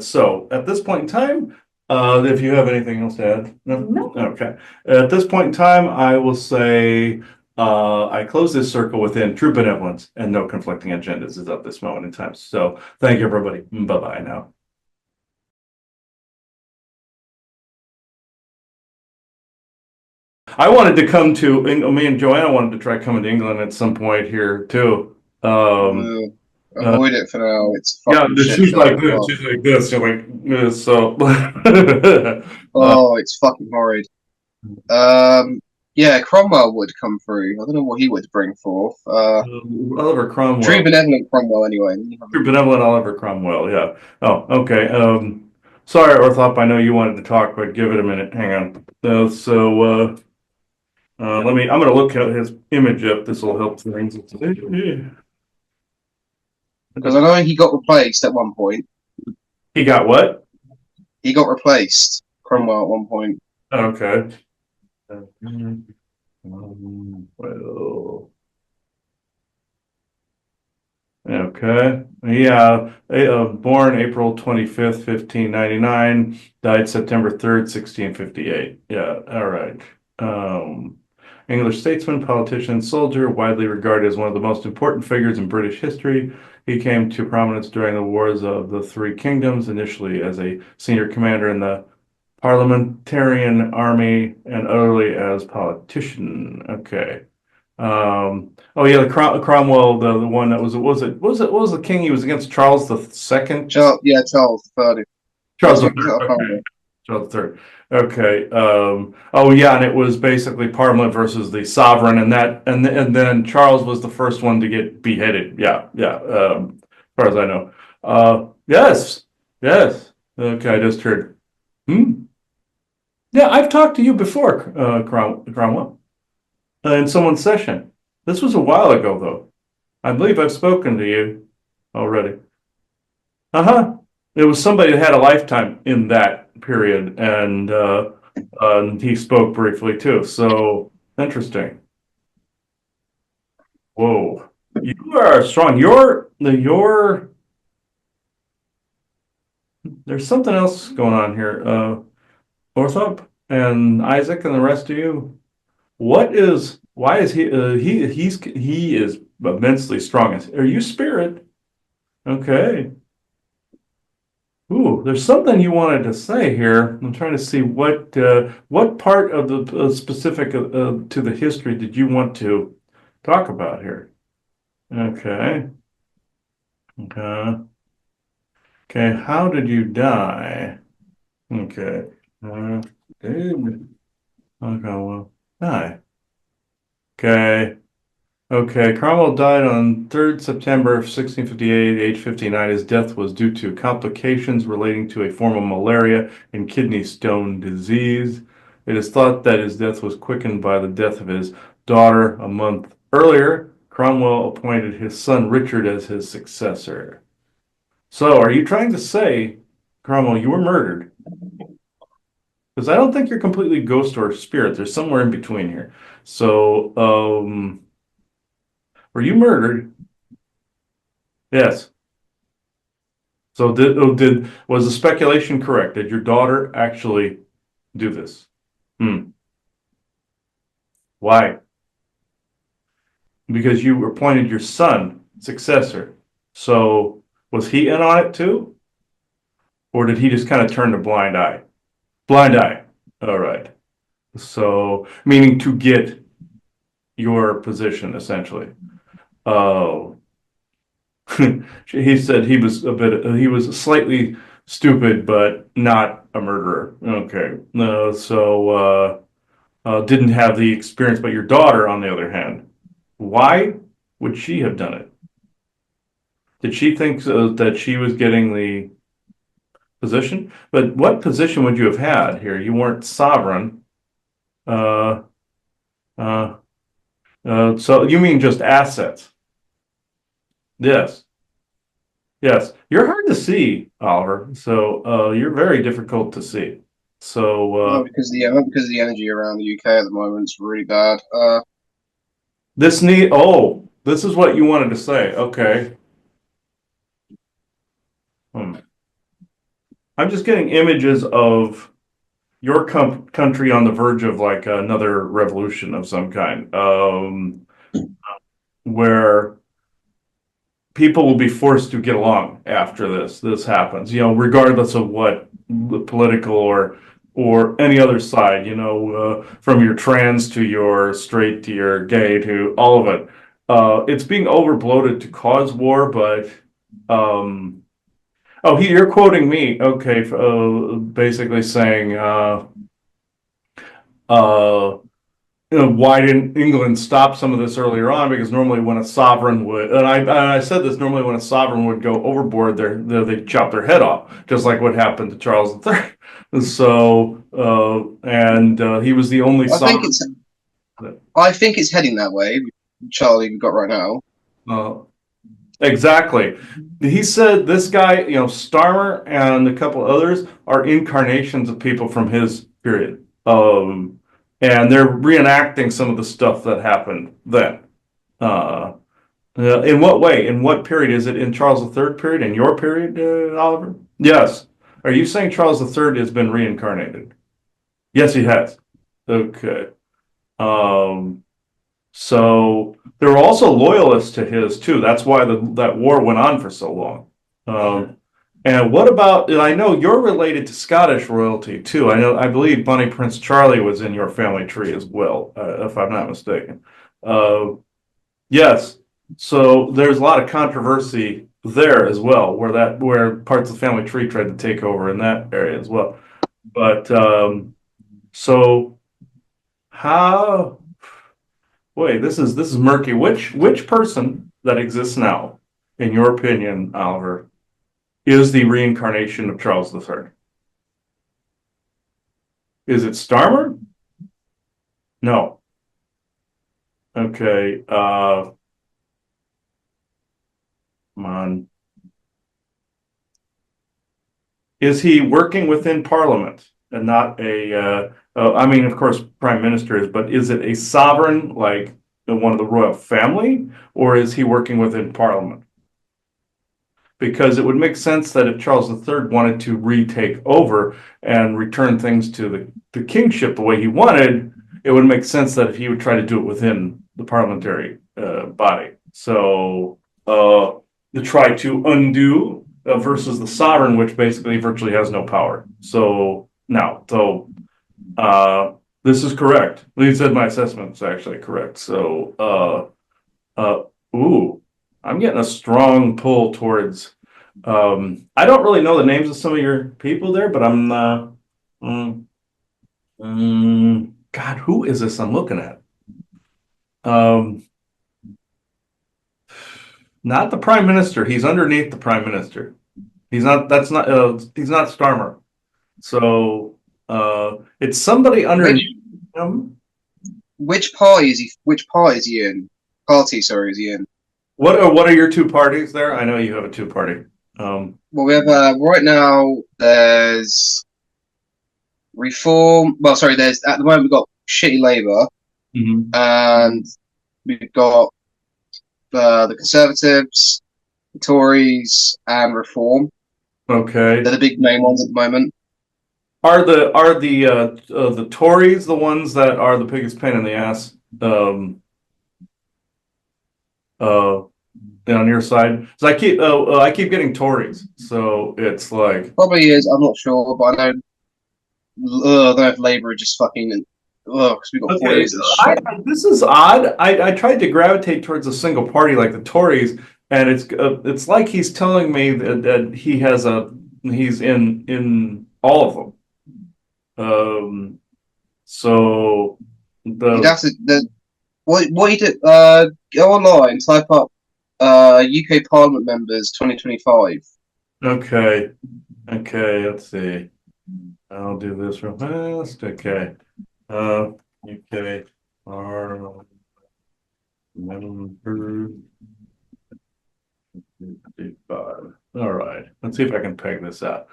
So, at this point in time, if you have anything else to add? No. Okay. At this point in time, I will say I close this circle within true benevolence and no conflicting agendas is at this moment in time. So thank you, everybody. Bye-bye now. I wanted to come to, me and Joanna wanted to try coming to England at some point here too. Avoid it for now. It's Yeah, fucking shit she's show. like this. She's like this. You're like this. So. Oh, it's fucking horrid. Yeah, Cromwell would come through. I don't know what he would bring forth. Oliver Cromwell. True benevolent Cromwell, anyway. True benevolent Oliver Cromwell. Yeah. Oh, okay. Sorry, Orthop. I know you wanted to talk, but give it a minute. Hang on. Let me. I'm going to look at his image up. This will help things. Because I know he got replaced at one point. He got what? He got replaced, Cromwell, at one point. Okay. Well. Okay. Yeah. Born April 25th, 1599. Died September 3rd, 1658. Yeah. All right. English statesman, politician, soldier, widely regarded as one of the most important figures in British history. He came to prominence during the Wars of the Three Kingdoms, initially as a senior commander in the Parliamentarian Army and early as politician. Okay. Oh yeah, the Cromwell, the one that was what was the king he was against? Charles the Second. Charles III. Charles the Third. Okay. Charles the Third. Okay. Oh yeah, and it was basically Parliament versus the sovereign, and then Charles was the first one to get beheaded. Yeah. As far as I know. Yes. Okay, I just heard. Yeah, I've talked to you before, Cromwell, in someone's session. This was a while ago, though. I believe I've spoken to you already. It was somebody that had a lifetime in that period, and he spoke briefly too. So interesting. Whoa, you are strong. There's something else going on here. Orthop and Isaac and the rest of you. why is he is immensely strong. Are you spirit? Okay. Ooh, there's something you wanted to say here. I'm trying to see what part of the specific to the history did you want to talk about here? Okay. Okay. Okay. How did you die? Okay. Uh, David. Okay. Well, die. Okay. Okay, Cromwell died on 3rd September 1658, age 59. His death was due to complications relating to a form of malaria and kidney stone disease. It is thought that his death was quickened by the death of his daughter a month earlier. Cromwell appointed his son Richard as his successor. So, are you trying to say, Cromwell, you were murdered? Because I don't think you're completely ghost or spirit. There's somewhere in between here. So, were you murdered? Yes. So was the speculation correct? Did your daughter actually do this? Hmm. Why? Because you appointed your son successor. So was he in on it too? Or did he just kind of turn a blind eye? Blind eye. All right. So meaning to get your position essentially. Oh, he said he was slightly stupid, but not a murderer. Okay. Didn't have the experience, but your daughter, on the other hand, why would she have done it? Did she think that she was getting the position? But what position would you have had here? You weren't sovereign. Uh, uh, so you mean just assets? Yes. Yes, you're hard to see, Oliver. So you're very difficult to see. So No, because the energy around the UK at the moment is really bad. this is what you wanted to say. Okay. Hmm. I'm just getting images of your country on the verge of like another revolution of some kind, where people will be forced to get along after this happens, regardless of what the political or any other side, from your trans to your straight to your gay to all of it. It's being overbloated to cause war, but you're quoting me. Okay, basically saying uh, why didn't England stop some of this earlier on? Because normally when a sovereign would, and I said this, normally when a sovereign would go overboard, they chop their head off, just like what happened to Charles III. So, and he was the only I think sovereign. it's I think it's heading that way. Charlie, we've got right now. Uh, exactly. He said this guy, Starmer and a couple others are incarnations of people from his period. And they're reenacting some of the stuff that happened then. Uh, in what way? In what period? Is it in Charles III period? In your period, Oliver? Yes. Are you saying Charles III has been reincarnated? Yes, he has. Okay. Um, so there were also loyalists to his too. That's why that war went on for so long. And what about? And I know you're related to Scottish royalty too. I believe Bonnie Prince Charlie was in your family tree as well, if I'm not mistaken. Uh, yes. So there's a lot of controversy there as well, where parts of the family tree tried to take over in that area as well. But so how? Boy, this is murky. Which person that exists now, in your opinion, Oliver, is the reincarnation of Charles III? Is it Starmer? No. Okay. Come on. Is he working within Parliament and not I mean, of course, Prime Minister is, but is it a sovereign like one of the royal family, or is he working within Parliament? Because it would make sense that if Charles III wanted to retake over and return things to the kingship the way he wanted, it would make sense that if he would try to do it within the parliamentary body. So to try to undo versus the sovereign, which basically virtually has no power. So now, this is correct. Lee said my assessment is actually correct. So ooh, I'm getting a strong pull towards. I don't really know the names of some of your people there, but I'm. God, who is this I'm looking at? Um, Not the prime minister. He's underneath the prime minister. He's not. That's not. He's not Starmer. So it's somebody Which underneath him. which party is he? Which party is he in? Party, sorry, is he in? What are your two parties there? I know you have a two party. Well, we have right now. There's Reform. Well, sorry. There's at the moment we've got shitty Labour, Mhm. and we've got the Conservatives, the Tories, and Reform. Okay. They're the big main ones at the moment. Are the Tories the ones that are the biggest pain in the ass? Uh, on your side, so I keep getting Tories, so it's like Probably is. I'm not sure, but I know. I don't know if Labour are just fucking. Because we've got 4 years of this shit. this is odd. I tried to gravitate towards a single party like the Tories, and it's like he's telling me that he's in all of them. So You'd the have to. What you do? Go online, type up UK Parliament members 2025. okay, let's see. I'll do this real fast. Okay. UK are member 55. All right. Let's see if I can peg this out.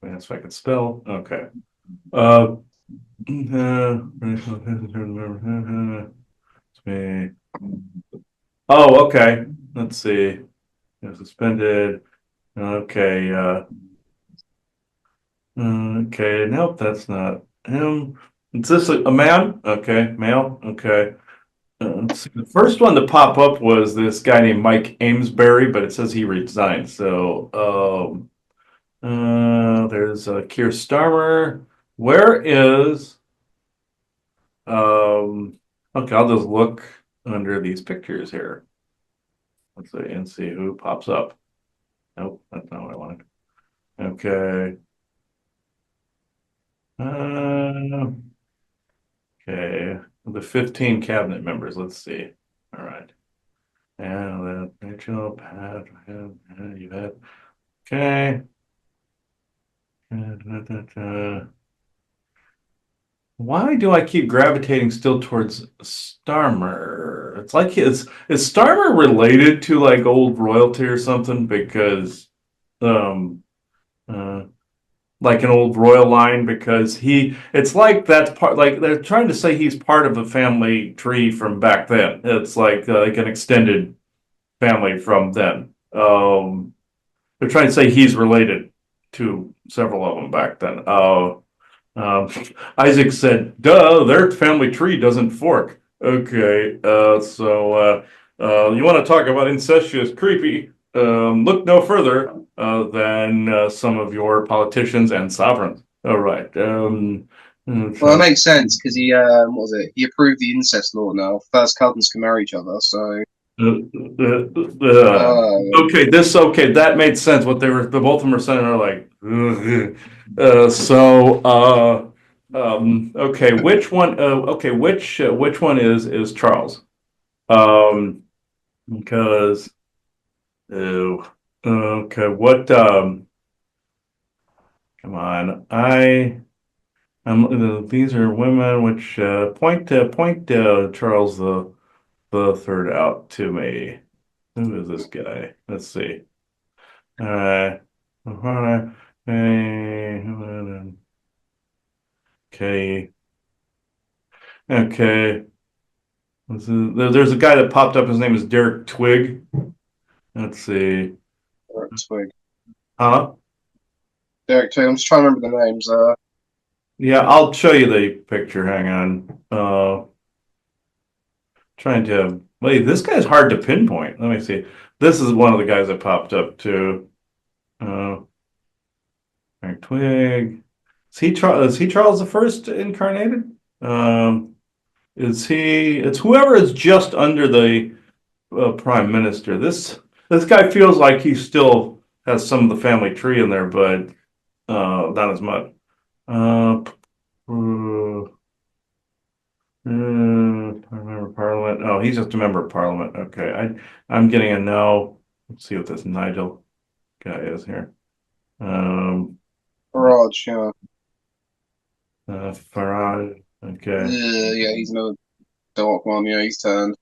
That's if I can spell. Okay. Uh, oh, okay. Let's see. Suspended. Okay. Okay. Nope, that's not him. Is this a man? Okay. Male? Okay. Let's see. The first one to pop up was this guy named Mike Amesbury, but it says he resigned. So, there's Keir Starmer. Where is okay, I'll just look under these pictures here. Let's see and see who pops up. Nope, that's not what I wanted. Okay. Uh, okay. The 15 cabinet members. Let's see. All right. And then Rachel, Pat, you had okay. Why do I keep gravitating still towards Starmer? It's like is Starmer related to like old royalty or something? Because um uh like an old royal line because it's like that's part like they're trying to say he's part of a family tree from back then. It's like an extended family from then. They're trying to say he's related to several of them back then. Um, Isaac said, "Duh, their family tree doesn't fork." Okay, you want to talk about incestuous, creepy? Look no further than some of your politicians and sovereigns. All right. Well, that makes sense because he what was it? He approved the incest law now. First cousins can marry each other. So okay, that made sense. What the both of them are saying are like, ugh. Okay, which one? Okay, which one is Charles? Um, because okay, what? Come on, these are women. Which point Charles the third out to me. Who is this guy? Let's see. Uh, okay. Okay. There's a guy that popped up. His name is Derek Twig. Let's see. Derek Twig. Huh? Derek Twig. I'm just trying to remember the names. Yeah, I'll show you the picture. Hang on. Trying to wait. This guy's hard to pinpoint. Let me see. This is one of the guys that popped up too. Uh, Frank Twig. Is he Charles the First incarnated? Is he? It's whoever is just under the prime minister. This guy feels like he still has some of the family tree in there, but not as much. Uh, member of Parliament. Oh, he's just a member of Parliament. Okay, I'm getting a no. Let's see what this Nigel guy is here. Raj, yeah. Farage. Okay. Yeah, he's another dark one. Yeah, he's turned.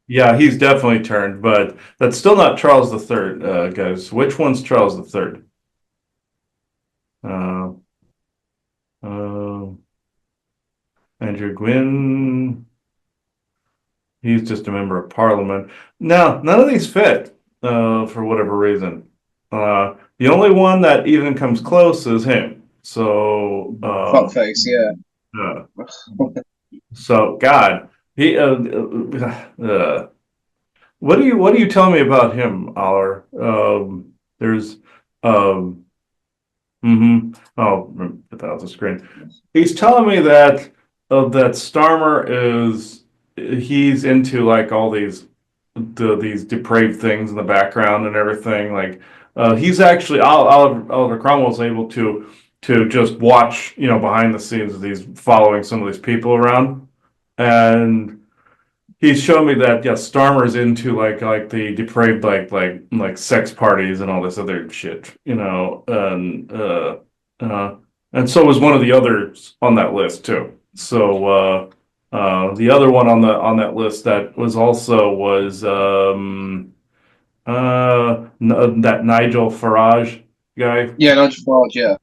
Yeah, he's definitely turned, but that's still not Charles the Third, guys. Which one's Charles the Third? Uh, Andrew Gwynn. He's just a member of Parliament. No, none of these fit, for whatever reason. The only one that even comes close is him. So, Fuckface, yeah. uh, so God, he. What do you tell me about him, Aller? There's, um, oh, put that off the screen. He's telling me that that Starmer is he's into like all these depraved things in the background and everything. Like he's actually Oliver Cromwell's able to just watch, you know, behind the scenes of these following some of these people around, and he's shown me that Starmer's into like the depraved like sex parties and all this other shit, you know, and so was one of the others on that list too. So the other one on that list that was also was that Nigel Farage guy. Yeah, Nigel Farage, yeah.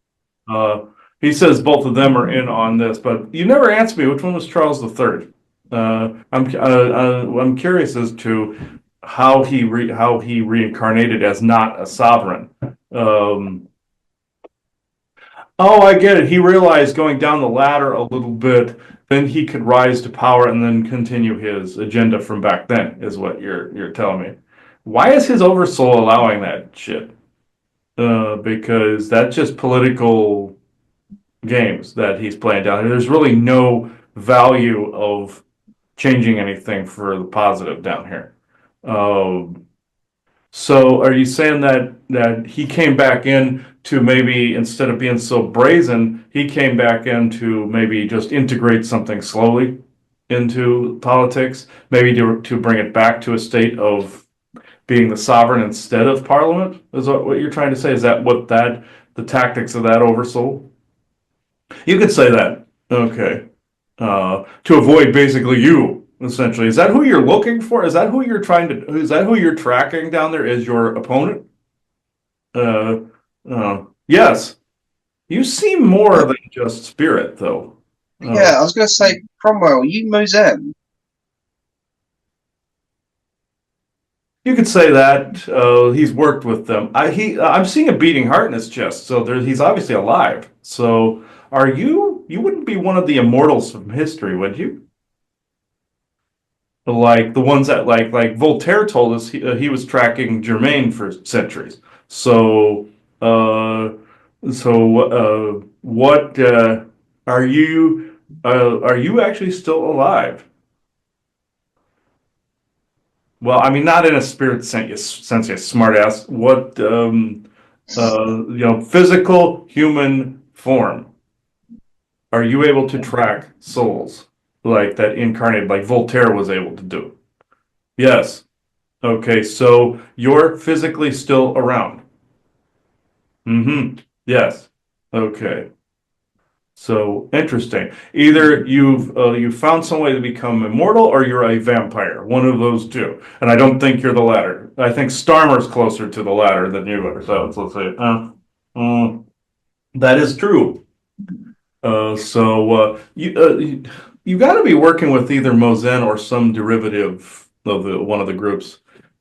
Uh, he says both of them are in on this, but you never answered me which one was Charles the Third. I'm curious as to how he reincarnated as not a sovereign. Um, oh, I get it. He realized going down the ladder a little bit, then he could rise to power and then continue his agenda from back then. Is what you're telling me. Why is his oversoul allowing that shit? Because that's just political games that he's playing down. There's really no value of changing anything for the positive down here. Um, so are you saying that he came back in to maybe instead of being so brazen, he came back in to maybe just integrate something slowly into politics, maybe to bring it back to a state of being the sovereign instead of parliament? Is that what you're trying to say? Is that what the tactics of that oversoul? You could say that. Okay. To avoid basically you, essentially. Is that who you're looking for? Is that who you're trying to, is that who you're tracking down there as your opponent? Uh, yes. You seem more than just spirit, though. Yeah, I was going to say, Cromwell, you Mosen. You could say that. He's worked with them. I'm seeing a beating heart in his chest, so he's obviously alive. So, are you? You wouldn't be one of the immortals from history, would you? Like the ones that like Voltaire told us he was tracking Germain for centuries. So uh, what are you actually still alive? Well, I mean, not in a spirit sense, you smart ass. What you know, physical human form. Are you able to track souls like that incarnated, like Voltaire was able to do? Yes. Okay, so you're physically still around. Mm-hmm. Yes. Okay. So interesting. Either you've found some way to become immortal, or you're a vampire. One of those two. And I don't think you're the latter. I think Starmer's closer to the latter than you are. So let's say, that is true. You got to be working with either Mozen or some derivative of the one of the groups.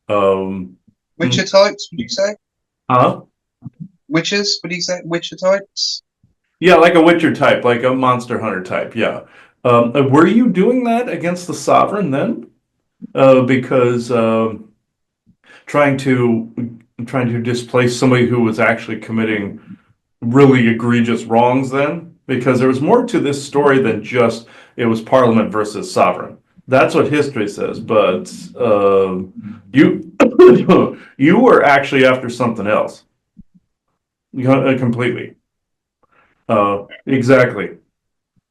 Um, Witcher types, would you say? huh? Witches, would you say? Witcher types? Yeah, like a Witcher type, like a Monster Hunter type. Yeah. Were you doing that against the Sovereign then? Because trying to trying to displace somebody who was actually committing really egregious wrongs then? Because there was more to this story than just it was Parliament versus Sovereign. That's what history says, but you you were actually after something else. Completely. Exactly.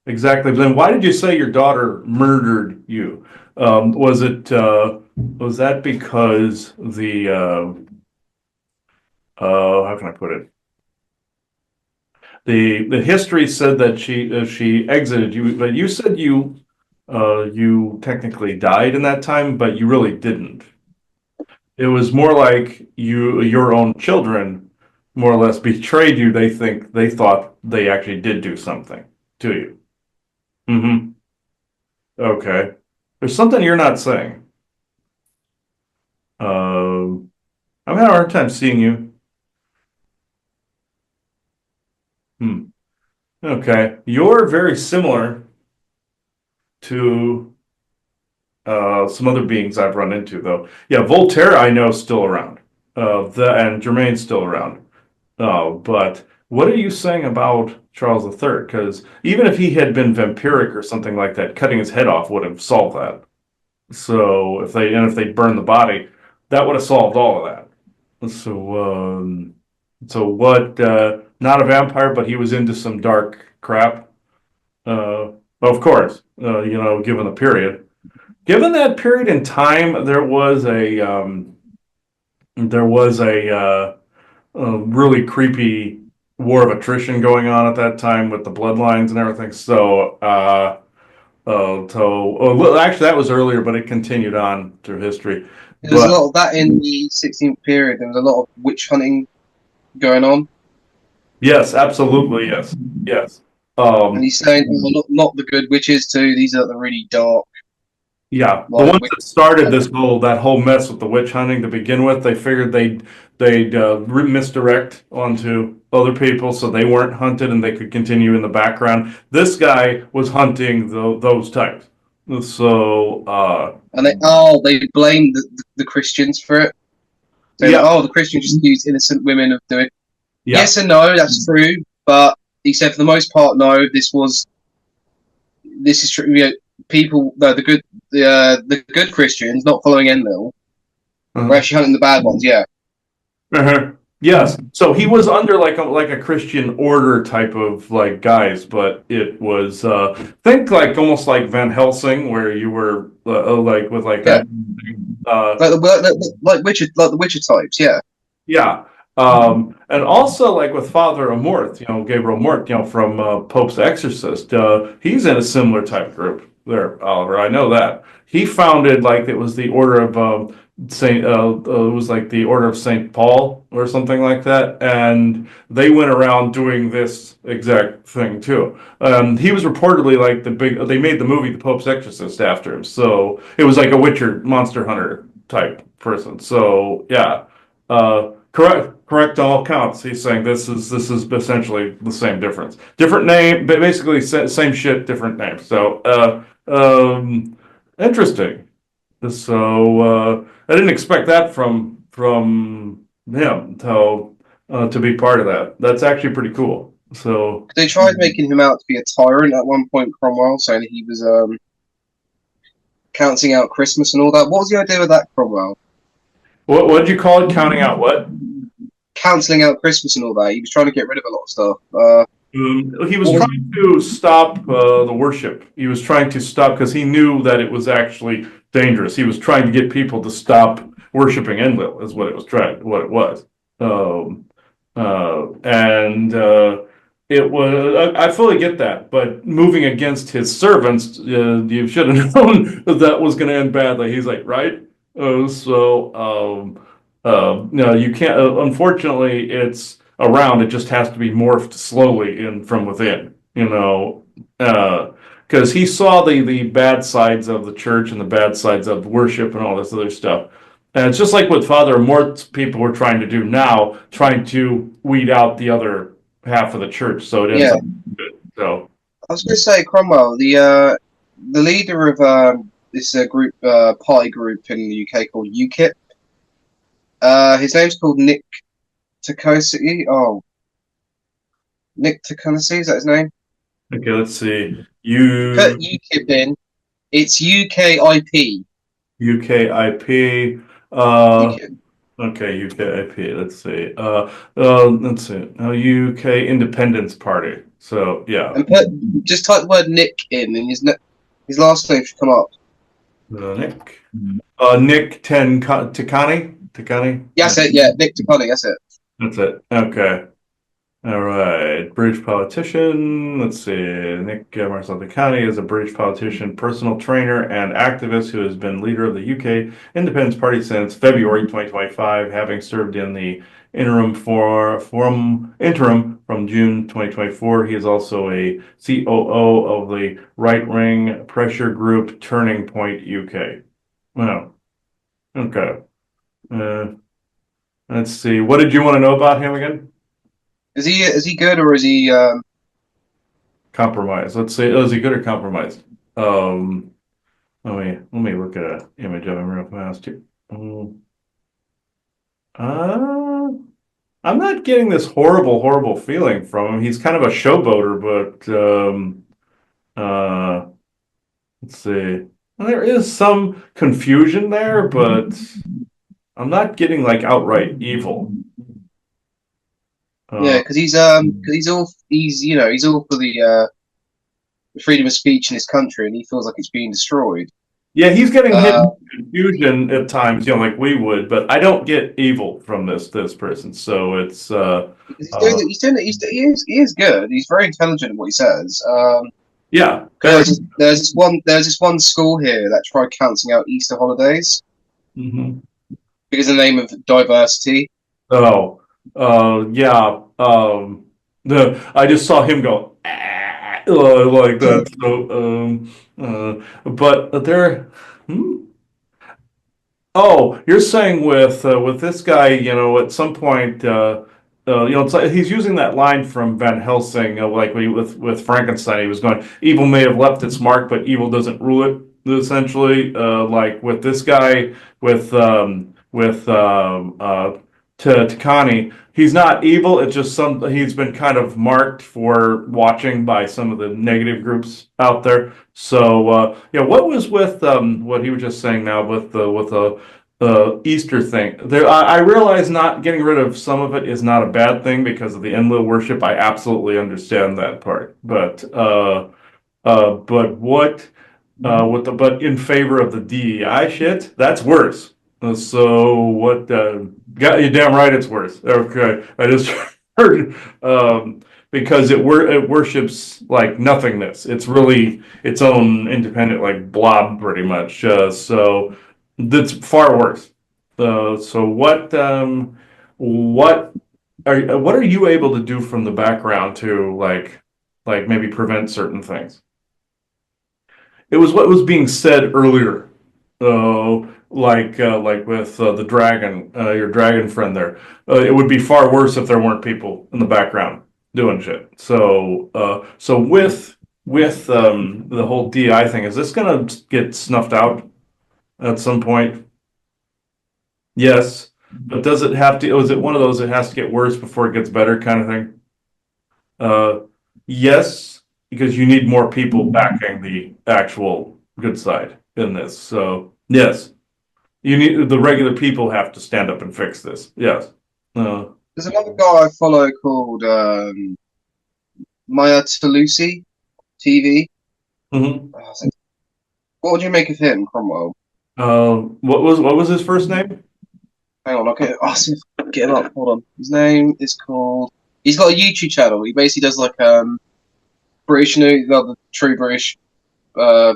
Exactly. Then why did you say your daughter murdered you? Was that because the how can I put it? The history said that she exited you, but you said you technically died in that time, but you really didn't. It was more like your own children more or less betrayed you. They thought they actually did do something to you. Mm-hmm. Okay. There's something you're not saying. I'm having a hard time seeing you. Hmm. Okay. You're very similar to some other beings I've run into, though. Yeah, Voltaire I know is still around. And Germain's still around. But what are you saying about Charles III? Because even if he had been vampiric or something like that, cutting his head off would have solved that. So if they burned the body, that would have solved all of that. So what? Not a vampire, but he was into some dark crap. Of course, given the period. Given that period in time, there was a really creepy war of attrition going on at that time with the bloodlines and everything. Well, actually, that was earlier, but it continued on through history. There's a But lot of that in the 16th period. There was a lot of witch hunting going on, yes, absolutely, yes, yes. and Um, he's saying, oh, not the good witches too. These are the really dark, Yeah, the like ones witches. that started that whole mess with the witch hunting to begin with, they figured they'd misdirect onto other people so they weren't hunted and they could continue in the background. This guy was hunting those types. So And they blame the Christians for it, saying, yeah, oh, the Christians just accused innocent women of doing. yeah. Yes and no, that's true, but he said for the most part, no. This is true. You know, people, no, the good Christians not following Enlil were Uh-huh. actually hunting the bad ones. Yeah, Uh-huh. Yes. So he was under like a Christian order type of like guys, but it was think like almost like Van Helsing where you were like with like yeah, that uh like the Witcher types. Yeah, yeah. And also like with Father Amorth, Gabriel Amorth, from Pope's Exorcist, he's in a similar type group there, Oliver. I know that. He founded like it was the order of Saint it was like the order of Saint Paul or something like that, and they went around doing this exact thing too. He was reportedly like they made the movie The Pope's Exorcist after him, so it was like a Witcher monster hunter type person. So yeah. Correct on all counts. He's saying this is essentially the same difference. Different name, but basically same shit, different name. So, interesting. I didn't expect that from him to be part of that. That's actually pretty cool. So, they tried making him out to be a tyrant at one point. Cromwell saying that he was counting out Christmas and all that. What was the idea with that, Cromwell? what'd you call it? Counting out what? Cancelling out Christmas and all that. He was trying to get rid of a lot of stuff. He was What was trying to stop the worship. He was trying to stop because he knew that it was actually dangerous. He was trying to get people to stop worshiping Enlil, is what it was. Um, and it was. I fully get that, but moving against his servants, you should have known that was going to end badly. He's like, right? No, you can't. Unfortunately, it's around. It just has to be morphed slowly in from within. Because he saw the bad sides of the church and the bad sides of worship and all this other stuff. And it's just like what Father Mort's people were trying to do now, trying to weed out the other half of the church, so it ends Yeah, up good. So I was going to say Cromwell, the leader of this group party group in the UK called UKIP. His name's called Nick Takosi. Oh, Nick Takosi, is that his name? okay, let's see. Put UKIP in. It's UKIP. UKIP. Uh, UKIP. okay, UKIP. Let's see. UK Independence Party. So yeah, And just type the word Nick in, and his last name should come up. Nick. Nick Takani. Takani. Yeah, Yeah, that's it. Yeah, Nick Takosi. That's it. that's it. Okay. All right, British politician. Let's see. Nick Marcel County is a British politician, personal trainer, and activist who has been leader of the UK Independence Party since February 2025, having served in the interim from June 2024. He is also a COO of the right-wing pressure group Turning Point UK. Wow. Okay. Uh, let's see. What did you want to know about him again? Is he good or is he? Compromise. Let's say, oh, is he good or compromised? Um, let me look at an image of him real fast here. Uh, I'm not getting this horrible feeling from him. He's kind of a showboater, but uh, let's see. Well, there is some confusion there, but I'm not getting like outright evil. Yeah, Uh, because he's all for the freedom of speech in his country, and he feels like it's being destroyed. yeah, he's getting hit Uh, with confusion at times, like we would, but I don't get evil from this person. So it's because uh he is good. He's very intelligent in what he says. yeah. There's this one school here that tried cancelling out Easter holidays Mhm. because in the name of diversity. Oh, yeah. The I just saw him go "Ah," like that. So but there. Hmm? Oh, you're saying with this guy, at some point, it's like he's using that line from Van Helsing, like with Frankenstein, he was going, "Evil may have left its mark, but evil doesn't rule it." Essentially, like with this guy, with Takani, he's not evil. It's just he's been kind of marked for watching by some of the negative groups out there. So yeah, what was with what he was just saying now with the Easter thing? There, I realize not getting rid of some of it is not a bad thing because of the Enlil worship. I absolutely understand that part, but but in favor of the DEI shit, that's worse. So what? Got you damn right, it's worse. Okay, I just heard because it worships like nothingness. It's really its own independent like blob, pretty much. So that's far worse. So what what are you able to do from the background to like maybe prevent certain things? It was what was being said earlier, like with the dragon, your dragon friend there. It would be far worse if there weren't people in the background doing shit. So with the whole DI thing, is this gonna get snuffed out at some point? Yes, but does it have to? Is it one of those that has to get worse before it gets better kind of thing? Uh, yes, because you need more people backing the actual good side in this. So yes, you need the regular people have to stand up and fix this. Yes. Uh, There's another guy I follow called Maya Talusi TV. mhm. What would you make of him, Cromwell? What was his first name? Hang on, okay. I'll see if I can get him up. Hold on. His name is called. He's got a YouTube channel. He basically does like British news, the true British uh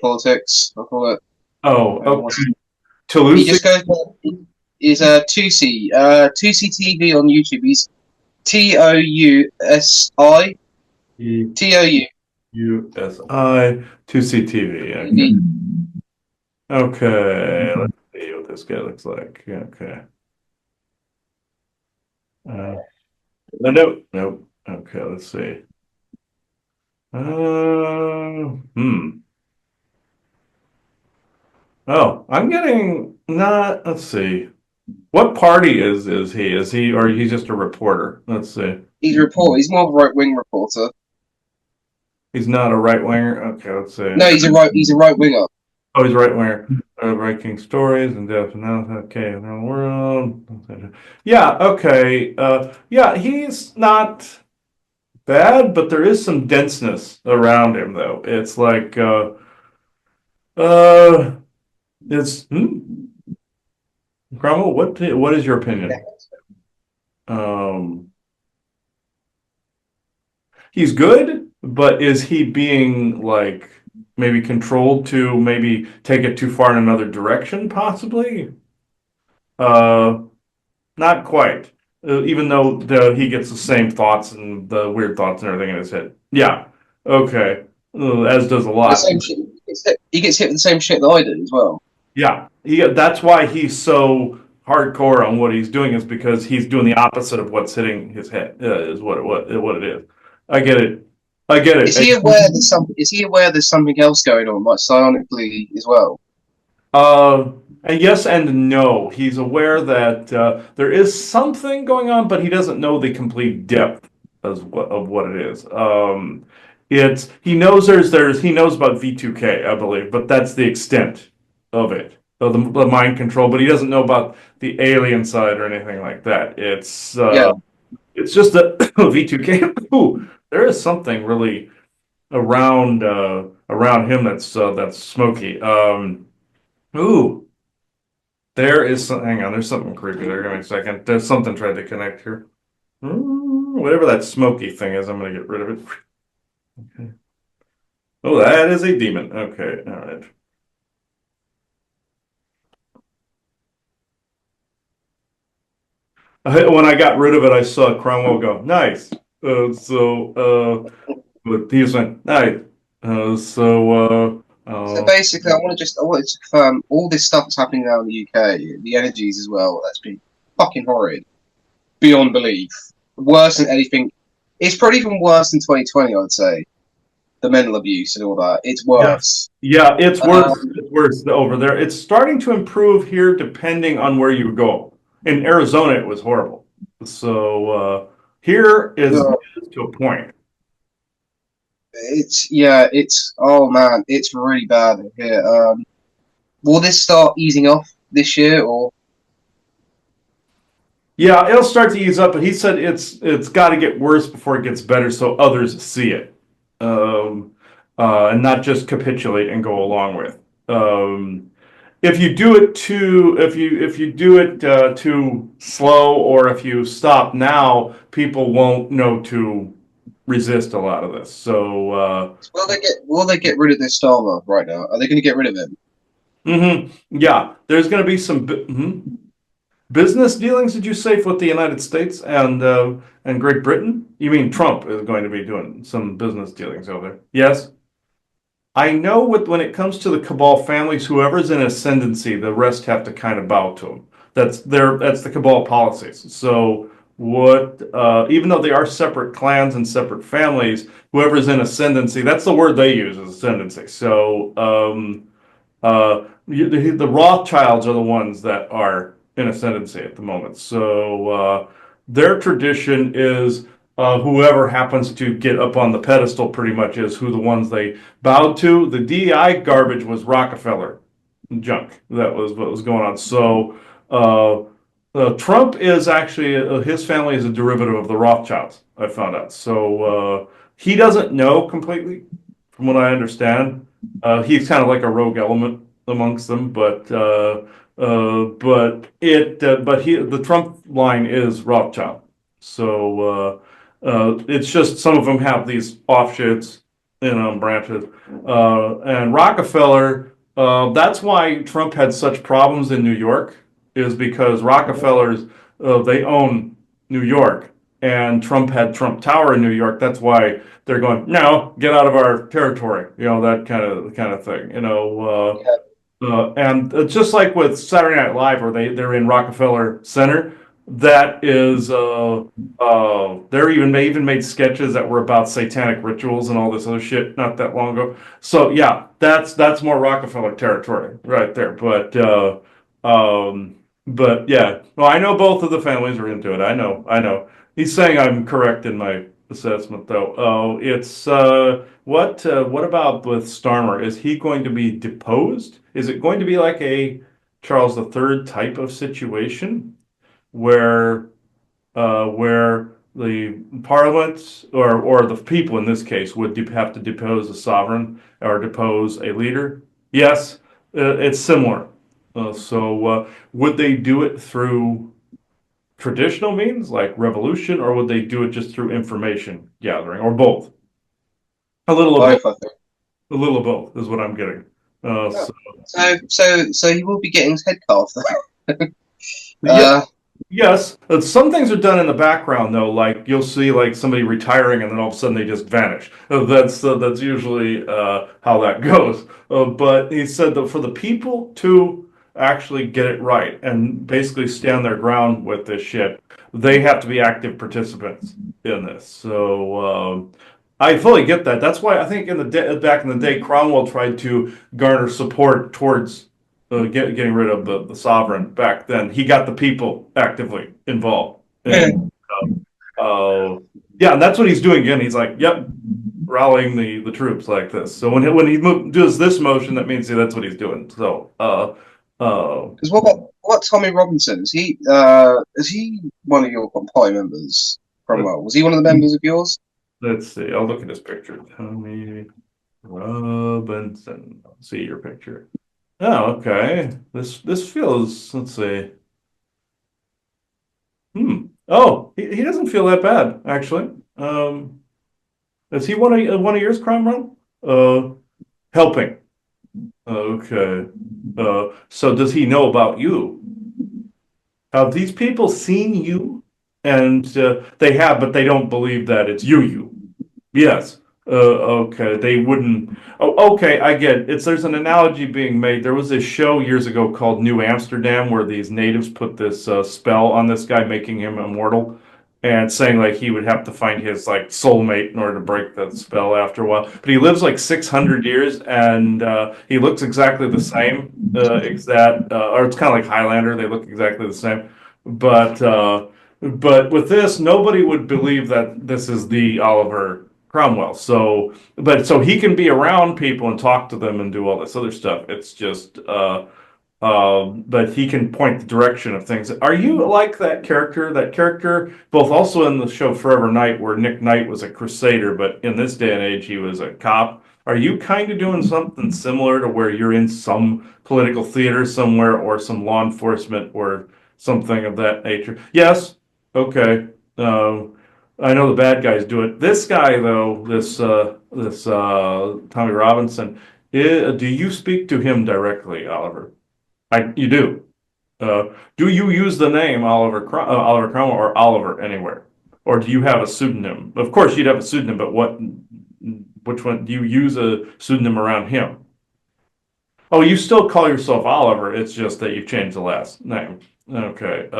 politics. I call it. Oh, Hang on, okay. he Toulouse. just goes. He's Tusi Tusi TV on YouTube. He's Tousi TOU USI 2CTV. Okay. TV. Okay. Let's see what this guy looks like. Okay. Uh, no, nope. Okay, let's see. Hmm. Oh, I'm getting not. Let's see. What party is he? Is he or he's just a reporter? Let's see. He's a reporter. He's more of a right wing reporter. He's not a right winger. Okay, let's No, see. he's a right winger. Oh, he's right winger. Writing stories and depth analysis. Okay, around the world. Yeah. Okay. Yeah, he's not bad, but there is some denseness around him, though. It's like, uh, it's Cromwell. What is your opinion? Um, he's good, but is he being like maybe controlled to maybe take it too far in another direction, possibly? Uh, Not quite. Even though he gets the same thoughts and the weird thoughts and everything in his head. Yeah. Okay. As does a The lot. same shit. He gets hit with the same shit that I did as well. Yeah. That's why he's so hardcore on what he's doing is because he's doing the opposite of what's hitting his head. Is what it is. I get it. I get Is it. he aware there's some? Is he aware there's something else going on, like psionically as well? Uh, and yes and no. He's aware that there is something going on, but he doesn't know the complete depth of what it is. It's he knows there's he knows about V2K, I believe, but that's the extent of it, of the mind control. But he doesn't know about the alien side or anything like that. Yeah. It's just that V2K. Ooh, there is something really around him that's smoky. Ooh. There is some, hang on, there's something creepy there. Give me a second. There's something trying to connect here. Whatever that smoky thing is, I'm going to get rid of it. Okay. Oh, that is a demon. Okay, all right. When I got rid of it, I saw Cromwell go, nice. But he was like, nice. So basically, I wanted to confirm all this stuff that's happening now in the UK, the energies as well. That's been fucking horrid, beyond belief. Worse than anything. It's probably even worse than 2020. I would say the mental abuse and all that. It's yeah, worse. yeah, it's worse. Um, It's worse over there. It's starting to improve here, depending on where you go. In Arizona, it was horrible. So here is to a point. it's oh man, it's really bad here. Will this start easing off this year or? Yeah, it'll start to ease up, but he said it's got to get worse before it gets better, so others see it, um, and not just capitulate and go along with. Um, if you do it too, if you do it too slow, or if you stop now, people won't know to resist a lot of this. So, Will they get rid of this Starmer right now? Are they going to get rid of him? yeah, there's going to be some. Business dealings, did you say, with the United States and Great Britain? You mean Trump is going to be doing some business dealings over there? Yes. I know when it comes to the cabal families, whoever's in ascendancy, the rest have to kind of bow to them. That's the cabal policies. So even though they are separate clans and separate families, whoever's in ascendancy, that's the word they use is ascendancy. So the Rothschilds are the ones that are in ascendancy at the moment. So their tradition is whoever happens to get up on the pedestal pretty much is who the ones they bowed to. The DEI garbage was Rockefeller junk. That was what was going on. So Trump is actually his family is a derivative of the Rothschilds. I found out. So he doesn't know completely, from what I understand. He's kind of like a rogue element amongst them, but the Trump line is Rothschild. So it's just some of them have these offshoots, branches, and Rockefeller. That's why Trump had such problems in New York, is because Rockefellers they own New York, and Trump had Trump Tower in New York. That's why they're going, no, get out of our territory, that kind of thing, and just like with Saturday Night Live, where they're in Rockefeller Center, that is they're even made sketches that were about satanic rituals and all this other shit not that long ago. So yeah, that's more Rockefeller territory right there. But yeah, well, I know both of the families are into it. I know. He's saying I'm correct in my assessment, though. Oh, it's what about with Starmer? Is he going to be deposed? Is it going to be like a Charles III type of situation where where the parliament or the people in this case would have to depose a sovereign or depose a leader? Yes, it's similar. Would they do it through traditional means like revolution, or would they do it just through information gathering, or both? A little of both. Both, I think. A little of both is what I'm getting. Uh, Yeah. so, So he will be getting his head cut off. yeah, uh, yes, some things are done in the background though. Like you'll see, like somebody retiring, and then all of a sudden they just vanish. That's usually how that goes. But he said that for the people to actually get it right and basically stand their ground with this shit, they have to be active participants in this. I fully get that. That's why I think back in the day, Cromwell tried to garner support towards getting rid of the sovereign back then. He got the people actively involved. And yeah, and that's what he's doing again. He's like, yep, rallying the troops like this. So does this motion, that means that's what he's doing. Because what Tommy Robinson is he one of your party members? Let, Cromwell, was he one of the members of yours? let's see. I'll look at his picture. Tommy Robinson. See your picture. Oh, okay. This feels. Let's see. Oh, he doesn't feel that bad actually. Is he one of yours, Crime Run? Helping. Okay. So does he know about you? Have these people seen you? And they have, but they don't believe that it's you. Yes. Okay. They wouldn't. Oh, okay. I get it. There's an analogy being made. There was this show years ago called New Amsterdam where these natives put this spell on this guy, making him immortal, and saying like he would have to find his like soulmate in order to break that spell after a while. But he lives like 600 years, and he looks exactly the same. Or it's kind of like Highlander. They look exactly the same, but. But with this, nobody would believe that this is the Oliver Cromwell. So he can be around people and talk to them and do all this other stuff. It's just, but he can point the direction of things. Are you like that character? That character, both also in the show Forever Knight, where Nick Knight was a crusader, but in this day and age, he was a cop. Are you kind of doing something similar to where you're in some political theater somewhere or some law enforcement or something of that nature? Yes. Okay. I know the bad guys do it. This guy, though, this Tommy Robinson, do you speak to him directly, Oliver? You do. Do you use the name Oliver Cromwell or Oliver anywhere, or do you have a pseudonym? Of course, you'd have a pseudonym, but which one do you use a pseudonym around him? Oh, you still call yourself Oliver. It's just that you've changed the last name. Okay.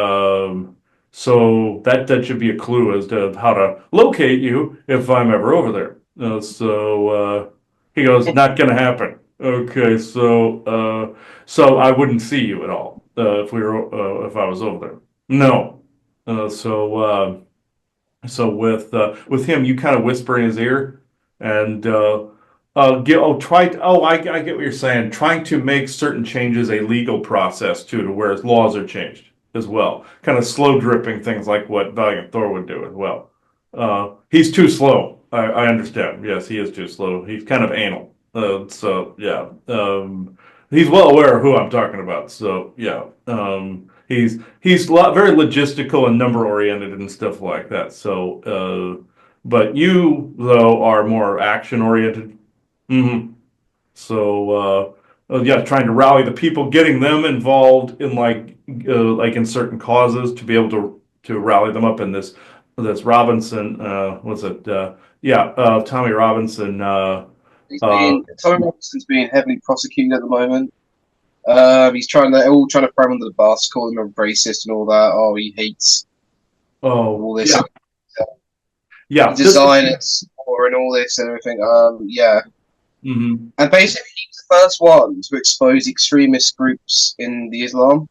So that should be a clue as to how to locate you if I'm ever over there. He goes, not gonna happen. Okay, so I wouldn't see you at all if I was over there. No. Uh, so uh, so with him, you kind of whisper in his ear and I get what you're saying. Trying to make certain changes a legal process too, to where laws are changed as well. Kind of slow dripping things like what Valiant Thor would do as well. He's too slow. I understand. Yes, he is too slow. He's kind of anal. So yeah. He's well aware of who I'm talking about. So yeah. Very logistical and number oriented and stuff like that. But you though are more action oriented. Hmm. Yeah, trying to rally the people, getting them involved in like in certain causes to be able to rally them up in this Robinson. What's it? Yeah, Tommy Robinson. Uh, Tommy Robinson's being heavily prosecuted at the moment. He's trying to all trying to throw him under the bus, call him a racist and all that. Oh, he hates Oh, all this. yeah, The yeah. This. designers and all this and everything. Yeah, Mhm. and basically he was the first one to expose extremist groups in the Islam.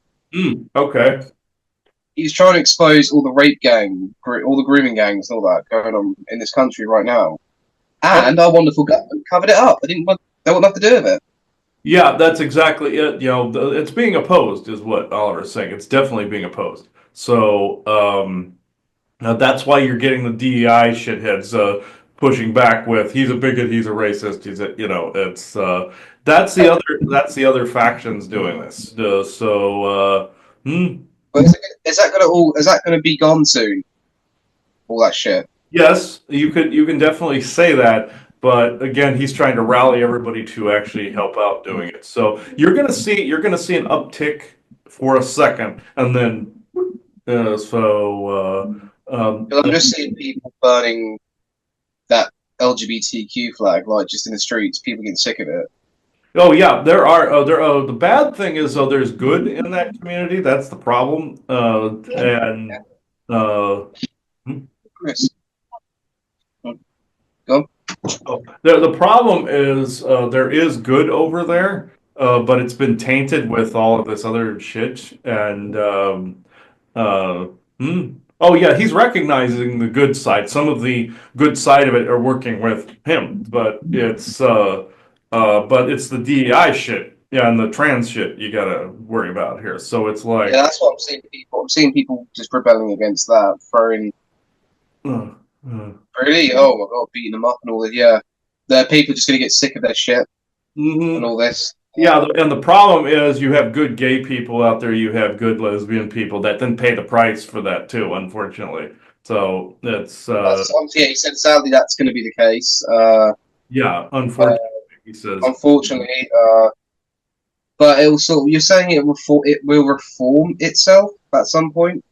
Okay. He's trying to expose all the rape gang, all the grooming gangs, and all that going on in this country right now. Oh, And our wonderful government covered it up. They want nothing to do with it. yeah, that's exactly it. It's being opposed, is what Oliver's saying. It's definitely being opposed. So, that's why you're getting the DEI shitheads pushing back with he's a bigot, he's a racist, he's a that's the other factions doing this. But is that gonna be gone soon? All that shit. Yes, you can definitely say that, but again, he's trying to rally everybody to actually help out doing it. So you're gonna see an uptick for a second, and then Because I'm just seeing people burning that LGBTQ flag, like just in the streets. People getting sick of it. oh yeah, there. The bad thing is though, there's good in that community. That's the problem. And uh, hmm? Chris, go. Oh, the problem is there is good over there, but it's been tainted with all of this other shit. And uh, oh yeah, he's recognizing the good side. Some of the good side of it are working with him, but it's the DEI shit, yeah, and the trans shit you gotta worry about here. So it's Yeah, like, that's what I'm seeing. I'm seeing people just rebelling against that, throwing uh, uh, really. Oh my god, beating them up and all this. Yeah, the people just gonna get sick of their shit and mhm. all this. Yeah, and the problem is you have good gay people out there, you have good lesbian people that then pay the price for that too, unfortunately. So it's Yeah, he said sadly that's going to be the case. yeah, Uh, unfortunately, he says. Unfortunately, but it will sort. You're saying it will reform itself at some point.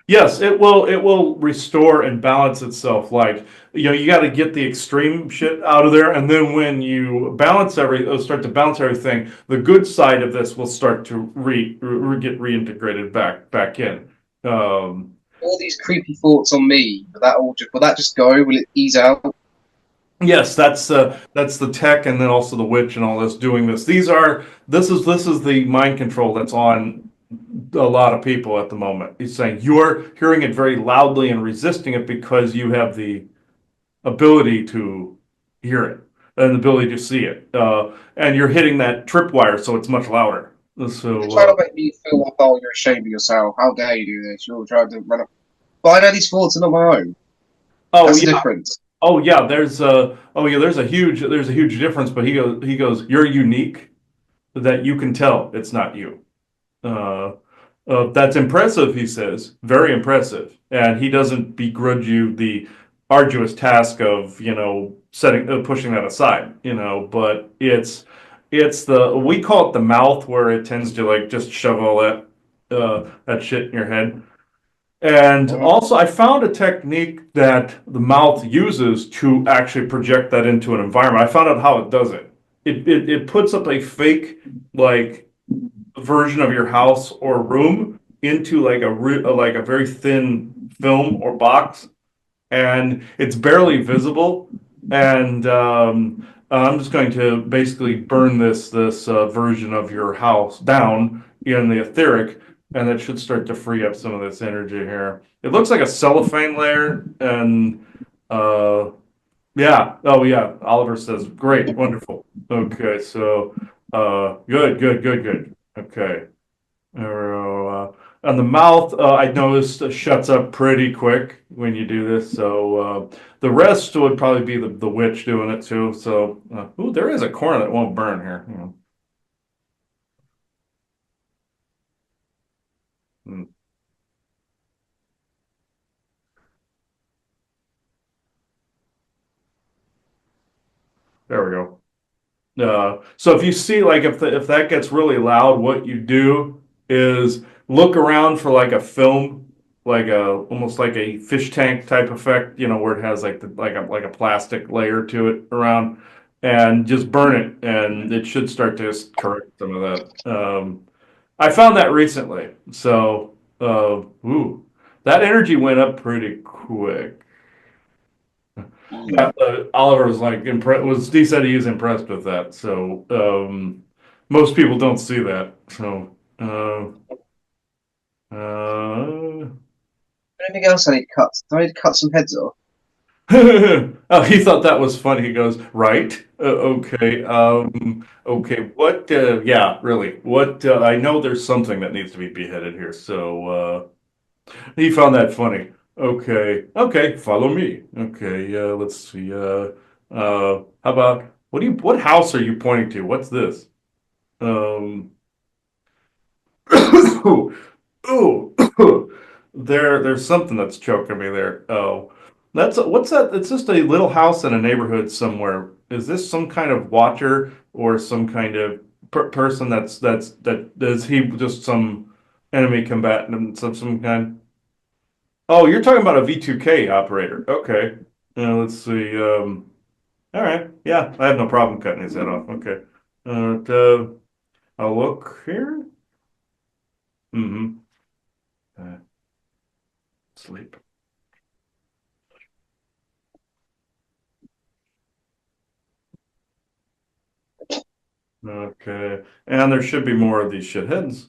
Yes, it will restore and balance itself. Like, you got to get the extreme shit out of there, and then when you start to balance everything, the good side of this will start to get reintegrated back in. Um, All these creepy thoughts on me, will that just go? Will it ease out? Yes, that's the tech, and then also the witch and all this doing this. This is the mind control that's on a lot of people at the moment. He's saying you're hearing it very loudly and resisting it because you have the ability to hear it and the ability to see it, and you're hitting that tripwire, so it's much louder. You're So trying to make me feel like oh, you're ashamed of yourself. How dare you do this? You're trying to run up. But I know these thoughts are not my own. oh That's the yeah, difference. there's a huge difference. But he goes, you're unique, that you can tell it's not you. Uh, that's impressive, he says. Very impressive. And he doesn't begrudge you the arduous task of, pushing that aside, but we call it the mouth where it tends to like just shove all that shit in your head. And Mhm. also, I found a technique that the mouth uses to actually project that into an environment. I found out how it does it. It puts up a fake, like, version of your house or room into like a very thin film or box, and it's barely visible. And I'm just going to basically burn this version of your house down in the etheric, and that should start to free up some of this energy here. It looks like a cellophane layer, and yeah. Oh, yeah. Oliver says, great, wonderful. Okay, so good. Okay. And the mouth, I noticed, shuts up pretty quick when you do this. So the rest would probably be the witch doing it too. So, ooh, there is a corner that won't burn here. Hmm, there we go. So if you see, like, if that gets really loud, what you do is look around for like a film, like a almost like a fish tank type effect, where it has like like a plastic layer to it around. and just burn it, and it should start to correct some of that. I found that recently, so ooh, that energy went up pretty quick. Yeah, Oliver was like impressed. He said he was impressed with that. So most people don't see that. So uh, Anything else I need to cut? Do I need to cut some heads off? oh, he thought that was funny. He goes, right? Okay. Okay. What? Yeah, really. What? I know there's something that needs to be beheaded here. So he found that funny. Okay. Okay. Follow me. Okay. Let's see. How about what house are you pointing to? What's this? Um, ooh, there's something that's choking me there. Oh, what's that? It's just a little house in a neighborhood somewhere. Is this some kind of watcher or some kind of person that is he just some enemy combatant of some kind? Oh, you're talking about a V2K operator. Okay. Let's see. All right. Yeah, I have no problem cutting his head off. Okay. I'll look here. Mm-hmm. Uh, Sleep. Okay. And there should be more of these shitheads.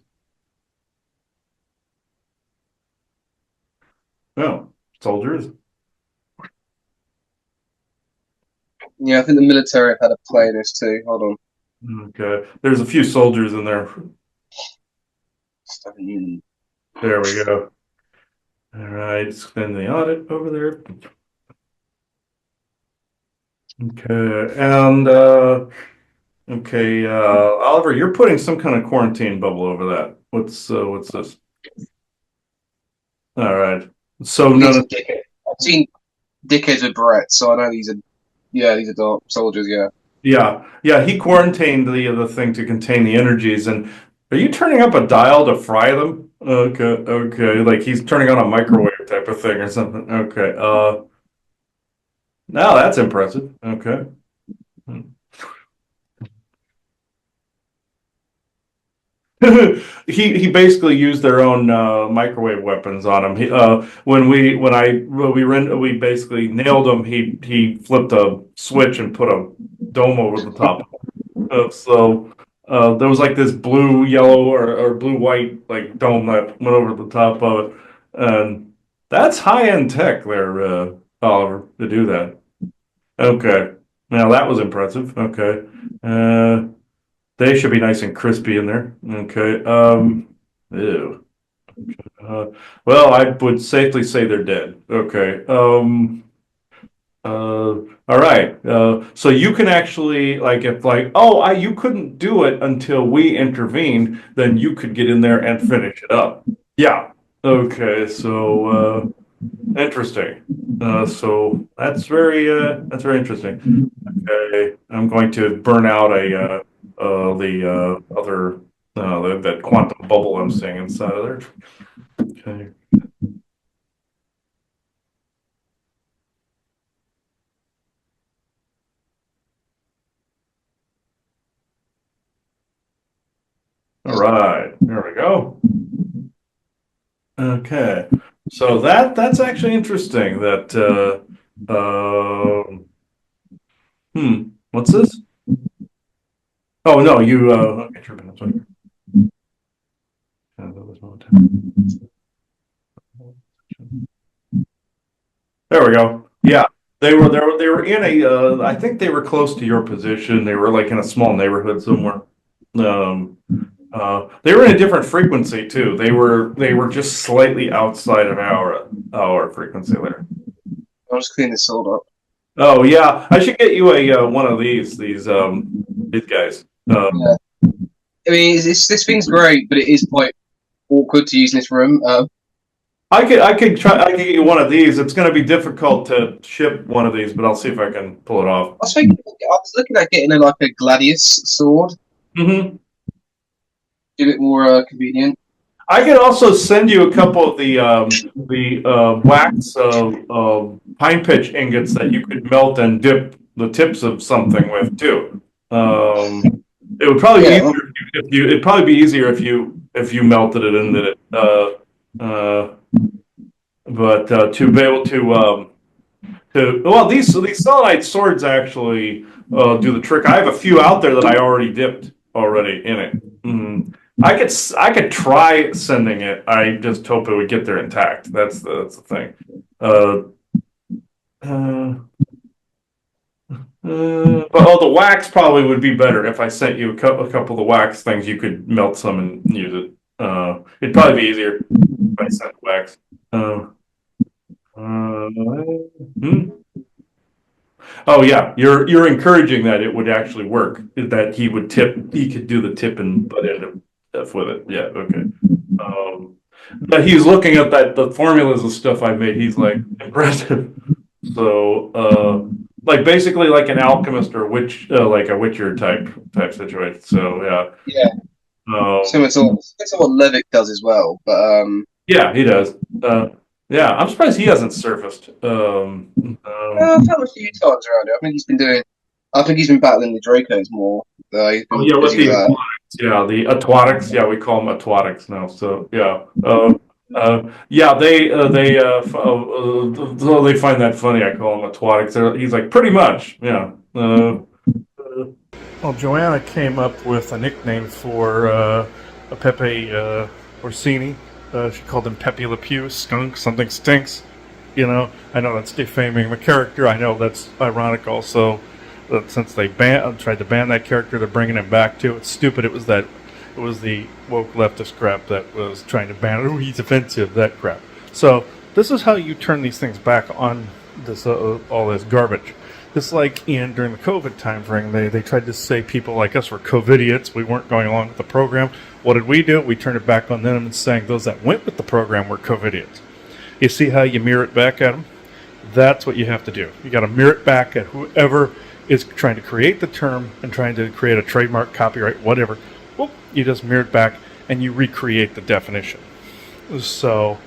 Oh, soldiers. Yeah, I think the military have had a play in this too. Hold on. Okay. There's a few soldiers in there. Hmm. There we go. All right. Spend the audit over there. Okay. And okay, Oliver, you're putting some kind of quarantine bubble over that. What's this? All right. So none These are of dickheads. I've seen dickheads with Barrettes, so I know these are. Yeah, these are dark soldiers. Yeah. yeah, he quarantined the thing to contain the energies. And are you turning up a dial to fry them? Okay, like he's turning on a microwave type of thing or something. Okay, now that's impressive. Okay. He basically used their own microwave weapons on him. When we basically nailed him. He flipped a switch and put a dome over the top. So there was like this blue yellow or blue white like dome that went over the top of it, and that's high end tech there, Oliver, to do that. Okay, now that was impressive. Okay, uh, they should be nice and crispy in there. Okay, ew. Uh, well, I would safely say they're dead. Okay. All right. So you can actually like if like oh you couldn't do it until we intervened, then you could get in there and finish it up. Yeah. Okay. So interesting. So that's very interesting. Okay. I'm going to burn out the other that quantum bubble I'm seeing inside of there. Okay. All right. There we go. Okay, so that's actually interesting. That what's this? Oh no, you okay, tripping. That's right. There we go. Yeah, they were in a. I think they were close to your position. They were like in a small neighborhood somewhere. Um, they were in a different frequency too. They were just slightly outside of our frequency there. I'll just clean this all up. Oh yeah, I should get you a one of these guys. Yeah. I mean, this thing's great, but it is quite awkward to use in this room. I could get you one of these. It's going to be difficult to ship one of these, but I'll see if I can pull it off. I was looking at getting like a gladius sword, Hmm. a bit more convenient. I can also send you a couple of the wax pine pitch ingots that you could melt and dip the tips of something with too. It would probably be Yeah, easier if you it'd probably be easier if you melted it and did it. But to be able to well, these selenite swords actually do the trick. I have a few out there that I already dipped already in it. I could try sending it. I just hope it would get there intact. That's the thing. Uh, uh, but the wax probably would be better if I sent you a couple of the wax things. You could melt some and use it. It'd probably be easier if I sent wax. Uh, hmm? Oh yeah, you're encouraging that it would actually work. That he could do the tip and butt end of stuff with it. Yeah, okay. But he's looking at the formulas and stuff I made. He's like impressive. So like basically like an alchemist or witch, like a Witcher type situation. So yeah, yeah. um, Similar to what Levick does as well, but yeah, he does. Yeah, I'm surprised he hasn't surfaced. I've found a few times around it. I think he's been battling the Dracos more. He's Oh been yeah, with busy with the that. yeah, the atwatics. Yeah, we call them atwatics now. So yeah, yeah, though they find that funny. I call them atwatics. He's like pretty much, yeah. Well, Joanna came up with a nickname for Pepe Orsini. She called him Pepe Le Pew, skunk, something stinks. You know, I know that's defaming the character. I know that's ironic also. That since they tried to ban that character, they're bringing him back too. It's stupid. It was the woke leftist crap that was trying to ban it. Oh, he's offensive. That crap. So this is how you turn these things back on this all this garbage. Just like during the COVID time frame, they tried to say people like us were COVIDiots. We weren't going along with the program. What did we do? We turned it back on them and saying those that went with the program were COVIDiots. You see how you mirror it back at them? That's what you have to do. You got to mirror it back at whoever is trying to create the term and trying to create a trademark, copyright, whatever. Well, you just mirror it back and you recreate the definition. So,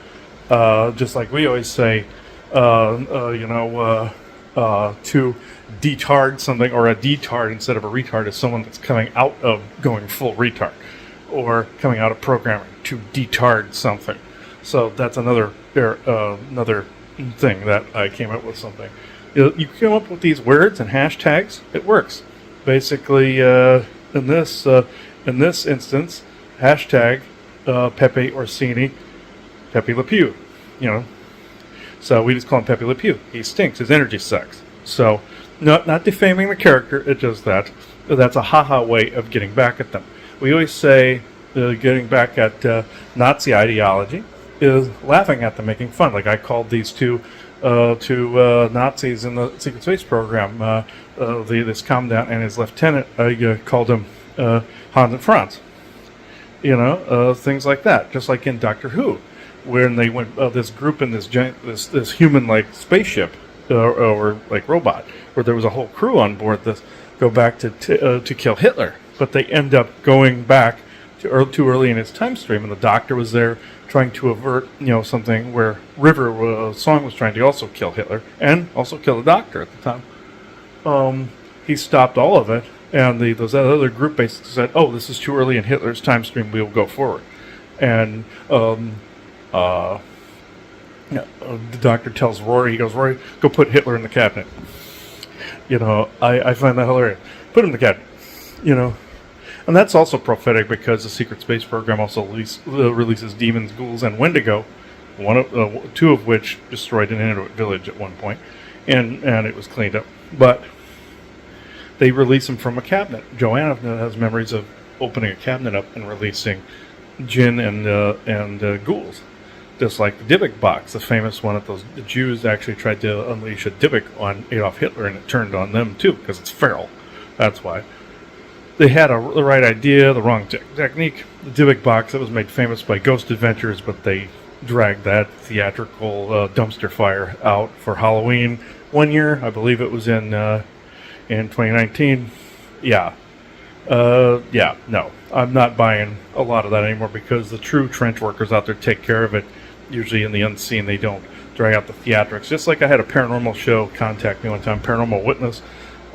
just like we always say, to detard something, or a detard instead of a retard is someone that's coming out of going full retard, or coming out of programming to detard something. So that's another thing that I came up with something. You come up with these words and hashtags, it works. Basically, in this instance, hashtag Pepe Orsini, Pepe Le Pew, you know. So we just call him Pepe Le Pew. He stinks. His energy sucks. So, not defaming the character. It's just that's a haha way of getting back at them. We always say getting back at Nazi ideology is laughing at them, making fun. Like I called these two Nazis in the secret space program. This commandant and his lieutenant. I called them Hans and Franz. You know, things like that. Just like in Doctor Who, when they went this group in this human-like spaceship or like robot, where there was a whole crew on board. This go back to kill Hitler, but they end up going back too early in his time stream, and the Doctor was there trying to avert something where River Song was trying to also kill Hitler and also kill the Doctor at the time. He stopped all of it, and those other group basically said, "Oh, this is too early in Hitler's time stream. We'll go forward." And the Doctor tells Rory, he goes, "Rory, go put Hitler in the cabinet." I find that hilarious. Put him in the cabinet. And that's also prophetic because the Secret Space Program also releases demons, ghouls, and Wendigo, two of which destroyed an Inuit village at one point, and it was cleaned up. But they release them from a cabinet. Joanna has memories of opening a cabinet up and releasing jinn and ghouls. Just like the Dybbuk box, the famous one that the Jews actually tried to unleash a Dybbuk on Adolf Hitler, and it turned on them too, because it's feral. That's why. They had the right idea, the wrong technique. The Dybbuk box, that was made famous by Ghost Adventures, but they dragged that theatrical dumpster fire out for Halloween one year. I believe it was in 2019. No. I'm not buying a lot of that anymore because the true trench workers out there take care of it. Usually in the unseen, they don't drag out the theatrics. Just like I had a paranormal show contact me one time, Paranormal Witness.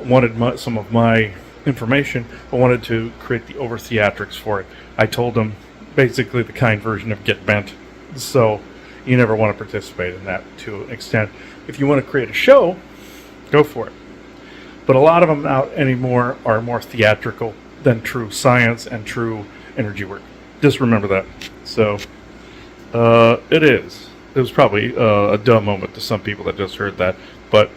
wanted some of my information, but wanted to create the over theatrics for it. I told them basically the kind version of Get Bent. So you never want to participate in that to an extent. If you want to create a show, go for it. But a lot of them out anymore are more theatrical than true science and true energy work. Just remember that. So it is. It was probably a dumb moment to some people that just heard that, but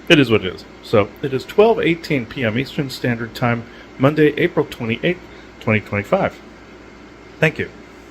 it is what it is. So it is 12:18 p.m. Eastern Standard Time, Monday, April 28th, 2025. Thank you.